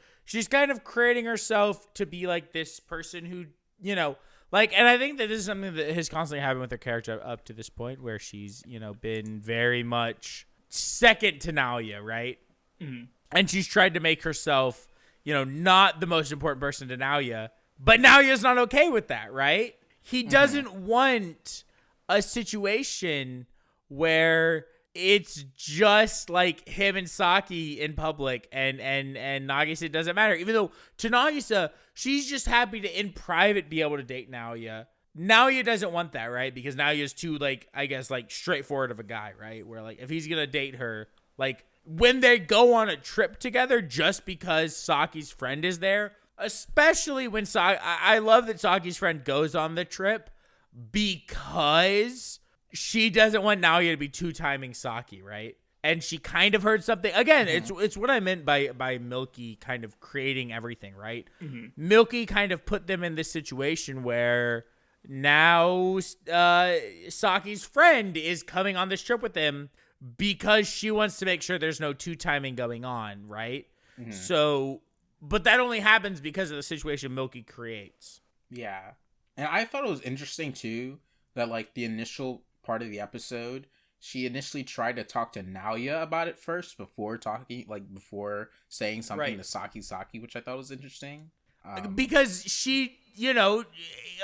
kind of creating herself to be like this person who, you know, like, and I think that this is something that has constantly happened with her character up to this point, where she's, you know, been very much second to Naoya, right? Mm-hmm. And she's tried to make herself, you know, not the most important person to Naoya, but Naoya's not okay with that, right? He doesn't want a situation where it's just like him and Saki in public and Nagisa doesn't matter. Even though to Nagisa, she's just happy to in private be able to date Naoya. Naoya doesn't want that, right? Because Naoya's too, like, I guess, like, straightforward of a guy, right? Where, like, if he's gonna date her, like, when they go on a trip together just because Saki's friend is there, especially when I love that Saki's friend goes on the trip because she doesn't want Naoya to be two-timing Saki, right? And she kind of heard something. Again, it's what I meant by Milky kind of creating everything, right? Mm-hmm. Milky kind of put them in this situation where now Saki's friend is coming on this trip with them because she wants to make sure there's no two-timing going on, right? Mm-hmm. So... But that only happens because of the situation Milky creates. Yeah. And I thought it was interesting, too, that, like, the initial part of the episode, she initially tried to talk to Naoya about it first before saying something to Saki, which I thought was interesting. Because she, you know,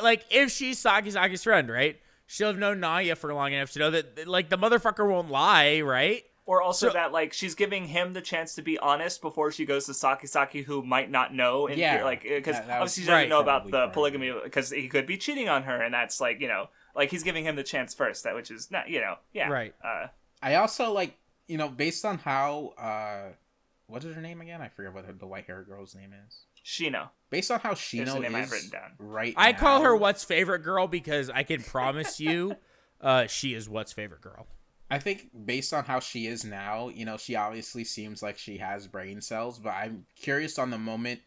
like, if she's Saki's friend, right? She'll have known Naoya for long enough to know that, like, the motherfucker won't lie, right? Or also that, like, she's giving him the chance to be honest before she goes to Saki, who might not know. And like, because obviously she doesn't know about the polygamy, because he could be cheating on her, and that's, like, you know, like, he's giving him the chance first, which is not, you know, Right. I also, like, you know, based on how, what is her name again? I forget what the white-haired girl's name is. Shino. Based on how Shino the name is I've written down. Right I now, call her What's Favorite Girl because I can promise you she is What's Favorite Girl. I think based on how she is now, you know, she obviously seems like she has brain cells, but I'm curious on the moment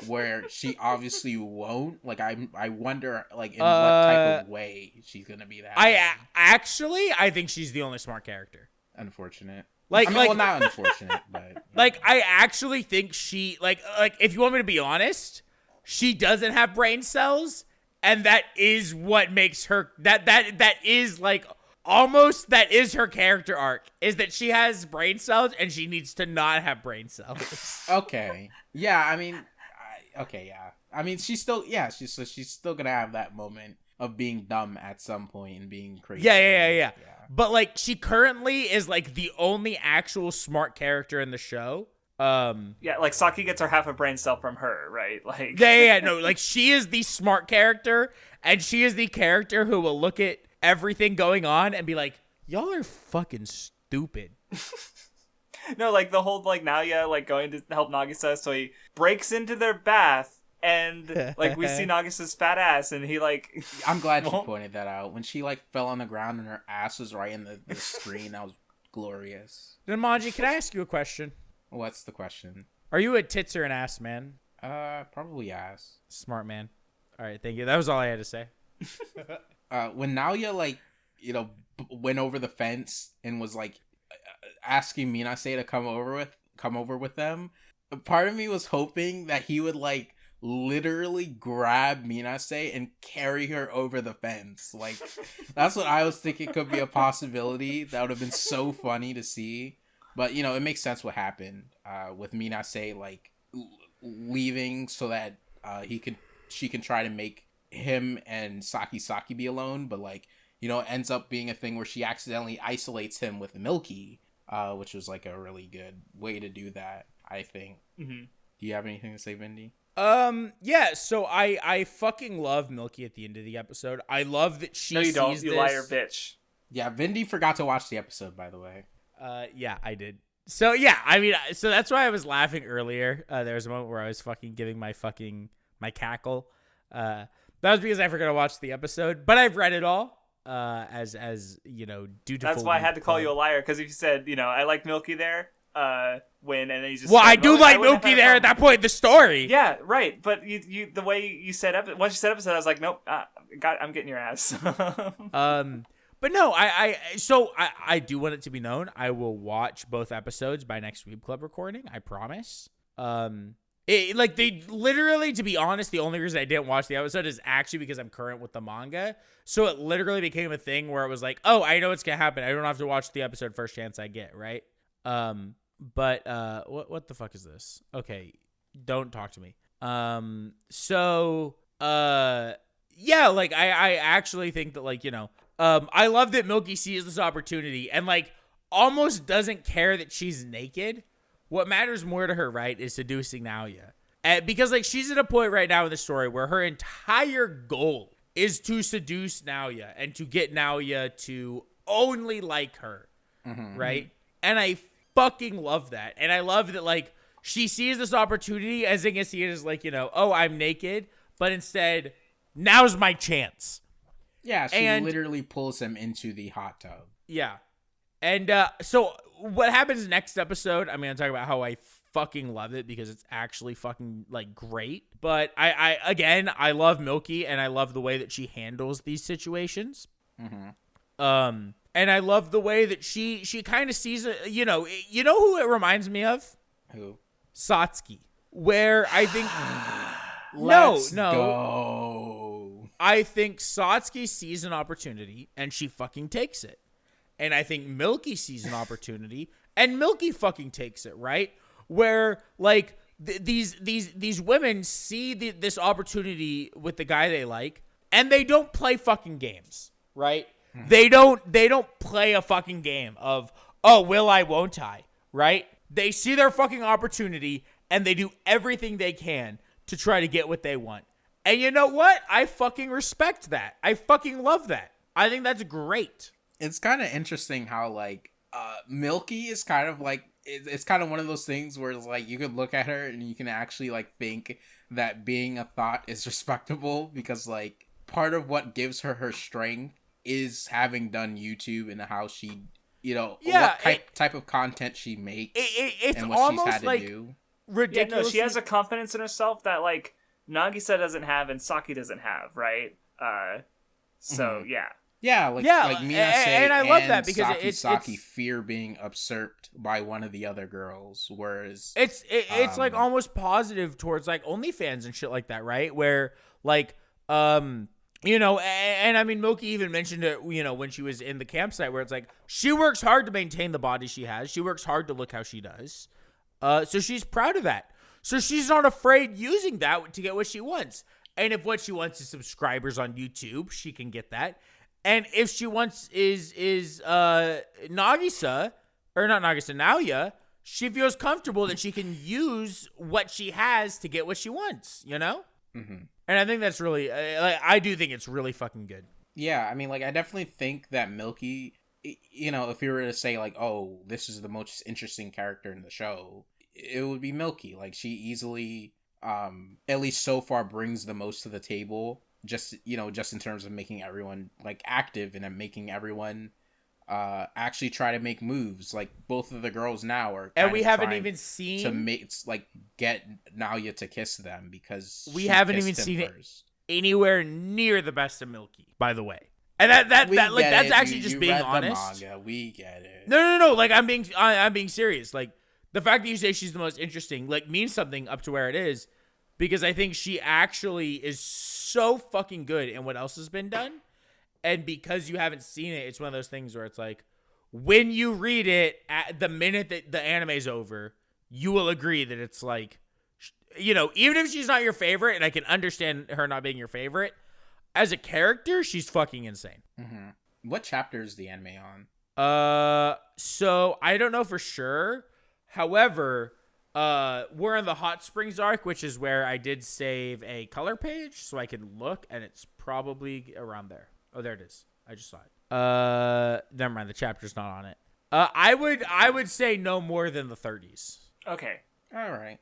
where she obviously won't. Like, I wonder, like, in what type of way she's gonna be that. I think she's the only smart character. Unfortunate. Like, I mean, well, not unfortunate, but like, I actually think she like if you want me to be honest, she doesn't have brain cells, and that is what makes her that is like. Almost that is her character arc, is that she has brain cells and she needs to not have brain cells. Okay. Yeah, I mean, yeah. I mean, she's still still gonna have that moment of being dumb at some point and being crazy. Yeah. But, like, she currently is, like, the only actual smart character in the show. Yeah, like, Saki gets her half a brain cell from her, right? Like, no, like, she is the smart character, and she is the character who will look at everything going on and be like, y'all are fucking stupid. No, like, the whole, like, Naoya, like, going to help Nagisa, so he breaks into their bath, and, like, we see Nagisa's fat ass, and he, like... I'm glad you pointed that out. When she, like, fell on the ground and her ass was right in the screen, that was glorious. Nunmanji, can I ask you a question? What's the question? Are you a tits or an ass man? Probably ass. Smart man. All right, thank you. That was all I had to say. When Naoya, like, you know, went over the fence and was like asking Minase to come over with them, part of me was hoping that he would like literally grab Minase and carry her over the fence. Like, that's what I was thinking could be a possibility. That would have been so funny to see. But, you know, it makes sense what happened with Minase like leaving so that she can try to make him and Saki be alone, but, like, you know, it ends up being a thing where she accidentally isolates him with Milky, which was like a really good way to do that, I think. Mm-hmm. Do you have anything to say, Vindy? Yeah, so I fucking love Milky at the end of the episode. I love that she No, you sees don't, this. you liar bitch. Yeah, Vindy forgot to watch the episode, by the way. Yeah, I did. So yeah, I mean, so that's why I was laughing earlier. There was a moment where I was fucking giving my cackle. That was because I forgot to watch the episode, but I've read it all. As you know, dutiful. That's why I had to call you a liar, because if you said, you know, I like Milky there, and then you just. Well, I do like Milky there at that point in the story. Yeah, right. But you the way you said once you said episode, I was like, nope, I'm getting your ass. But no, I do want it to be known. I will watch both episodes by next Weeb Club recording. I promise. They literally, to be honest, the only reason I didn't watch the episode is actually because I'm current with the manga. So it literally became a thing where it was like, oh, I know what's gonna happen. I don't have to watch the episode first chance I get, right? But what the fuck is this? Okay, don't talk to me. Yeah, like I actually think that, like, you know, I love that Milky sees this opportunity and like almost doesn't care that she's naked. What matters more to her, right, is seducing Naoya. Because like she's at a point right now in the story where her entire goal is to seduce Naoya and to get Naoya to only like her, right? And I fucking love that. And I love that, like, she sees this opportunity as in see it as like, you know, oh, I'm naked, but instead, now's my chance. Yeah, she literally pulls him into the hot tub. Yeah. And so what happens next episode, I'm going to talk about how I fucking love it because it's actually fucking, like, great. But I love Milky, and I love the way that she handles these situations. And I love the way that she kind of sees it. You know who it reminds me of? Who? Satsuki. Where I think Let's go. I think Satsuki sees an opportunity and she fucking takes it. And I think Milky sees an opportunity and Milky fucking takes it, right? Where like these women see this opportunity with the guy they like and they don't play fucking games, right? They don't play a fucking game of, oh, will I, won't I, right? They see their fucking opportunity and they do everything they can to try to get what they want. And you know what? I fucking respect that. I fucking love that. I think that's great. It's kind of interesting how, like, Milky is kind of like, it's kind of one of those things where it's like you could look at her and you can actually like think that being a thought is respectable because like part of what gives her strength is having done YouTube and how she, you know, what type of content she makes it's and what almost she's had to like do. Ridiculous. Yeah, no, she has a confidence in herself that like Nagisa doesn't have and Saki doesn't have, right? Yeah, like Minase and I love that because Saki fear being usurped by one of the other girls, whereas it's like almost positive towards like OnlyFans and shit like that, right? Where like you know, and I mean Milky even mentioned it, you know, when she was in the campsite where it's like she works hard to maintain the body she has, she works hard to look how she does, so she's proud of that. So she's not afraid using that to get what she wants. And if what she wants is subscribers on YouTube, she can get that. And if she wants is Nagisa, or not Nagisa, Naoya, she feels comfortable that she can use what she has to get what she wants, you know? And I think that's really, I do think it's really fucking good. Yeah, I mean, like, I definitely think that Milky, you know, if you were to say, like, oh, this is the most interesting character in the show, it would be Milky. Like, she easily, at least so far, brings the most to the table. Just, you know, just in terms of making everyone, like, active and making everyone actually try to make moves. Like, both of the girls now are and we haven't even seen to make, like, get Naoya to kiss them because we haven't even seen it anywhere near the best of Milky, by the way. And that like that's actually just being honest. The manga. We get it. No. Like I'm being serious. Like the fact that you say she's the most interesting, like, means something up to where it is, because I think she actually is so fucking good in what else has been done. And because you haven't seen it, it's one of those things where it's like, when you read it, at the minute that the anime's over, you will agree that it's like, you know, even if she's not your favorite, and I can understand her not being your favorite, as a character, she's fucking insane. What chapter is the anime on? So I don't know for sure. However, We're in the Hot Springs arc, which is where I did save a color page so I could look, and it's probably around there. Oh, there it is. I just saw it. Never mind. The chapter's not on it. I would say no more than the 30s. Okay. All right.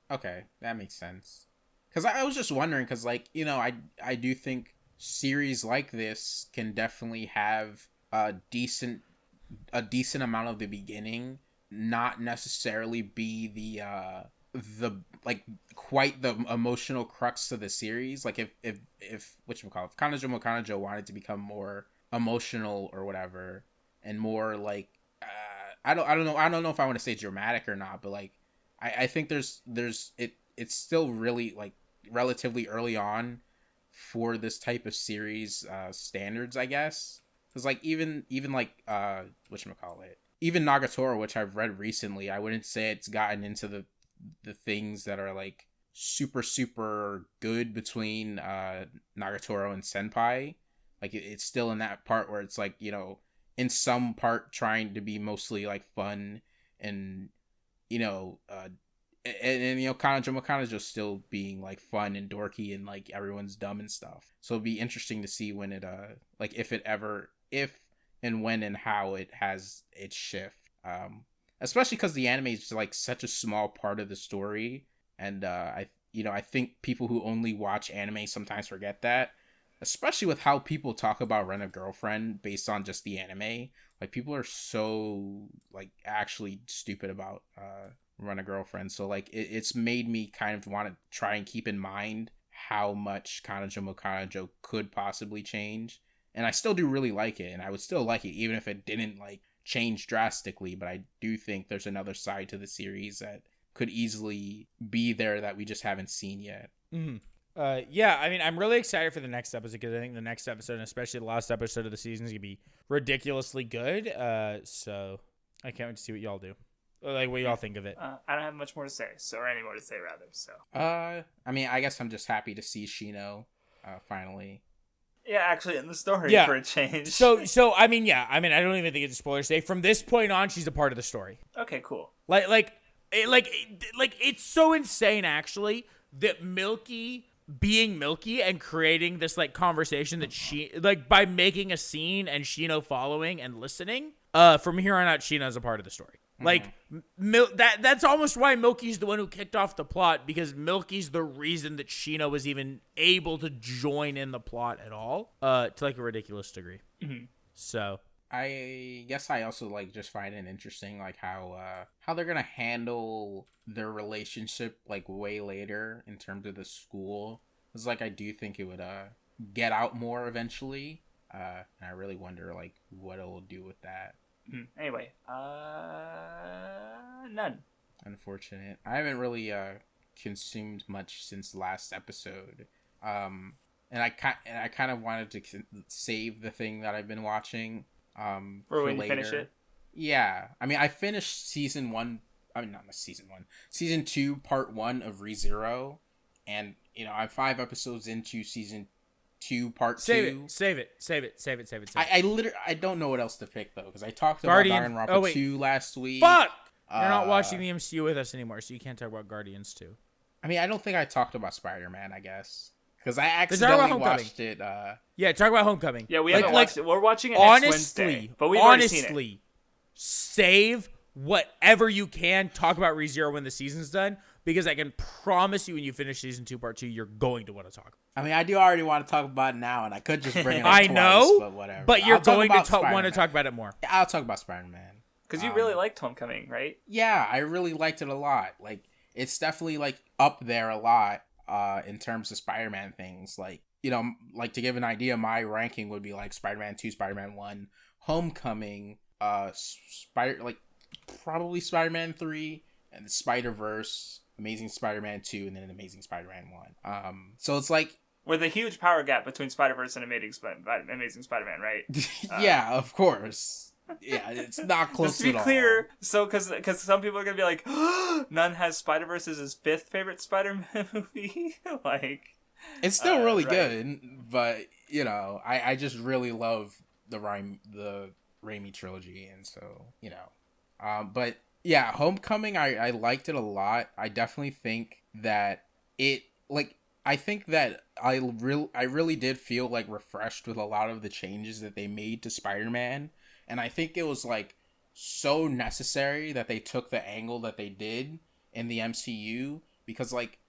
Okay, that makes sense. Because I was just wondering, because, like, you know, I do think series like this can definitely have a decent amount of the beginning not necessarily be the like quite the emotional crux of the series. Like if whatchamacallit, if Kanojo wanted to become more emotional or whatever, and more like I don't know if I want to say dramatic or not, but like I think it's still really like relatively early on for this type of series standards, I guess. Because like even like whatchamacallit, even Nagatoro, which I've read recently, I wouldn't say it's gotten into the things that are like super good between Nagatoro and Senpai. Like it's still in that part where it's like, you know, in some part trying to be mostly like fun and, you know, and you know, Kanojo still being like fun and dorky and like everyone's dumb and stuff. So it'd be interesting to see when it like if and when and how it has its shift. Especially because the anime is like such a small part of the story, and I think people who only watch anime sometimes forget that. Especially with how people talk about Rent a Girlfriend based on just the anime. Like, people are so, like, actually stupid about Rent a Girlfriend. So, like, it's made me kind of want to try and keep in mind how much Kanojo could possibly change. And I still do really like it, and I would still like it even if it didn't, like, change drastically. But I do think there's another side to the series that could easily be there that we just haven't seen yet. Mm-hmm. Yeah, I mean, I'm really excited for the next episode because I think the next episode, and especially the last episode of the season, is going to be ridiculously good. So I can't wait to see what y'all do. Like, what y'all think of it. I don't have much more to say, or any more to say, rather. So. I mean, I guess I'm just happy to see Shino, finally. Yeah, actually, in the story for a change. So I mean, yeah, I mean, I don't even think it's a spoiler to say. From this point on, she's a part of the story. Okay, cool. It's so insane, actually, that Milky being Milky and creating this like conversation that she like by making a scene and Shino following and listening. From here on out, Shino's a part of the story. Mm-hmm. Like that's almost why Milky's the one who kicked off the plot, because Milky's the reason that Shino was even able to join in the plot at all, to like a ridiculous degree. Mm-hmm. So I guess I also like just find it interesting like how they're gonna handle their relationship like way later in terms of the school. It's like I do think it would get out more eventually, and I really wonder like what it'll do with that. Anyway, none. Unfortunate. I haven't really consumed much since last episode, and I kind of wanted to save the thing that I've been watching for when later. You finish it. Yeah, I mean, I finished season 2 part 1 of ReZero, and you know, I'm 5 episodes into season 2 part 2. Save it. I literally don't know what else to pick though, because I talked about Danganronpa 2 last week. Fuck! You're not watching the MCU with us anymore, so you can't talk about Guardians 2. I mean, I don't think I talked about Spider-Man, I guess. Because I accidentally watched it. Yeah, talk about Homecoming. Yeah, we haven't watched it. We're watching it next Wednesday. But we've already seen it. Save whatever you can. Talk about ReZero when the season's done. Because I can promise you when you finish season 2, part 2, you're going to want to talk. I mean, I do already want to talk about it now, and I could just bring it up I twice, know, but whatever. But you're going to want to talk about it more. Yeah, I'll talk about Spider-Man. Because you really liked Homecoming, right? Yeah, I really liked it a lot. Like, it's definitely, like, up there a lot in terms of Spider-Man things. Like, you know, like, to give an idea, my ranking would be, like, Spider-Man 2, Spider-Man 1, Homecoming, probably Spider-Man 3, and the Spider-Verse, Amazing Spider-Man 2, and then Amazing Spider-Man 1. So it's like... With a huge power gap between Spider-Verse and Amazing Spider-Man, right? Yeah, of course. Yeah, it's not close to be at clear, all. So, because some people are going to be like, None has Spider-Verse as his 5th favorite Spider-Man movie. Like... It's still really good, but, you know, I just really love the Raimi trilogy, and so, you know. But... Yeah, Homecoming, I liked it a lot. I definitely think that it, like, I think that I really did feel, like, refreshed with a lot of the changes that they made to Spider-Man. And I think it was, like, so necessary that they took the angle that they did in the MCU. Because, like,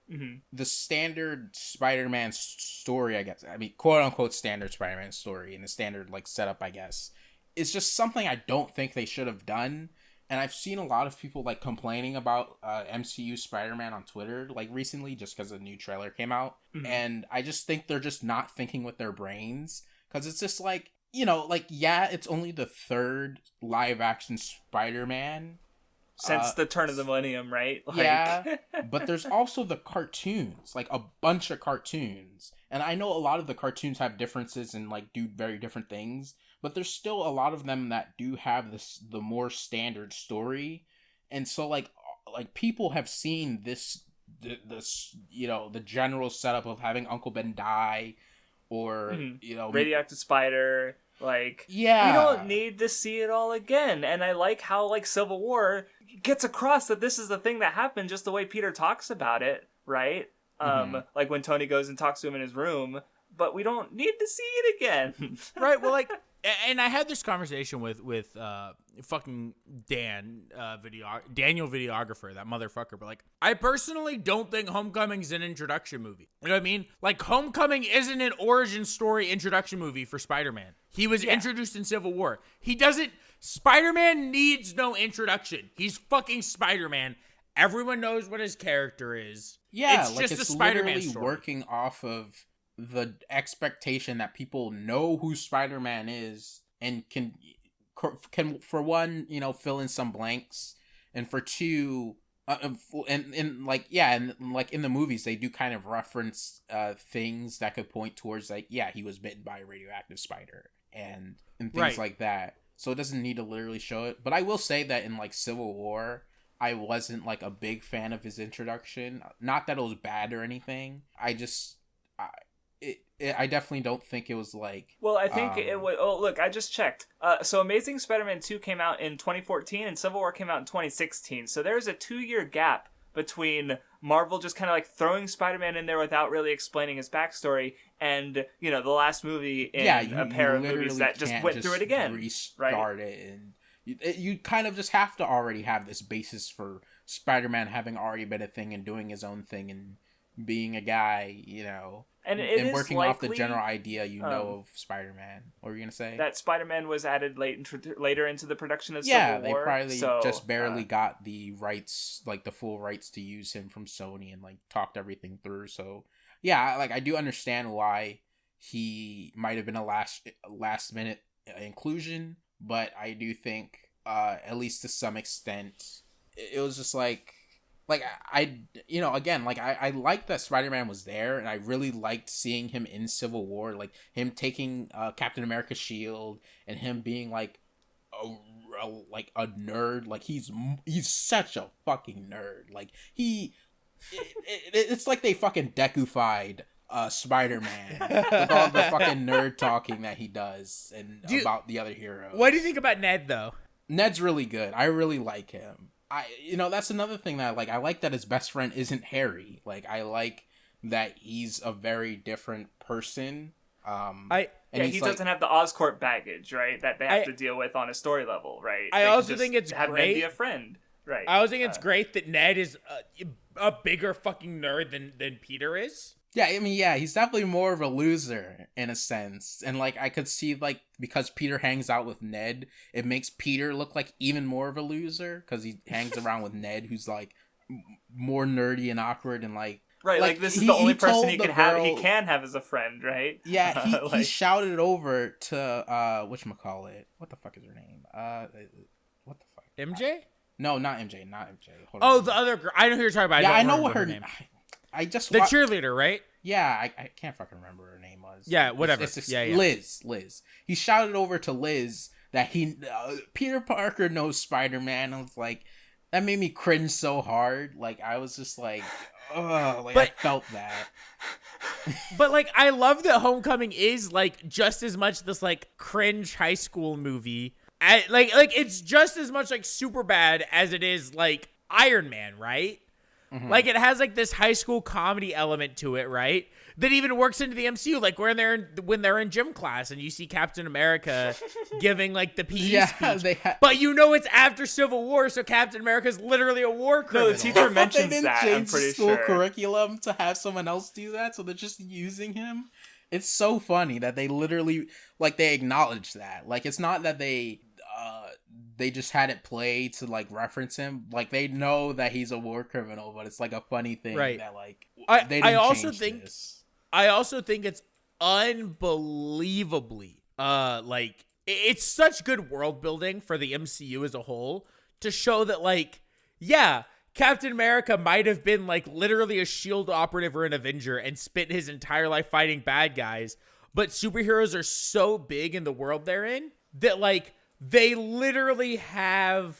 the standard Spider-Man story, I guess, I mean, quote-unquote standard Spider-Man story and the standard, like, setup, I guess, is just something I don't think they should have done. And I've seen a lot of people, like, complaining about MCU Spider-Man on Twitter, like, recently, just because a new trailer came out. And I just think they're just not thinking with their brains. Because it's just, like, you know, like, yeah, it's only the third live-action Spider-Man. Since the turn of the millennium, right? Like... Yeah, but there's also the cartoons, like, a bunch of cartoons. And I know a lot of the cartoons have differences and, like, do very different things. But there's still a lot of them that do have the more standard story. And so, like people have seen this, you know, the general setup of having Uncle Ben die, or, you know... Radioactive Spider, like... Yeah. We don't need to see it all again. And I like how, like, Civil War gets across that this is the thing that happened just the way Peter talks about it, right? Like, when Tony goes and talks to him in his room. But we don't need to see it again. Right, well, like... And I had this conversation with fucking Daniel videographer, that motherfucker. But, like, I personally don't think Homecoming's an introduction movie. You know what I mean? Like, Homecoming isn't an origin story introduction movie for Spider-Man. He was introduced in Civil War. He doesn't... Spider-Man needs no introduction. He's fucking Spider-Man. Everyone knows what his character is. Yeah, it's like, just it's a Spider-Man literally story. Working off of the expectation that people know who Spider-Man is and can for one, you know, fill in some blanks, and for two, and like, yeah, and like in the movies they do kind of reference things that could point towards, like, yeah, he was bitten by a radioactive spider and things like that. So it doesn't need to literally show it. But I will say that in, like, Civil War, I wasn't, like, a big fan of his introduction. Not that it was bad or anything. I definitely don't think it was, like... Well, I think it was... Oh, look, I just checked. So Amazing Spider-Man 2 came out in 2014 and Civil War came out in 2016. So there's a 2-year gap between Marvel just kind of, like, throwing Spider-Man in there without really explaining his backstory and, you know, the last movie in a pair of movies that just went through it again. Restart it, and you kind of just have to already have this basis for Spider-Man having already been a thing and doing his own thing and being a guy, you know... And working off the general idea, of Spider-Man. What were you gonna say? That Spider-Man was added later into the production of Civil War. Yeah, they probably just barely got the rights, like the full rights to use him from Sony, and, like, talked everything through. So yeah, like, I do understand why he might have been a last minute inclusion, but I do think, at least to some extent, it was just like I you know, again, like, I liked that Spider-Man was there, and I really liked seeing him in Civil War, like him taking Captain America's shield and him being, like, a nerd. Like, he's such a fucking nerd. Like, it's like they fucking Deku-fied Spider-Man with all the fucking nerd talking that he does and about the other heroes. What do you think about Ned, though? Ned's really good. I really like him. You know, that's another thing that I like that his best friend isn't Harry. Like, I like that he's a very different person. He doesn't have the Oscorp baggage, right? That they have to deal with on a story level, right? I also think it's have great. Ned be a friend, right? I also think it's great that Ned is a bigger fucking nerd than Peter is. Yeah, I mean, yeah, he's definitely more of a loser in a sense. And, like, I could see, like, because Peter hangs out with Ned, it makes Peter look like even more of a loser because he hangs around with Ned, who's, like, more nerdy and awkward and, like... Right, like this is the only person he can have as a friend, right? Yeah, he shouted over to, whatchamacallit? What the fuck is her name? What the fuck? MJ? No, not MJ. Hold on. The other girl. I know who you're talking about. Yeah, I know what her name. I just the cheerleader, right? Yeah, I can't fucking remember what her name was. Yeah, whatever. Yeah. Liz. He shouted over to Liz that Peter Parker knows Spider-Man. I was like, that made me cringe so hard. Like, I was just like, oh, like, I felt that. But, like, I love that Homecoming is, like, just as much this, like, cringe high school movie like it's just as much like Superbad as it is like Iron Man, right? Mm-hmm. Like it has like this high school comedy element to it, right? That even works into the MCU, like when they're in gym class and you see Captain America giving like the PE speech, but you know it's after Civil War, so Captain America's literally a war criminal. No, the teacher mentions they didn't that. Change I'm pretty the school sure. curriculum to have someone else do that, so they're just using him. It's so funny that they literally like they acknowledge that. Like it's not that they just had it play to like reference him. Like they know that he's a war criminal, but it's like a funny thing that like they didn't change this. I also think it's unbelievably like it's such good world building for the MCU as a whole to show that like Captain America might have been like literally a SHIELD operative or an Avenger and spent his entire life fighting bad guys, but superheroes are so big in the world they're in that like they literally have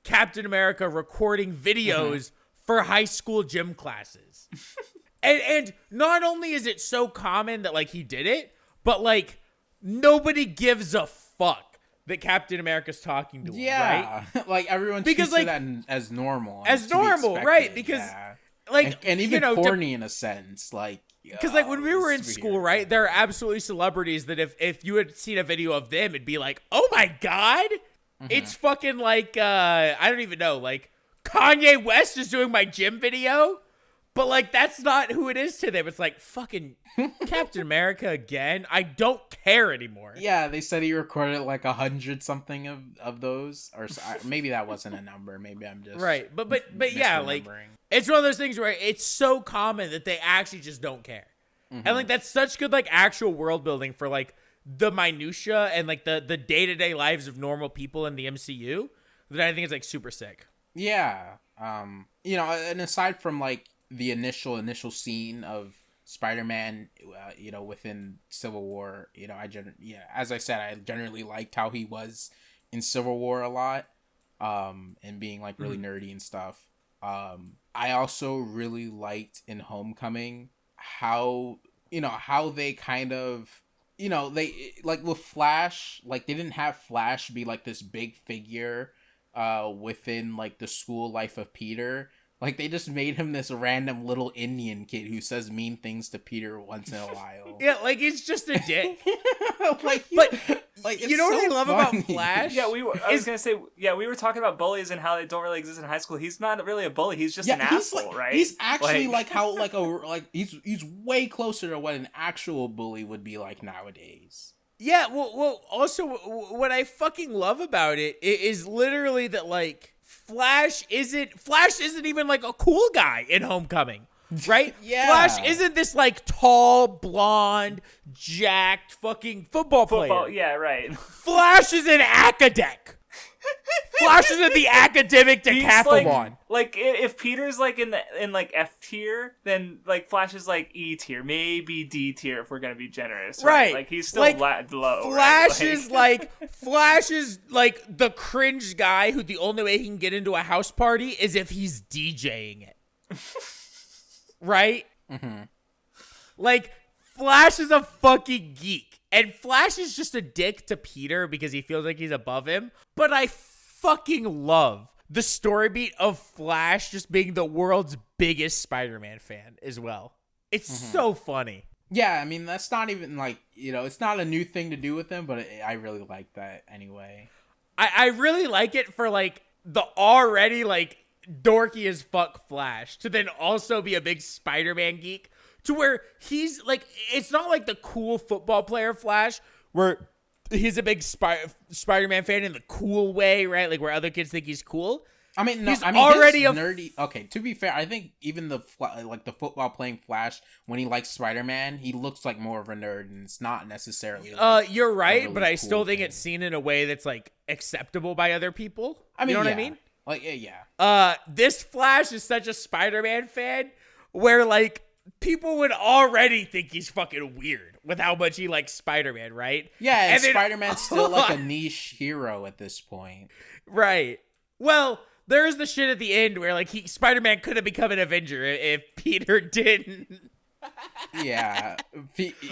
Captain America recording videos for high school gym classes. And not only is it so common that like he did it, but like nobody gives a fuck that Captain America's talking to him, right? Like everyone treats like, that as normal. As normal, right? Because like and even corny in a sense, like because like when we were in school, right? There are absolutely celebrities that if you had seen a video of them, it'd be like, oh my god, it's fucking like I don't even know, like Kanye West is doing my gym video. But, like, that's not who it is to them. It's like, fucking Captain America again? I don't care anymore. Yeah, they said he recorded, like, 100 something of those. Or maybe that wasn't a number. Maybe I'm just... Right. But yeah, like, it's one of those things where it's so common that they actually just don't care. And, like, that's such good, like, actual world building for, like, the minutia and, like, the day-to-day lives of normal people in the MCU that I think is, like, super sick. Yeah. You know, and aside from, like, the initial scene of Spider-Man, you know, within Civil War, you know, as I said, I generally liked how he was in Civil War a lot, and being like really nerdy and stuff. I also really liked in Homecoming how they kind of, you know, they like with Flash, like they didn't have Flash be like this big figure, within like the school life of Peter. Like, they just made him this random little Indian kid who says mean things to Peter once in a while. Yeah, like, he's just a dick. Like, you know what I love about Flash? Yeah, we were talking about bullies and how they don't really exist in high school. He's not really a bully. He's just an asshole, right? He's actually he's way closer to what an actual bully would be like nowadays. Yeah, well, also, what I fucking love about it is literally that, like, Flash isn't even like a cool guy in Homecoming, right? Yeah. Flash isn't this like tall, blonde, jacked fucking football player. Yeah, right. Flash is an academic. Flash is in the academic decathlon. Like if Peter's like in like F tier, then like Flash is like E tier, maybe D tier if we're gonna be generous. Right? Like he's still like, low. Flash is Flash is like the cringe guy who the only way he can get into a house party is if he's DJing it. Right? Mm-hmm. Like Flash is a fucking geek. And Flash is just a dick to Peter because he feels like he's above him. But I fucking love the story beat of Flash just being the world's biggest Spider-Man fan as well. It's so funny. Yeah, I mean, that's not even like, you know, it's not a new thing to do with him, but I really like that anyway. I really like it for like the already like dorky as fuck Flash to then also be a big Spider-Man geek. To where he's like, it's not like the cool football player Flash, where he's a big Spider-Man fan in the cool way, right? Like where other kids think he's cool. I mean, he's already a nerdy. Okay, to be fair, I think even the football playing Flash, when he likes Spider-Man, he looks like more of a nerd, and it's not necessarily. Like, you're right, really but I cool still think thing. it's seen in a way that's like acceptable by other people. I mean, you know what I mean? Like, yeah. This Flash is such a Spider-Man fan where like. People would already think he's fucking weird with how much he likes Spider-Man, right? Yeah, and Spider-Man's still like a niche hero at this point. Right. Well, there's the shit at the end where like Spider-Man could have become an Avenger if Peter didn't. Yeah.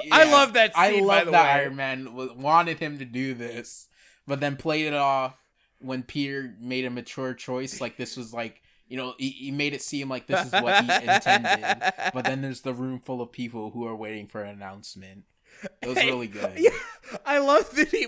I love that scene, I love by the that way. Iron Man wanted him to do this, but then played it off when Peter made a mature choice. Like, this was like, you know, he made it seem like this is what he intended. But then there's the room full of people who are waiting for an announcement. It was really good. Yeah, I love that he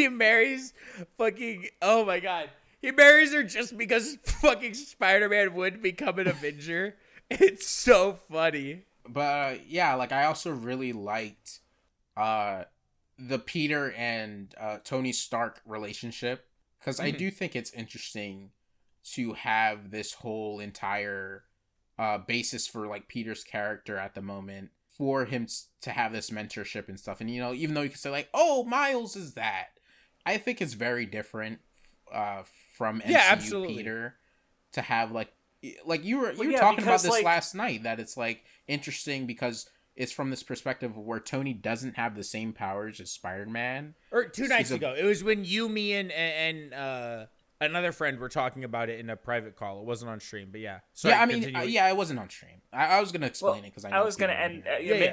marries fucking, oh my god. He marries her just because fucking Spider-Man would become an Avenger. It's so funny. But yeah, like, I also really liked the Peter and Tony Stark relationship, because I do think it's interesting to have this whole entire basis for like Peter's character at the moment, for him to have this mentorship and stuff. And, you know, even though you can say like, oh, Miles is that, I think it's very different from MCU Peter to have like you were talking about this last night, that it's like interesting because it's from this perspective where Tony doesn't have the same powers as Spider-Man. Or 2 nights ago. It was when you, me, and another friend were talking about it in a private call. It wasn't on stream, but yeah. Sorry, yeah, I mean, it wasn't on stream. I was going to explain it because I was going to, and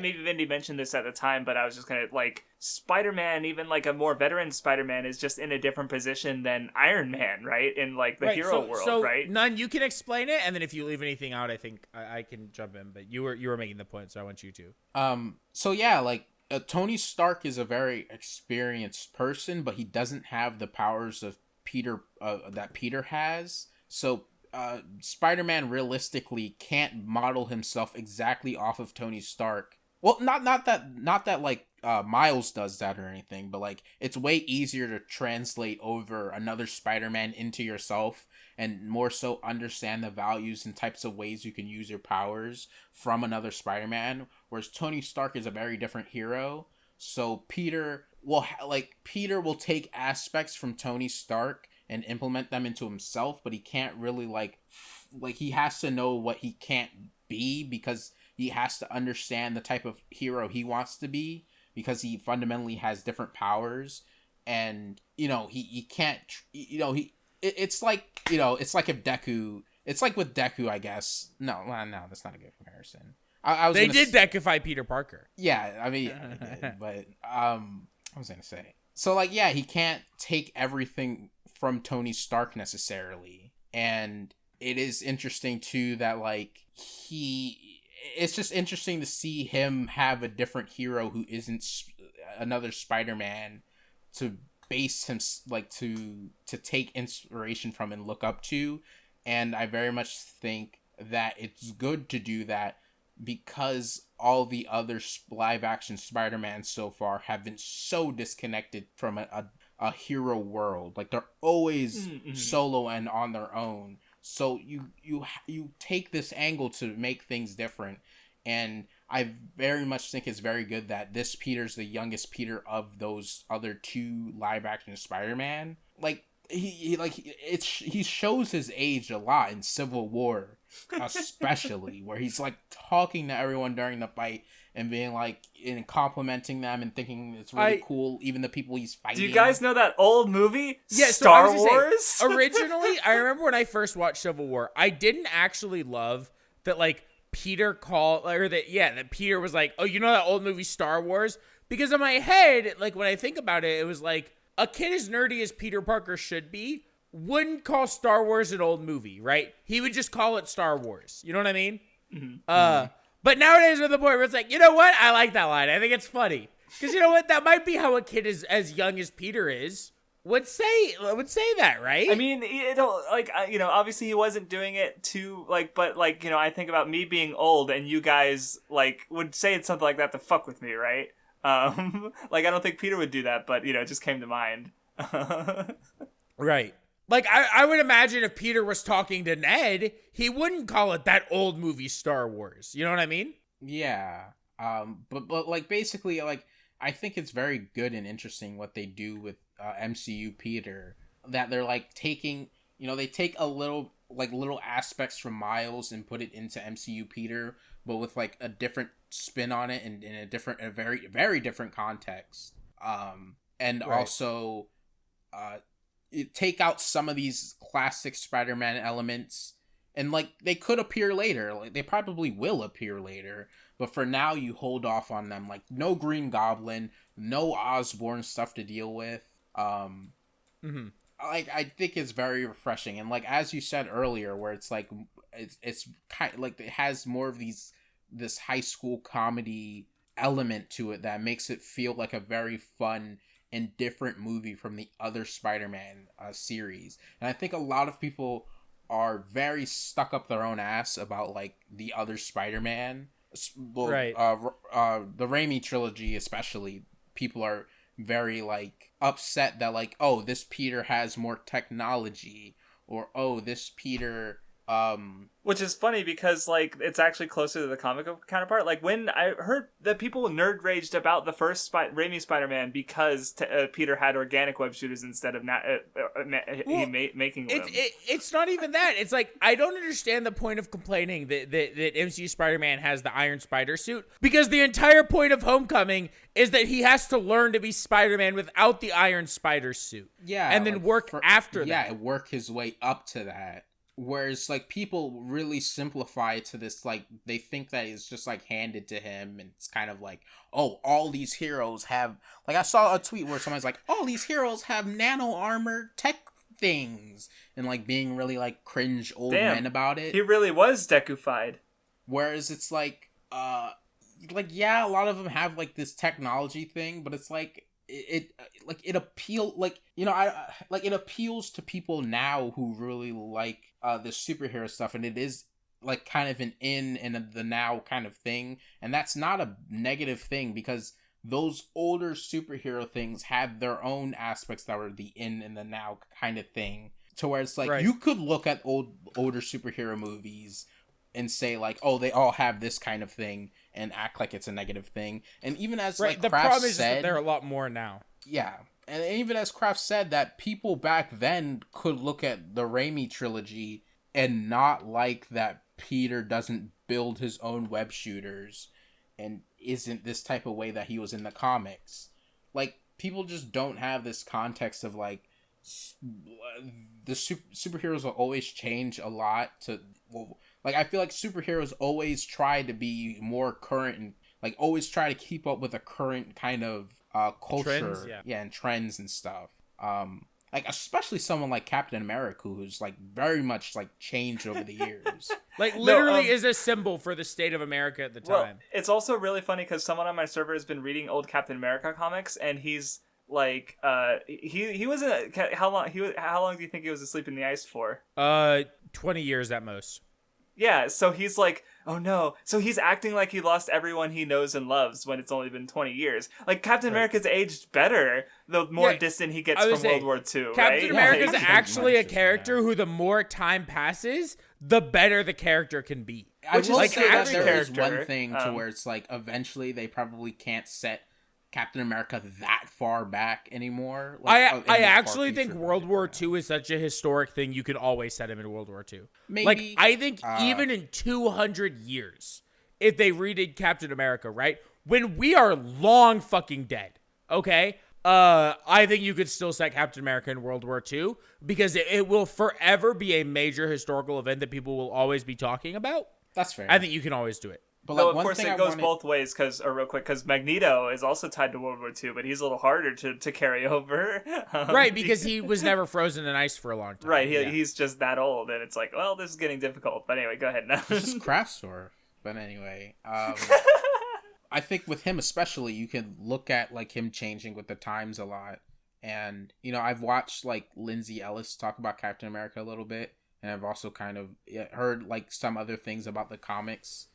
maybe Vindy mentioned this at the time, but I was just going to, like, Spider-Man, even like a more veteran Spider-Man, is just in a different position than Iron Man, right? In like the hero world, right? None, you can explain it, and then if you leave anything out, I think I can jump in. But you were making the point, so I want you to. So yeah, like Tony Stark is a very experienced person, but he doesn't have the powers of Peter that Peter has. So Spider-Man realistically can't model himself exactly off of Tony Stark. Well, not that like Miles does that or anything, but like it's way easier to translate over another Spider-Man into yourself, and more so understand the values and types of ways you can use your powers from another Spider-Man. Whereas Tony Stark is a very different hero. So Peter will take aspects from Tony Stark and implement them into himself, but he can't really like he has to know what he can't be, because he has to understand the type of hero he wants to be, because he fundamentally has different powers. And, you know, he can't, you know, it's like if Deku, it's like with Deku, I guess. No, that's not a good comparison. They did Dekify Peter Parker. Yeah, I mean, but I was gonna say, so like, yeah, he can't take everything from Tony Stark necessarily, and it is interesting too that like it's just interesting to see him have a different hero who isn't another Spider-Man to base him, like to take inspiration from and look up to. And I very much think that it's good to do that, because all the other live action Spider-Man so far have been so disconnected from a hero world. Like, they're always solo and on their own. So you take this angle to make things different. And I very much think it's very good that this Peter's the youngest Peter of those other 2 live action Spider-Man. Like, he shows his age a lot in Civil War, especially, where he's like talking to everyone during the fight and being like, and complimenting them and thinking it's really cool, even the people he's fighting. Do you guys know that old movie, yeah, Star Wars? Say, originally, I remember when I first watched Civil War, I didn't actually love that, like, Peter that Peter was like, oh, you know that old movie Star Wars? Because in my head, like, when I think about it, it was like, a kid as nerdy as Peter Parker should be wouldn't call Star Wars an old movie, right? He would just call it Star Wars. You know what I mean? Mm-hmm. But nowadays we're at the point where it's like, you know what? I like that line. I think it's funny. Because you know what? That might be how a kid is as young as Peter is would say that, right? I mean, obviously he wasn't doing it to, like, but, like, you know, I think about me being old and you guys, like, would say it's something like that to fuck with me, right? Like, I don't think Peter would do that, but, you know, it just came to mind. Right. Like, I would imagine if Peter was talking to Ned, he wouldn't call it that old movie Star Wars. You know what I mean? Yeah. But like, basically, like, I think it's very good and interesting what they do with MCU Peter, that they're like taking, you know, they take little aspects from Miles and put it into MCU Peter, but with like a different spin on it and in a very, very different context. And right. Also, take out some of these classic Spider-Man elements And like they could appear later, like they probably will appear later, but for now you hold off on them. Like no Green Goblin, no Osborn stuff to deal with. Like I think it's very refreshing, and like as you said earlier, where it's like it's kind of like it has more of this high school comedy element to it that makes it feel like a very fun and different movie from the other Spider-Man series. And I think a lot of people are very stuck up their own ass about like the other Spider-Man, right? The Raimi trilogy especially. People are very like upset that like, oh, this Peter has more technology, or oh, this Peter which is funny because like it's actually closer to the comic book counterpart. Like when I heard that people nerd raged about the first Raimi Spider-Man because Peter had organic web shooters instead of making them. It's not even that. It's like I don't understand the point of complaining that MCU Spider-Man has the Iron Spider suit, because the entire point of Homecoming is that he has to learn to be Spider-Man without the Iron Spider suit. Yeah, and then like after that. Yeah, work his way up to that. Whereas, like, people really simplify it to this, like, they think that it's just, like, handed to him, and it's kind of like, oh, all these heroes have, like, I saw a tweet where someone's like, all these heroes have nano armor tech things, and, like, being really, like, cringe old men about it. He really was Dekufied. Whereas it's, like, yeah, a lot of them have, like, this technology thing, but it's, like, it appeals to people now who really like this superhero stuff, and it is like kind of an in and the now kind of thing, and that's not a negative thing, because those older superhero things had their own aspects that were the in and the now kind of thing, to where it's like right. You could look at older superhero movies and say like, oh, they all have this kind of thing, and act like it's a negative thing. And even as right. like the Kraft problem is said, that there are a lot more now. Yeah, and even as Kraft said, that people back then could look at the Raimi trilogy and not like that Peter doesn't build his own web shooters and isn't this type of way that he was in the comics. Like, people just don't have this context of like the superheroes will always change a lot to. Well, like, I feel like superheroes always try to be more current and, like, always try to keep up with a current kind of culture. Trends, yeah, and trends and stuff. Like, especially someone like Captain America, who's, like, very much, like, changed over the years. Like, literally is a symbol for the state of America at the time. Well, it's also really funny because someone on my server has been reading old Captain America comics, and he's, like, he was in how long do you think he was asleep in the ice for? 20 years at most. Yeah, so he's like, oh no. So he's acting like he lost everyone he knows and loves when it's only been 20 years. Like, Captain America's aged better the more distant he gets from World War II, Captain right? America's actually a character who the more time passes, the better the character can be. I will like say that there is character, one thing to where it's like, eventually they probably can't set Captain America that far back anymore. Like, I actually think World War II is such a historic thing, you can always set him in World War II. Maybe. Like, I think even in 200 years, if they redid Captain America, right? When we are long fucking dead, okay? I think you could still set Captain America in World War II, because it will forever be a major historical event that people will always be talking about. That's fair. I think you can always do it. But like, of course, it goes both ways, because Magneto is also tied to World War II, but he's a little harder to carry over. Right, because he was never frozen in ice for a long time. Right, he's just that old, and it's like, well, this is getting difficult. But anyway, go ahead now. This is Craftsdwarf. But anyway, I think with him especially, you can look at like him changing with the times a lot. And, you know, I've watched like Lindsay Ellis talk about Captain America a little bit, and I've also kind of heard like some other things about the comics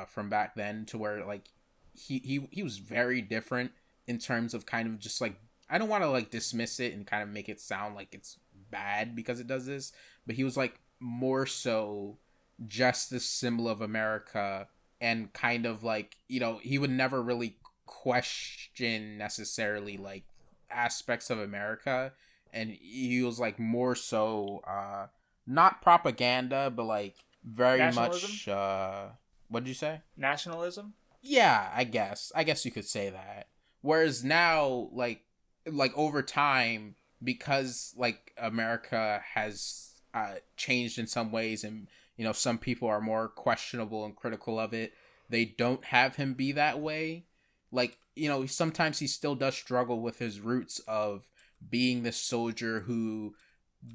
from back then, to where like he was very different in terms of kind of just like, I don't want to like dismiss it and kind of make it sound like it's bad because it does this, but he was like more so just the symbol of America, and kind of like, you know, he would never really question necessarily like aspects of America, and he was like more so not propaganda, but like very much what did you say? Nationalism? Yeah, I guess you could say that. Whereas now, like over time, because like America has changed in some ways, and you know, some people are more questionable and critical of it, they don't have him be that way. Like, you know, sometimes he still does struggle with his roots of being this soldier who,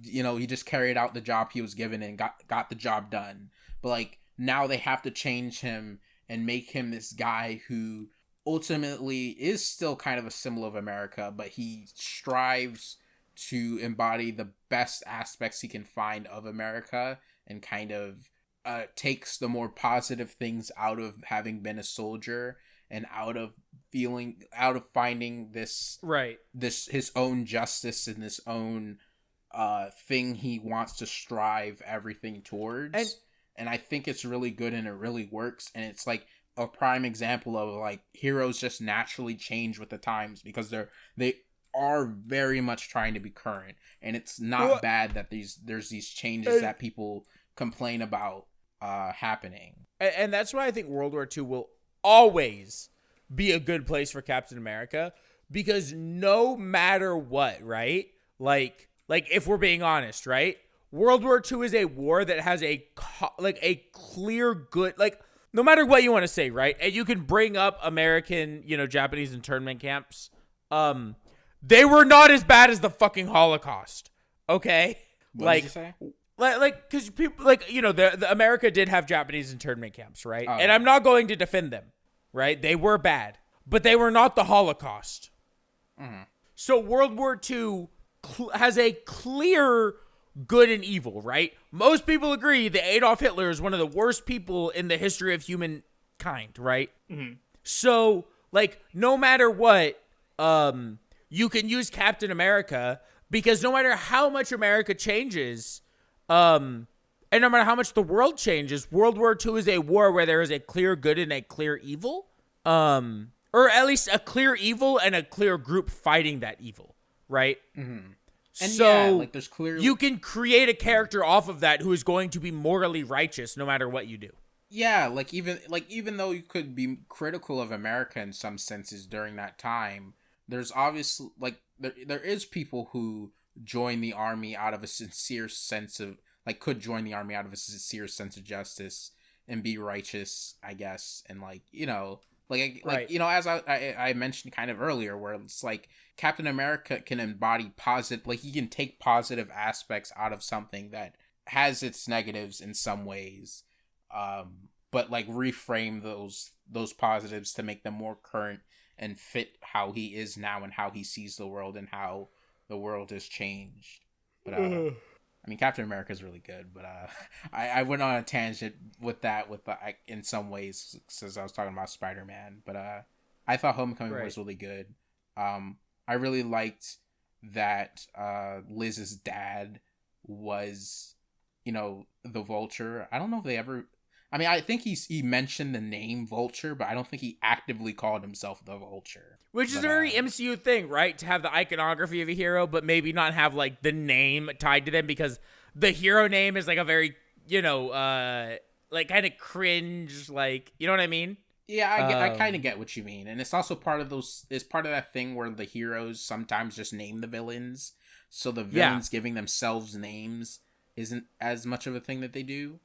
you know, he just carried out the job he was given and got the job done. But like, now they have to change him and make him this guy who ultimately is still kind of a symbol of America, but he strives to embody the best aspects he can find of America and kind of takes the more positive things out of having been a soldier and out of finding this his own justice and this own thing he wants to strive everything towards. And I think it's really good and it really works. And it's like a prime example of like heroes just naturally change with the times because they are very much trying to be current. And it's not bad that there's these changes that people complain about happening. And that's why I think World War II will always be a good place for Captain America, because no matter what, right? Like if we're being honest, right? World War II is a war that has a clear good, like no matter what you want to say, right? And you can bring up American, you know, Japanese internment camps. They were not as bad as the fucking Holocaust. Okay? What did you say? Like, because people, like, you know, the America did have Japanese internment camps, right? And I'm not going to defend them, right? They were bad, but they were not the Holocaust. Mm-hmm. So World War II has a clear good and evil, right? Most people agree that Adolf Hitler is one of the worst people in the history of humankind, right? Mm-hmm. So, like, no matter what, you can use Captain America, because no matter how much America changes, and no matter how much the world changes, World War II is a war where there is a clear good and a clear evil, or at least a clear evil and a clear group fighting that evil, right? Mm-hmm. And so yeah, like there's clearly, you can create a character off of that who is going to be morally righteous no matter what you do. Yeah, even though you could be critical of America in some senses during that time, there's obviously like there is people who join the army out of a sincere sense of could join the army out of a sincere sense of justice and be righteous, I guess, and like, you know, right. You know, as I mentioned kind of earlier, where it's like Captain America can embody positive, like he can take positive aspects out of something that has its negatives in some ways, but like reframe those positives to make them more current and fit how he is now and how he sees the world and how the world has changed. But I mean, Captain America is really good, but I went on a tangent with that in some ways since I was talking about Spider-Man. But I thought Homecoming was really good. I really liked that Liz's dad was, you know, the Vulture. I don't know if they ever. I mean, I think he mentioned the name Vulture, but I don't think he actively called himself the Vulture. Which is a very MCU thing, right? To have the iconography of a hero, but maybe not have, like, the name tied to them, because the hero name is, like, a very, you know, like, kind of cringe, like, you know what I mean? Yeah, I kind of get what you mean. And it's also part of that thing where the heroes sometimes just name the villains, so the villains giving themselves names isn't as much of a thing that they do.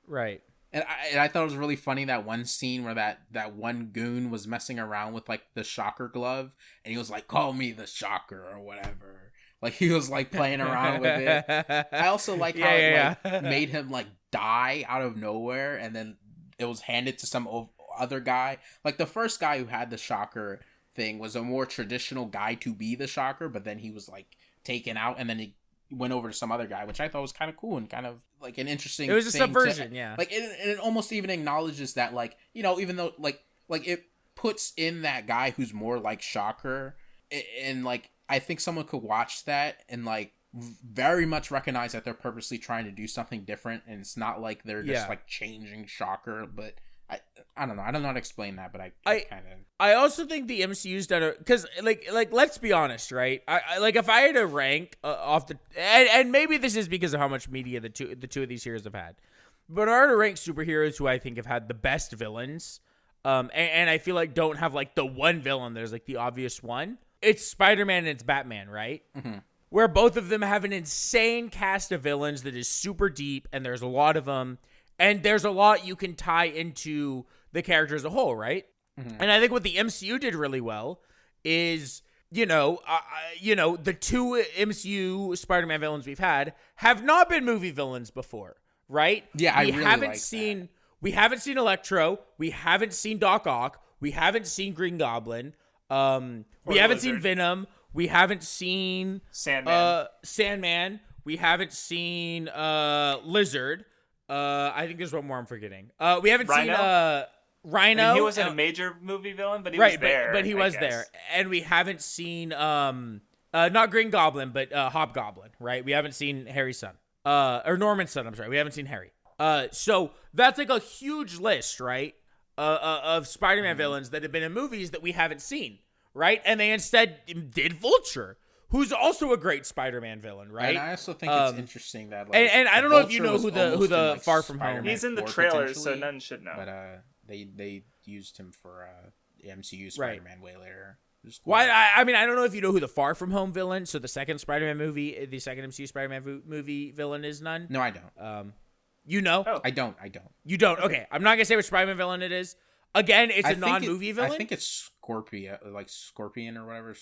Right. And I thought it was really funny that one scene where that one goon was messing around with like the Shocker glove, and he was like, "Call me the Shocker" or whatever. Like he was like playing around with it. I also like how it made him like die out of nowhere, and then it was handed to some other guy. Like the first guy who had the Shocker thing was a more traditional guy to be the Shocker, but then he was like taken out, and then he went over to some other guy, which I thought was kind of cool and kind of like an interesting. It was a subversion, yeah. Like it almost even acknowledges that, like, you know, even though like it puts in that guy who's more like Shocker, and like I think someone could watch that and like very much recognize that they're purposely trying to do something different, and it's not like they're just like changing Shocker, but. I don't know. I don't know how to explain that, but I kind of. I also think the MCU's done it because, like, let's be honest, right? I like if I had to rank off the, and maybe this is because of how much media the two of these heroes have had, but I were to rank superheroes who I think have had the best villains, and I feel like don't have like the one villain. There's like the obvious one. It's Spider-Man and it's Batman, right? Mm-hmm. where both of them have an insane cast of villains that is super deep, and there's a lot of them, and there's a lot you can tie into the character as a whole, right? Mm-hmm. And I think what the MCU did really well is, the two MCU Spider-Man villains we've had have not been movie villains before, right? Yeah, I really like that. We haven't seen Electro. We haven't seen Doc Ock. We haven't seen Green Goblin. We haven't seen Venom. We haven't seen Sandman. We haven't seen Lizard. I think there's one more I'm forgetting. We haven't seen Rhino. I mean, he wasn't a major movie villain, but he was there. But he was there. And we haven't seen not Green Goblin, but Hobgoblin, right? We haven't seen Harry's son. Or Norman's son, I'm sorry. We haven't seen Harry. So that's like a huge list, right? Of Spider-Man villains that have been in movies that we haven't seen, right? And they instead did Vulture, who's also a great Spider-Man villain, right? And I also think it's interesting that, and I don't know if you know who the Far From Home. He's in the trailers, so none should know. But they used him for the MCU Spider-Man way later. Cool. Well, I mean, I don't know if you know who the Far From Home villain. So the second Spider-Man movie, the second MCU Spider-Man movie villain is none. No, I don't. You know? Oh. I don't. You don't? Okay. I'm not going to say which Spider-Man villain it is. Again, it's a non-movie villain. I think it's Scorpion or whatever.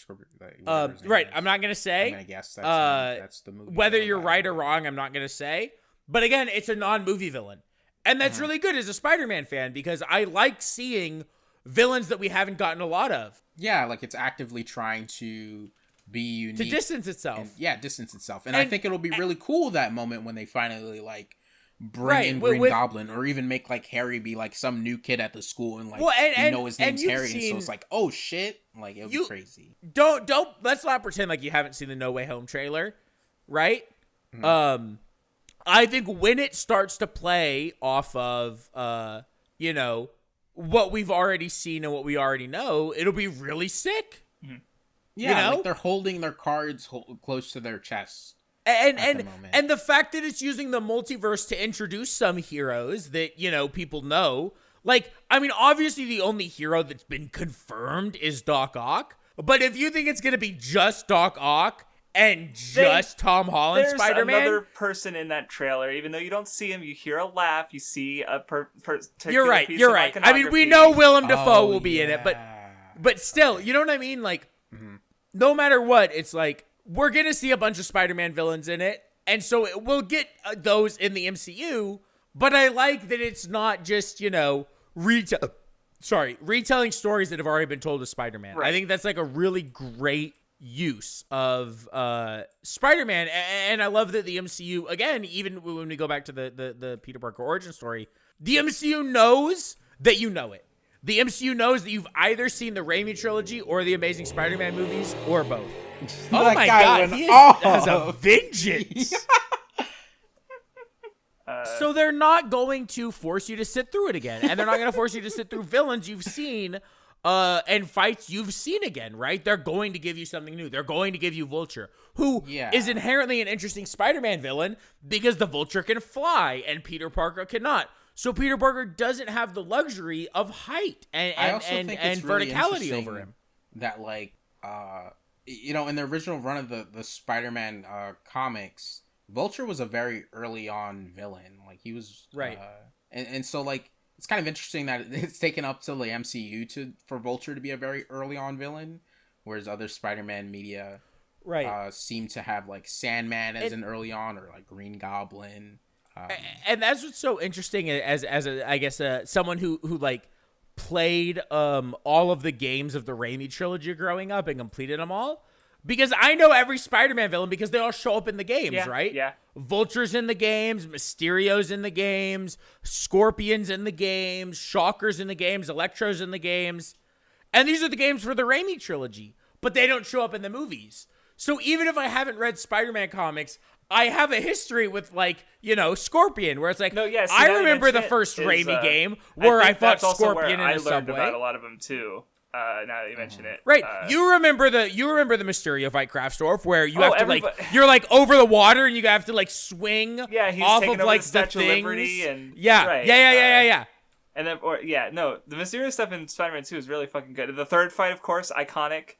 Right. I'm not going to say. I'm going to guess that's the movie. Whether you're right or wrong, I'm not going to say. But again, it's a non-movie villain. And that's really good as a Spider-Man fan because I like seeing villains that we haven't gotten a lot of. Yeah, like it's actively trying to be unique. To distance itself. Distance itself. And I think it'll be really cool that moment when they finally bring in Green Goblin, or even make Harry be some new kid at the school and his name's Harry, and so it's oh shit, it'll be crazy. Don't let's not pretend like you haven't seen the No Way Home trailer, right? Mm-hmm. I think when it starts to play off of what we've already seen and what we already know, it'll be really sick. Mm-hmm. Yeah, they're holding their cards close to their chests. And the fact that it's using the multiverse to introduce some heroes that, people know. Obviously the only hero that's been confirmed is Doc Ock. But if you think it's going to be just Doc Ock and just Tom Holland Spider-Man. There's another person in that trailer. Even though you don't see him, you hear a laugh, you see a particular You're right. piece You're of right. iconography. I mean, we know Willem Dafoe will be in it, but still, you know what I mean? No matter what, it's we're going to see a bunch of Spider-Man villains in it, and so we'll get those in the MCU, but I like that it's not just, retelling stories that have already been told of Spider-Man. Right. I think that's a really great use of Spider-Man, and I love that the MCU, again, even when we go back to the Peter Parker origin story, the MCU knows that you know it. The MCU knows that you've either seen the Raimi trilogy or the Amazing Spider-Man movies, or both. Oh my God, he has a vengeance. So they're not going to force you to sit through it again. And they're not going to force you to sit through villains you've seen and fights you've seen again, right? They're going to give you something new. They're going to give you Vulture, who is inherently an interesting Spider-Man villain because the Vulture can fly and Peter Parker cannot. So Peter Parker doesn't have the luxury of height and verticality over him. That in the original run of the Spider-Man comics, Vulture was a very early on villain. He was right, and so it's kind of interesting that it's taken up till the MCU for Vulture to be a very early on villain, whereas other Spider-Man media seem to have Sandman as an early on, or Green Goblin. And that's what's so interesting as I guess someone who played all of the games of the Raimi trilogy growing up and completed them all, because I know every Spider-Man villain because they all show up in the games, right? Yeah. Vulture's in the games, Mysterio's in the games, Scorpion's in the games, Shocker's in the games, Electro's in the games, and these are the games for the Raimi trilogy, but they don't show up in the movies. So even if I haven't read Spider-Man comics, I have a history with Scorpion, where it's I remember the first Raimi game where I fought Scorpion in a subway. I learned about a lot of them too. Now that you mention it, right? You remember the Mysterio fight Craftsdwarf, where you have to you're over the water and you have to swing off of the Statue of Liberty and yeah. And then the Mysterio stuff in Spider-Man 2 is really fucking good. The third fight, of course, iconic.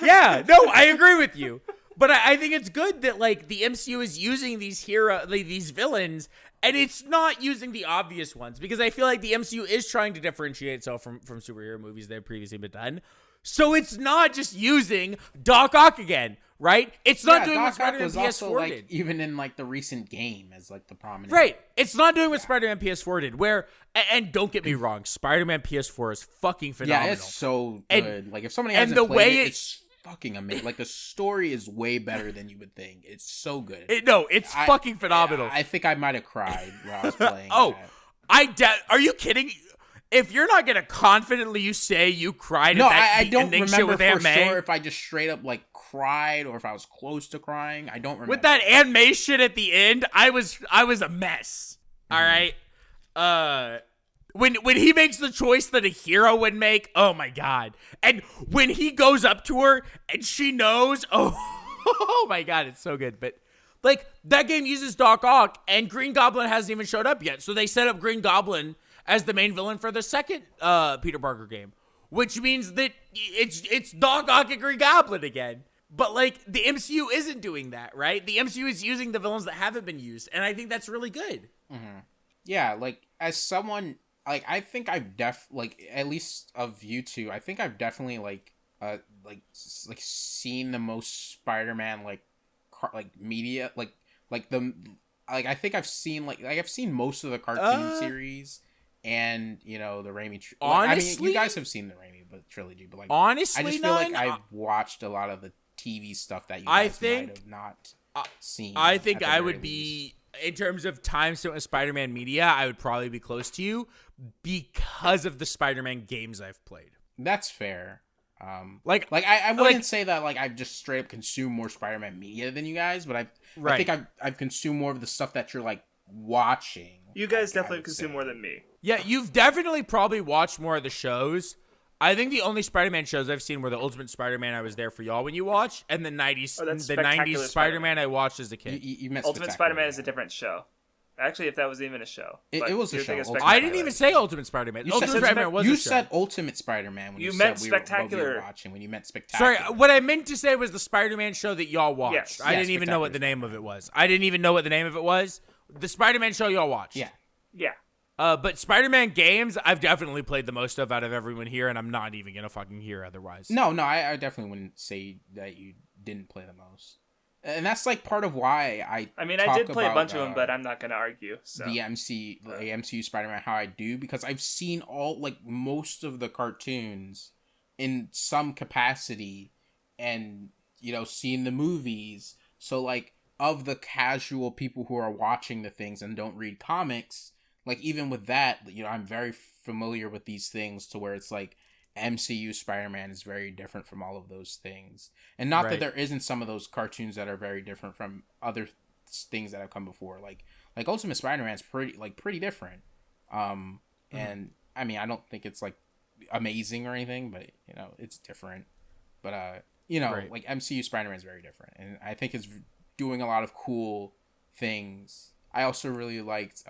Yeah, no, I agree with you. But I think it's good that like the MCU is using these these villains, and it's not using the obvious ones, because I feel like the MCU is trying to differentiate itself from superhero movies that have previously been done. So it's not just using Doc Ock again, right? It's not doing what Spider-Man PS4 did. Even in like the recent game as like the prominent. Right. It's not doing what Spider-Man PS4 did, where, and don't get me wrong, Spider-Man PS4 is fucking phenomenal. Yeah, it's so good. And, like if somebody hasn't the played way it's fucking amazing. Like the story is way better than you would think. It's so good. It's fucking phenomenal. I think I might have cried while I was playing. Are you kidding? If you're not gonna confidently say you cried, no, at that I don't remember for May, sure if I just straight up like cried or if I was close to crying. I don't remember. With that Aunt May shit at the end, I was a mess. All right. When he makes the choice that a hero would make, oh my god! And when he goes up to her and she knows, oh my god, it's so good. But like that game uses Doc Ock, and Green Goblin hasn't even showed up yet, so they set up Green Goblin as the main villain for the second Peter Parker game, which means that it's Doc Ock and Green Goblin again. But like the MCU isn't doing that, right? The MCU is using the villains that haven't been used, and I think that's really good. Mm-hmm. Yeah, like as someone. Like I think I've like at least of you two, I think I've definitely like seen the most Spider-Man like media like I think I've seen I've seen most of the cartoon series and the Raimi. Honestly, I mean, you guys have seen the Raimi trilogy, but like honestly, I just feel like I've watched a lot of the TV stuff that you guys might have not seen. I think I would be. In terms of time spent with Spider-Man media, I would probably be close to you because of the Spider-Man games I've played. That's fair. I wouldn't like, say that like I've just straight up consumed more Spider-Man media than you guys, but I think I've consumed more of the stuff that you're like watching. You guys definitely consume more than me. Yeah, you've definitely probably watched more of the shows. I think the only Spider-Man shows I've seen were the Ultimate Spider-Man I was there for y'all when you watched, and the 90s Spider-Man I watched as a kid. You meant Ultimate Spider-Man is a different show. Actually, if that was even a show. It was a show. I didn't even say Ultimate Spider-Man. Ultimate Spider-Man was a show. You said Ultimate Spider-Man when you meant said Spectacular. we were watching, when you meant Spectacular. Sorry, what I meant to say was the Spider-Man show that y'all watched. Yes. I didn't even know what the name of it was. The Spider-Man show y'all watched. Yeah. But Spider-Man games, I've definitely played the most of out of everyone here, and I'm not even gonna fucking hear otherwise. No, I definitely wouldn't say that you didn't play the most, and that's like part of why I mean, I did play a bunch of them, but I'm not gonna argue. So. The MCU Spider-Man, how I do, because I've seen most of the cartoons in some capacity, and seen the movies. So like of the casual people who are watching the things and don't read comics. Like, even with that, I'm very familiar with these things to where it's like MCU Spider-Man is very different from all of those things. And not that there isn't some of those cartoons that are very different from other things that have come before. Like Ultimate Spider-Man's pretty different. And I mean, I don't think it's like amazing or anything, but it's different. But like MCU Spider-Man is very different, and I think it's doing a lot of cool things. I also really liked.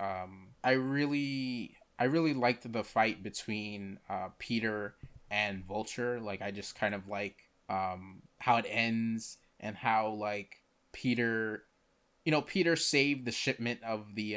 I really liked the fight between Peter and Vulture. Like, I just kind of like how it ends and how like Peter saved the shipment of the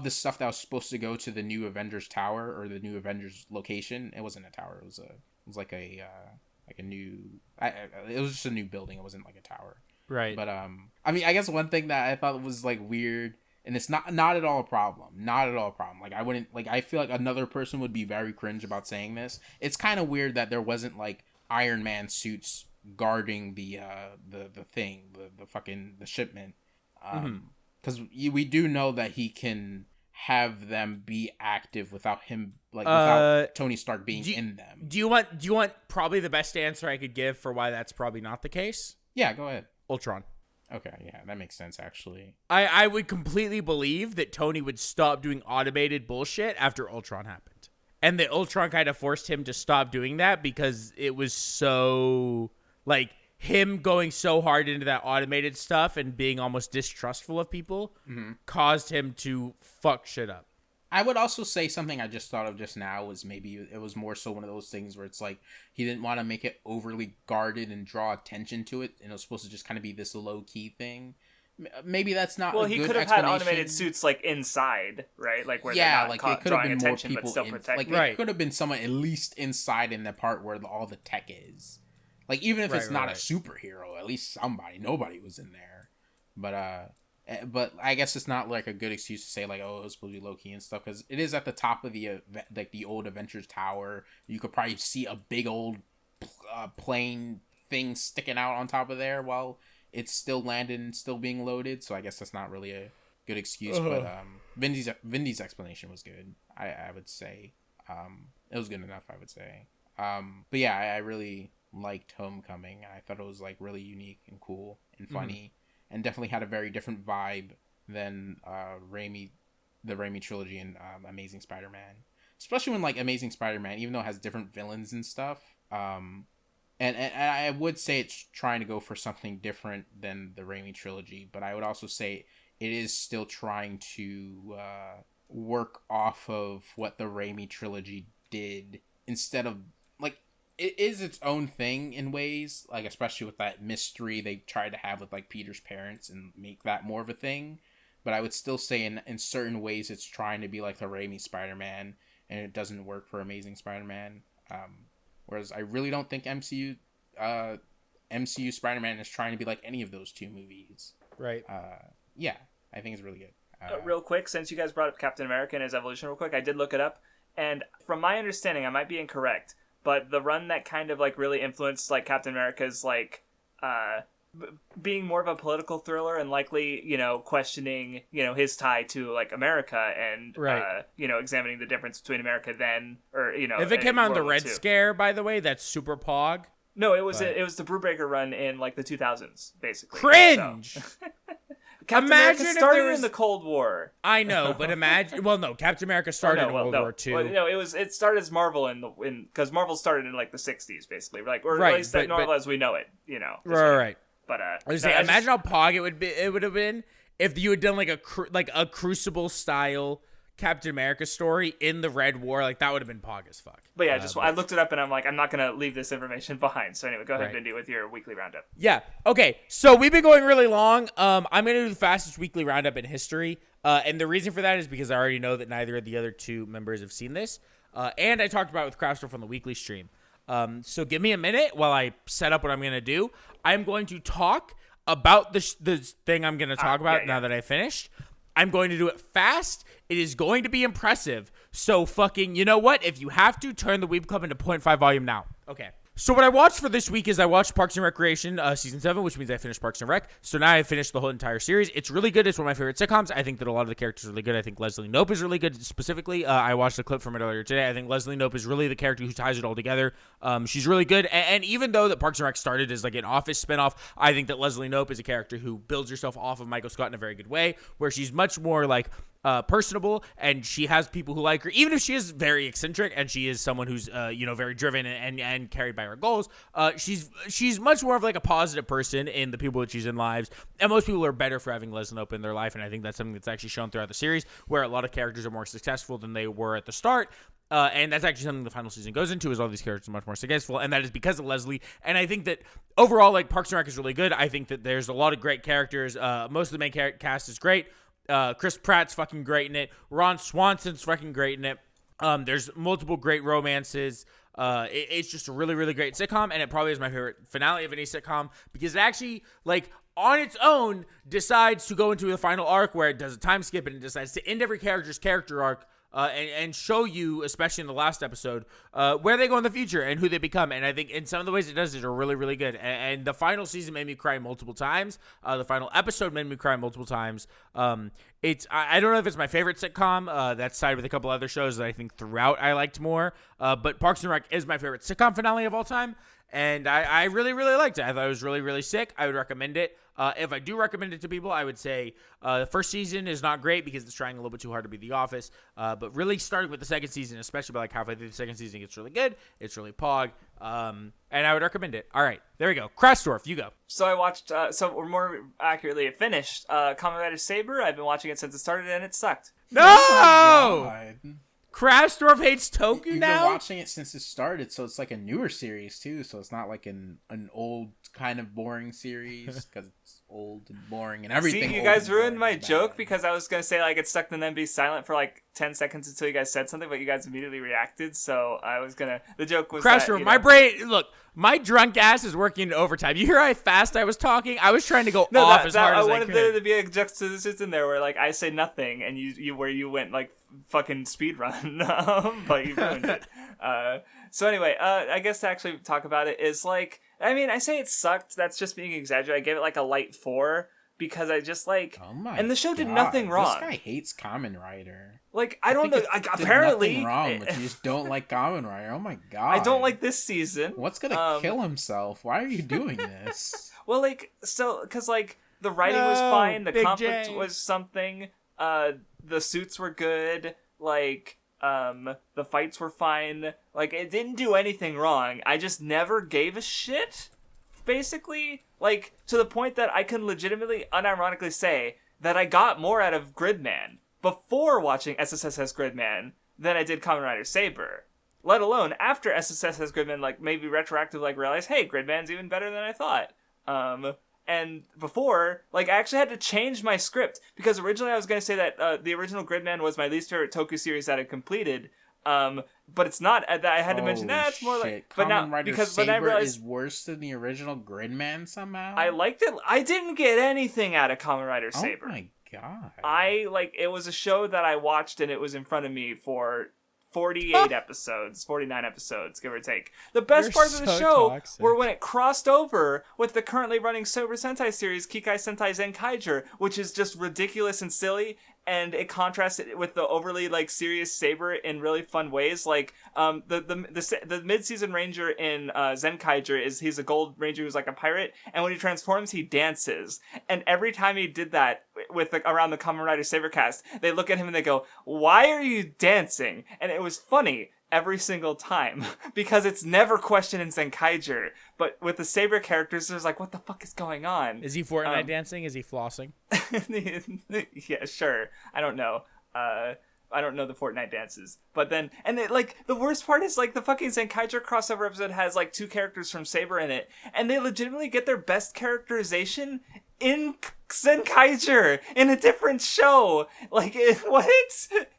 stuff that was supposed to go to the new Avengers Tower or the new Avengers location. It wasn't a tower. It was a new. It was just a new building. It wasn't like a tower. Right. But I mean, I guess one thing that I thought was like weird. And it's not at all a problem. Not at all a problem. Like, I wouldn't, like, I feel like another person would be very cringe about saying this. It's kind of weird that there wasn't, like, Iron Man suits guarding the shipment. Because we do know that he can have them be active without him, like, without Tony Stark being in them. Do you want probably the best answer I could give for why that's probably not the case? Yeah, go ahead. Ultron. Okay, yeah, that makes sense, actually. I would completely believe that Tony would stop doing automated bullshit after Ultron happened. And that Ultron kind of forced him to stop doing that because it was so, like, him going so hard into that automated stuff and being almost distrustful of people caused him to fuck shit up. I would also say something I just thought of just now was maybe it was more so one of those things where it's like he didn't want to make it overly guarded and draw attention to it, and it was supposed to just kind of be this low-key thing. Maybe that's not. Well, a he good could have had automated suits like inside, right? Like where they're not it could have been more people but still protecting. Like it could have been someone at least inside in the part where all the tech is. Like even if it's not a superhero, at least somebody. Nobody was in there, but I guess it's not like a good excuse to say like, oh, it was supposed to be low key and stuff, because it is at the top of the like the old Avengers Tower. You could probably see a big old plane thing sticking out on top of there while it's still landed and still being loaded. So I guess that's not really a good excuse. But Vindy's explanation was good. I would say it was good enough. I would say. But yeah, I really liked Homecoming. I thought it was like really unique and cool and funny, and definitely had a very different vibe than the Raimi trilogy and Amazing Spider-Man. Especially when like Amazing Spider-Man, even though it has different villains and stuff, and I would say it's trying to go for something different than the Raimi trilogy, but I would also say it is still trying to work off of what the Raimi trilogy did, instead of like it is its own thing in ways, like especially with that mystery they tried to have with like Peter's parents and make that more of a thing. But I would still say in certain ways it's trying to be like the Raimi Spider-Man, and it doesn't work for Amazing Spider-Man. Whereas I really don't think MCU Spider-Man is trying to be like any of those two movies. Right. Yeah, I think it's really good. Real quick, since you guys brought up Captain America and his evolution real quick, I did look it up, and from my understanding, I might be incorrect, but the run that kind of like really influenced like Captain America's like being more of a political thriller and likely, you know, questioning, you know, his tie to like America and you know, examining the difference between America then, or you know, if it came out in the Red Scare, by the way, that's super pog. No, it was the Brewbreaker run in like the 2000s, basically. Cringe. So. Captain America started in the Cold War. I know, but imagine. Well, no, Captain America started in World War II. Well, no, it started as Marvel because Marvel started in like the 60s, basically, like or at least Marvel as we know it, you know. Right. But I was saying, imagine how pog it would have been if you had done like a Crucible style Captain America story in the Red War. Like that would have been pog as fuck. But yeah, I looked it up and I'm like, I'm not gonna leave this information behind. So anyway, go ahead, Vindy, with your weekly roundup. Yeah. Okay. So we've been going really long. I'm gonna do the fastest weekly roundup in history. And the reason for that is because I already know that neither of the other two members have seen this. And I talked about it with Craftsdwarf on the weekly stream. So give me a minute while I set up what I'm gonna do. I'm going to talk about the thing I'm gonna talk about now that I finished. I'm going to do it fast. It is going to be impressive. So fucking, you know what? If you have to, turn the Weeb Club into 0.5 volume now. Okay. So what I watched for this week is I watched Parks and Recreation season 7, which means I finished Parks and Rec. So now I've finished the whole entire series. It's really good. It's one of my favorite sitcoms. I think that a lot of the characters are really good. I think Leslie Knope is really good specifically. I watched a clip from it earlier today. I think Leslie Knope is really the character who ties it all together. She's really good. And even though that Parks and Rec started as like an Office spinoff, I think that Leslie Knope is a character who builds herself off of Michael Scott in a very good way, where she's much more like personable, and she has people who like her, even if she is very eccentric and she is someone who's very driven and carried by her goals. She's much more of like a positive person in the people that she's in lives, and most people are better for having Leslie Knope in their life, and I think that's something that's actually shown throughout the series, where a lot of characters are more successful than they were at the start. And that's actually something the final season goes into, is all these characters are much more successful, and that is because of Leslie. And I think that overall, like, Parks and Rec is really good. I think that there's a lot of great characters. Most of the main cast is great. Chris Pratt's fucking great in it. Ron Swanson's fucking great in it. There's multiple great romances. It's just a really, really great sitcom, and it probably is my favorite finale of any sitcom, because it actually, like, on its own, decides to go into the final arc where it does a time skip and it decides to end every character's character arc and show you, especially in the last episode, where they go in the future and who they become. And I think in some of the ways it does it are really, really good. And the final season made me cry multiple times. The final episode made me cry multiple times. I don't know if it's my favorite sitcom. That's tied with a couple other shows that I think throughout I liked more. But Parks and Rec is my favorite sitcom finale of all time. And I really, really liked it. I thought it was really, really sick. I would recommend it. If I do recommend it to people, I would say the first season is not great because it's trying a little bit too hard to be The Office. But really starting with the second season, especially by like halfway through the second season, it's really good. It's really pog. And I would recommend it. All right, there we go. Craftsdwarf, you go. So I watched, or more accurately, it finished Kamen Rider Saber. I've been watching it since it started, and it sucked. No! Oh Craftsdwarf hates Toku You've now? been watching it since it started, so it's like a newer series too. So it's not like an old kind of boring series because it's old and boring and everything. See, you guys ruined my joke because I was gonna say like it sucked and then be silent for like 10 seconds until you guys said something, but you guys immediately reacted. So I was gonna. The joke was Craftsdwarf, my brain. Look, my drunk ass is working overtime. You hear how fast I was talking? I was trying to go off as hard as I wanted could. there to be a juxtaposition in there where like I say nothing and you went like fucking speed run, but you ruined it. So anyway, I guess to actually talk about it is like, I mean, I say it sucked. That's just being exaggerated. I gave it like a light 4 because I just like, and the show did nothing wrong. This guy hates Kamen Rider. Like, I don't know. Like, apparently, nothing wrong, but you just don't like Kamen Rider. Oh my god! I don't like this season. What's gonna kill himself? Why are you doing this? Well, like, so because like the writing was fine, the conflict was something. The suits were good. Like, the fights were fine. Like, it didn't do anything wrong. I just never gave a shit. Basically, like, to the point that I can legitimately, unironically say that I got more out of Gridman before watching SSSS Gridman than I did Kamen Rider Saber. Let alone after SSSS Gridman, like, maybe retroactive, like, realize, hey, Gridman's even better than I thought. And before, like, I actually had to change my script because originally I was going to say that the original Gridman was my least favorite Toku series that I completed. But it's not. I had to mention that it's more like. But now, because but I realized is worse than the original Gridman somehow. I liked it. I didn't get anything out of Kamen Rider Saber. Oh my god! It was a show that I watched and it was in front of me for 48 episodes, 49 episodes, give or take. The best parts of the show were when it crossed over with the currently running Super Sentai series, Kikai Sentai Zenkaiger, which is just ridiculous and silly, and it contrasts it with the overly, like, serious Saber in really fun ways. Like, the mid-season ranger in Zenkaiger he's a gold ranger who's like a pirate, and when he transforms, he dances. And every time he did that with around the Kamen Rider Saber cast, they look at him and they go, "Why are you dancing?" And it was funny every single time because it's never questioned in Zenkaiger. But with the Saber characters, there's like, what the fuck is going on? Is he Fortnite dancing? Is he flossing? Yeah, sure. I don't know. I don't know the Fortnite dances. But then, and it, like, the worst part is, like, the fucking Zenkaiger crossover episode has, like, 2 characters from Saber in it. And they legitimately get their best characterization in Zenkaiger in a different show. Like, what?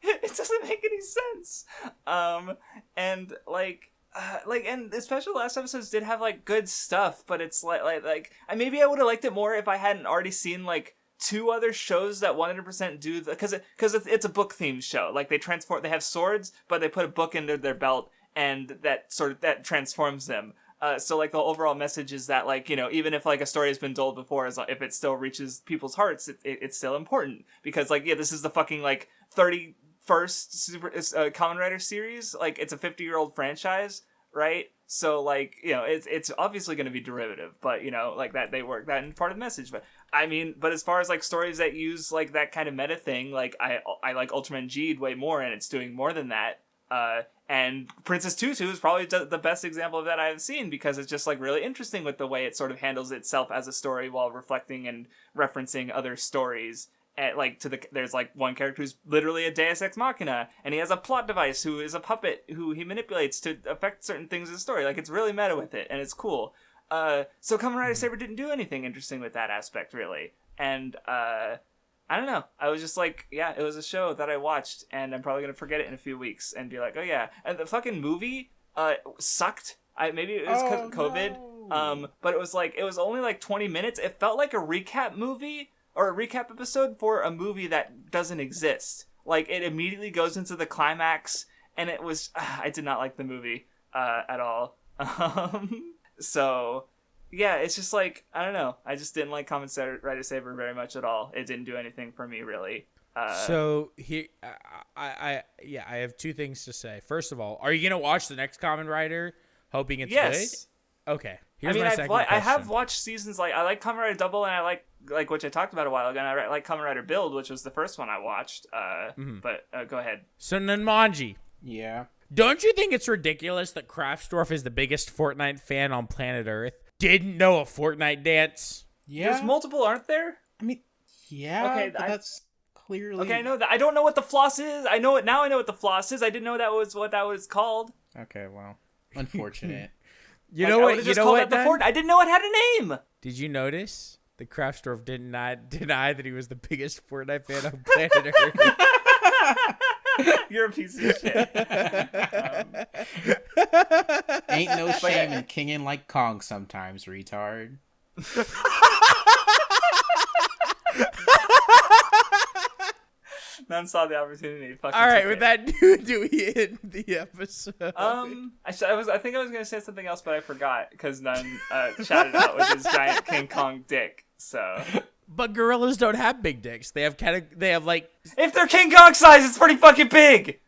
It doesn't make any sense. And, and especially the last episodes did have, like, good stuff, but it's like maybe I would have liked it more if I hadn't already seen, like, 2 other shows that 100% do because it's a book themed show. Like, they have swords, but they put a book under their belt, and that transforms them. So, like, the overall message is that, like, you know, even if, like, a story has been told before, if it still reaches people's hearts, it's still important. Because, like, yeah, this is the fucking, like, 31st Super Kamen Rider series. Like, it's a 50-year-old franchise, right? So, like, you know, it's obviously going to be derivative, but, you know, like, that they work that in part of the message. But, I mean, but as far as, like, stories that use, like, that kind of meta thing, like, I like Ultraman G'd way more, and it's doing more than that. And Princess Tutu is probably the best example of that I've seen because it's just, like, really interesting with the way it sort of handles itself as a story while reflecting and referencing other stories. And, like, there's, like, one character who's literally a Deus Ex Machina, and he has a plot device who is a puppet who he manipulates to affect certain things in the story. Like, it's really meta with it, and it's cool. So Kamen Rider Saber didn't do anything interesting with that aspect, really. And, I don't know. I was just like, yeah, it was a show that I watched, and I'm probably going to forget it in a few weeks and be like, oh, yeah. And the fucking movie sucked. Maybe it was because of COVID. No. But it was only like 20 minutes. It felt like a recap movie or a recap episode for a movie that doesn't exist. Like, it immediately goes into the climax, and it was... I did not like the movie at all. So... yeah, it's just like, I don't know. I just didn't like Kamen Rider Saber very much at all. It didn't do anything for me, really. So here, I have 2 things to say. First of all, are you gonna watch the next Kamen Rider, hoping it's good? Okay. Here's my second question. I have watched seasons, like, I like Kamen Rider Double, and I like which I talked about a while ago, and I like Kamen Rider Build, which was the first one I watched. But go ahead. So Nunmanji. Yeah. Don't you think it's ridiculous that Craftsdwarf is the biggest Fortnite fan on planet Earth? Didn't know a Fortnite dance? Yeah. There's multiple, aren't there? I mean, yeah. Okay, but that's clearly. Okay, I know that. I don't know what the floss is. I know it now. I know what the floss is. I didn't know that was what that was called. Okay, well, unfortunate. You know what? I didn't know it had a name. Did you notice that Craftsdwarf did not deny that he was the biggest Fortnite fan on planet Earth? You're a piece of shit. Ain't no shame in kinging like Kong sometimes, retard. None saw the opportunity. All right, with that, do we end the episode? I think I was gonna say something else, but I forgot because None shouted out with his giant King Kong dick. So, but gorillas don't have big dicks. They have like. If they're King Kong size, it's pretty fucking big.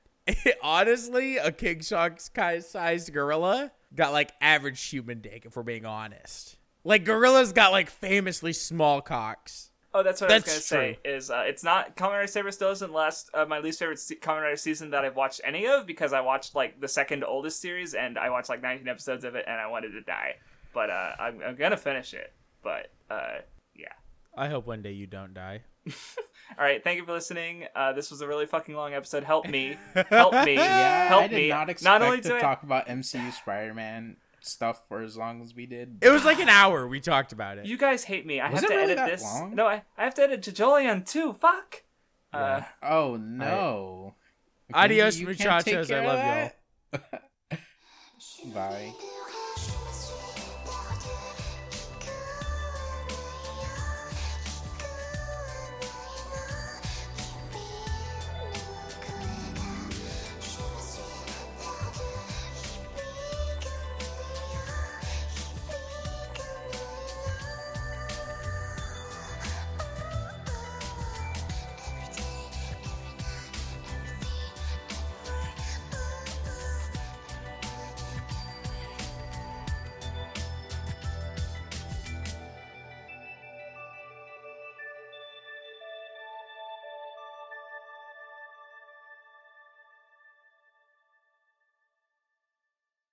Honestly, a King Kong-sized gorilla got like average human dick. If we're being honest, like gorillas got like famously small cocks. Oh, that's what I was going to say, is it's not Kamen Rider Saber still isn't my least favorite Kamen Rider season that I've watched any of, because I watched, like, the second oldest series, and I watched, like, 19 episodes of it, and I wanted to die. But I'm going to finish it. But, yeah. I hope one day you don't die. All right, thank you for listening. This was a really fucking long episode. Help me. Help me. Yeah, Help I did me. not expect to talk about MCU Spider-Man stuff for as long as we did. It was like an hour we talked about it. You guys hate me. I Was have it to really edit that this. long? No, I have to edit Jajolian too. Fuck. Yeah. Oh no. Adios, You can't muchachos. take I care love of y'all. that? Bye.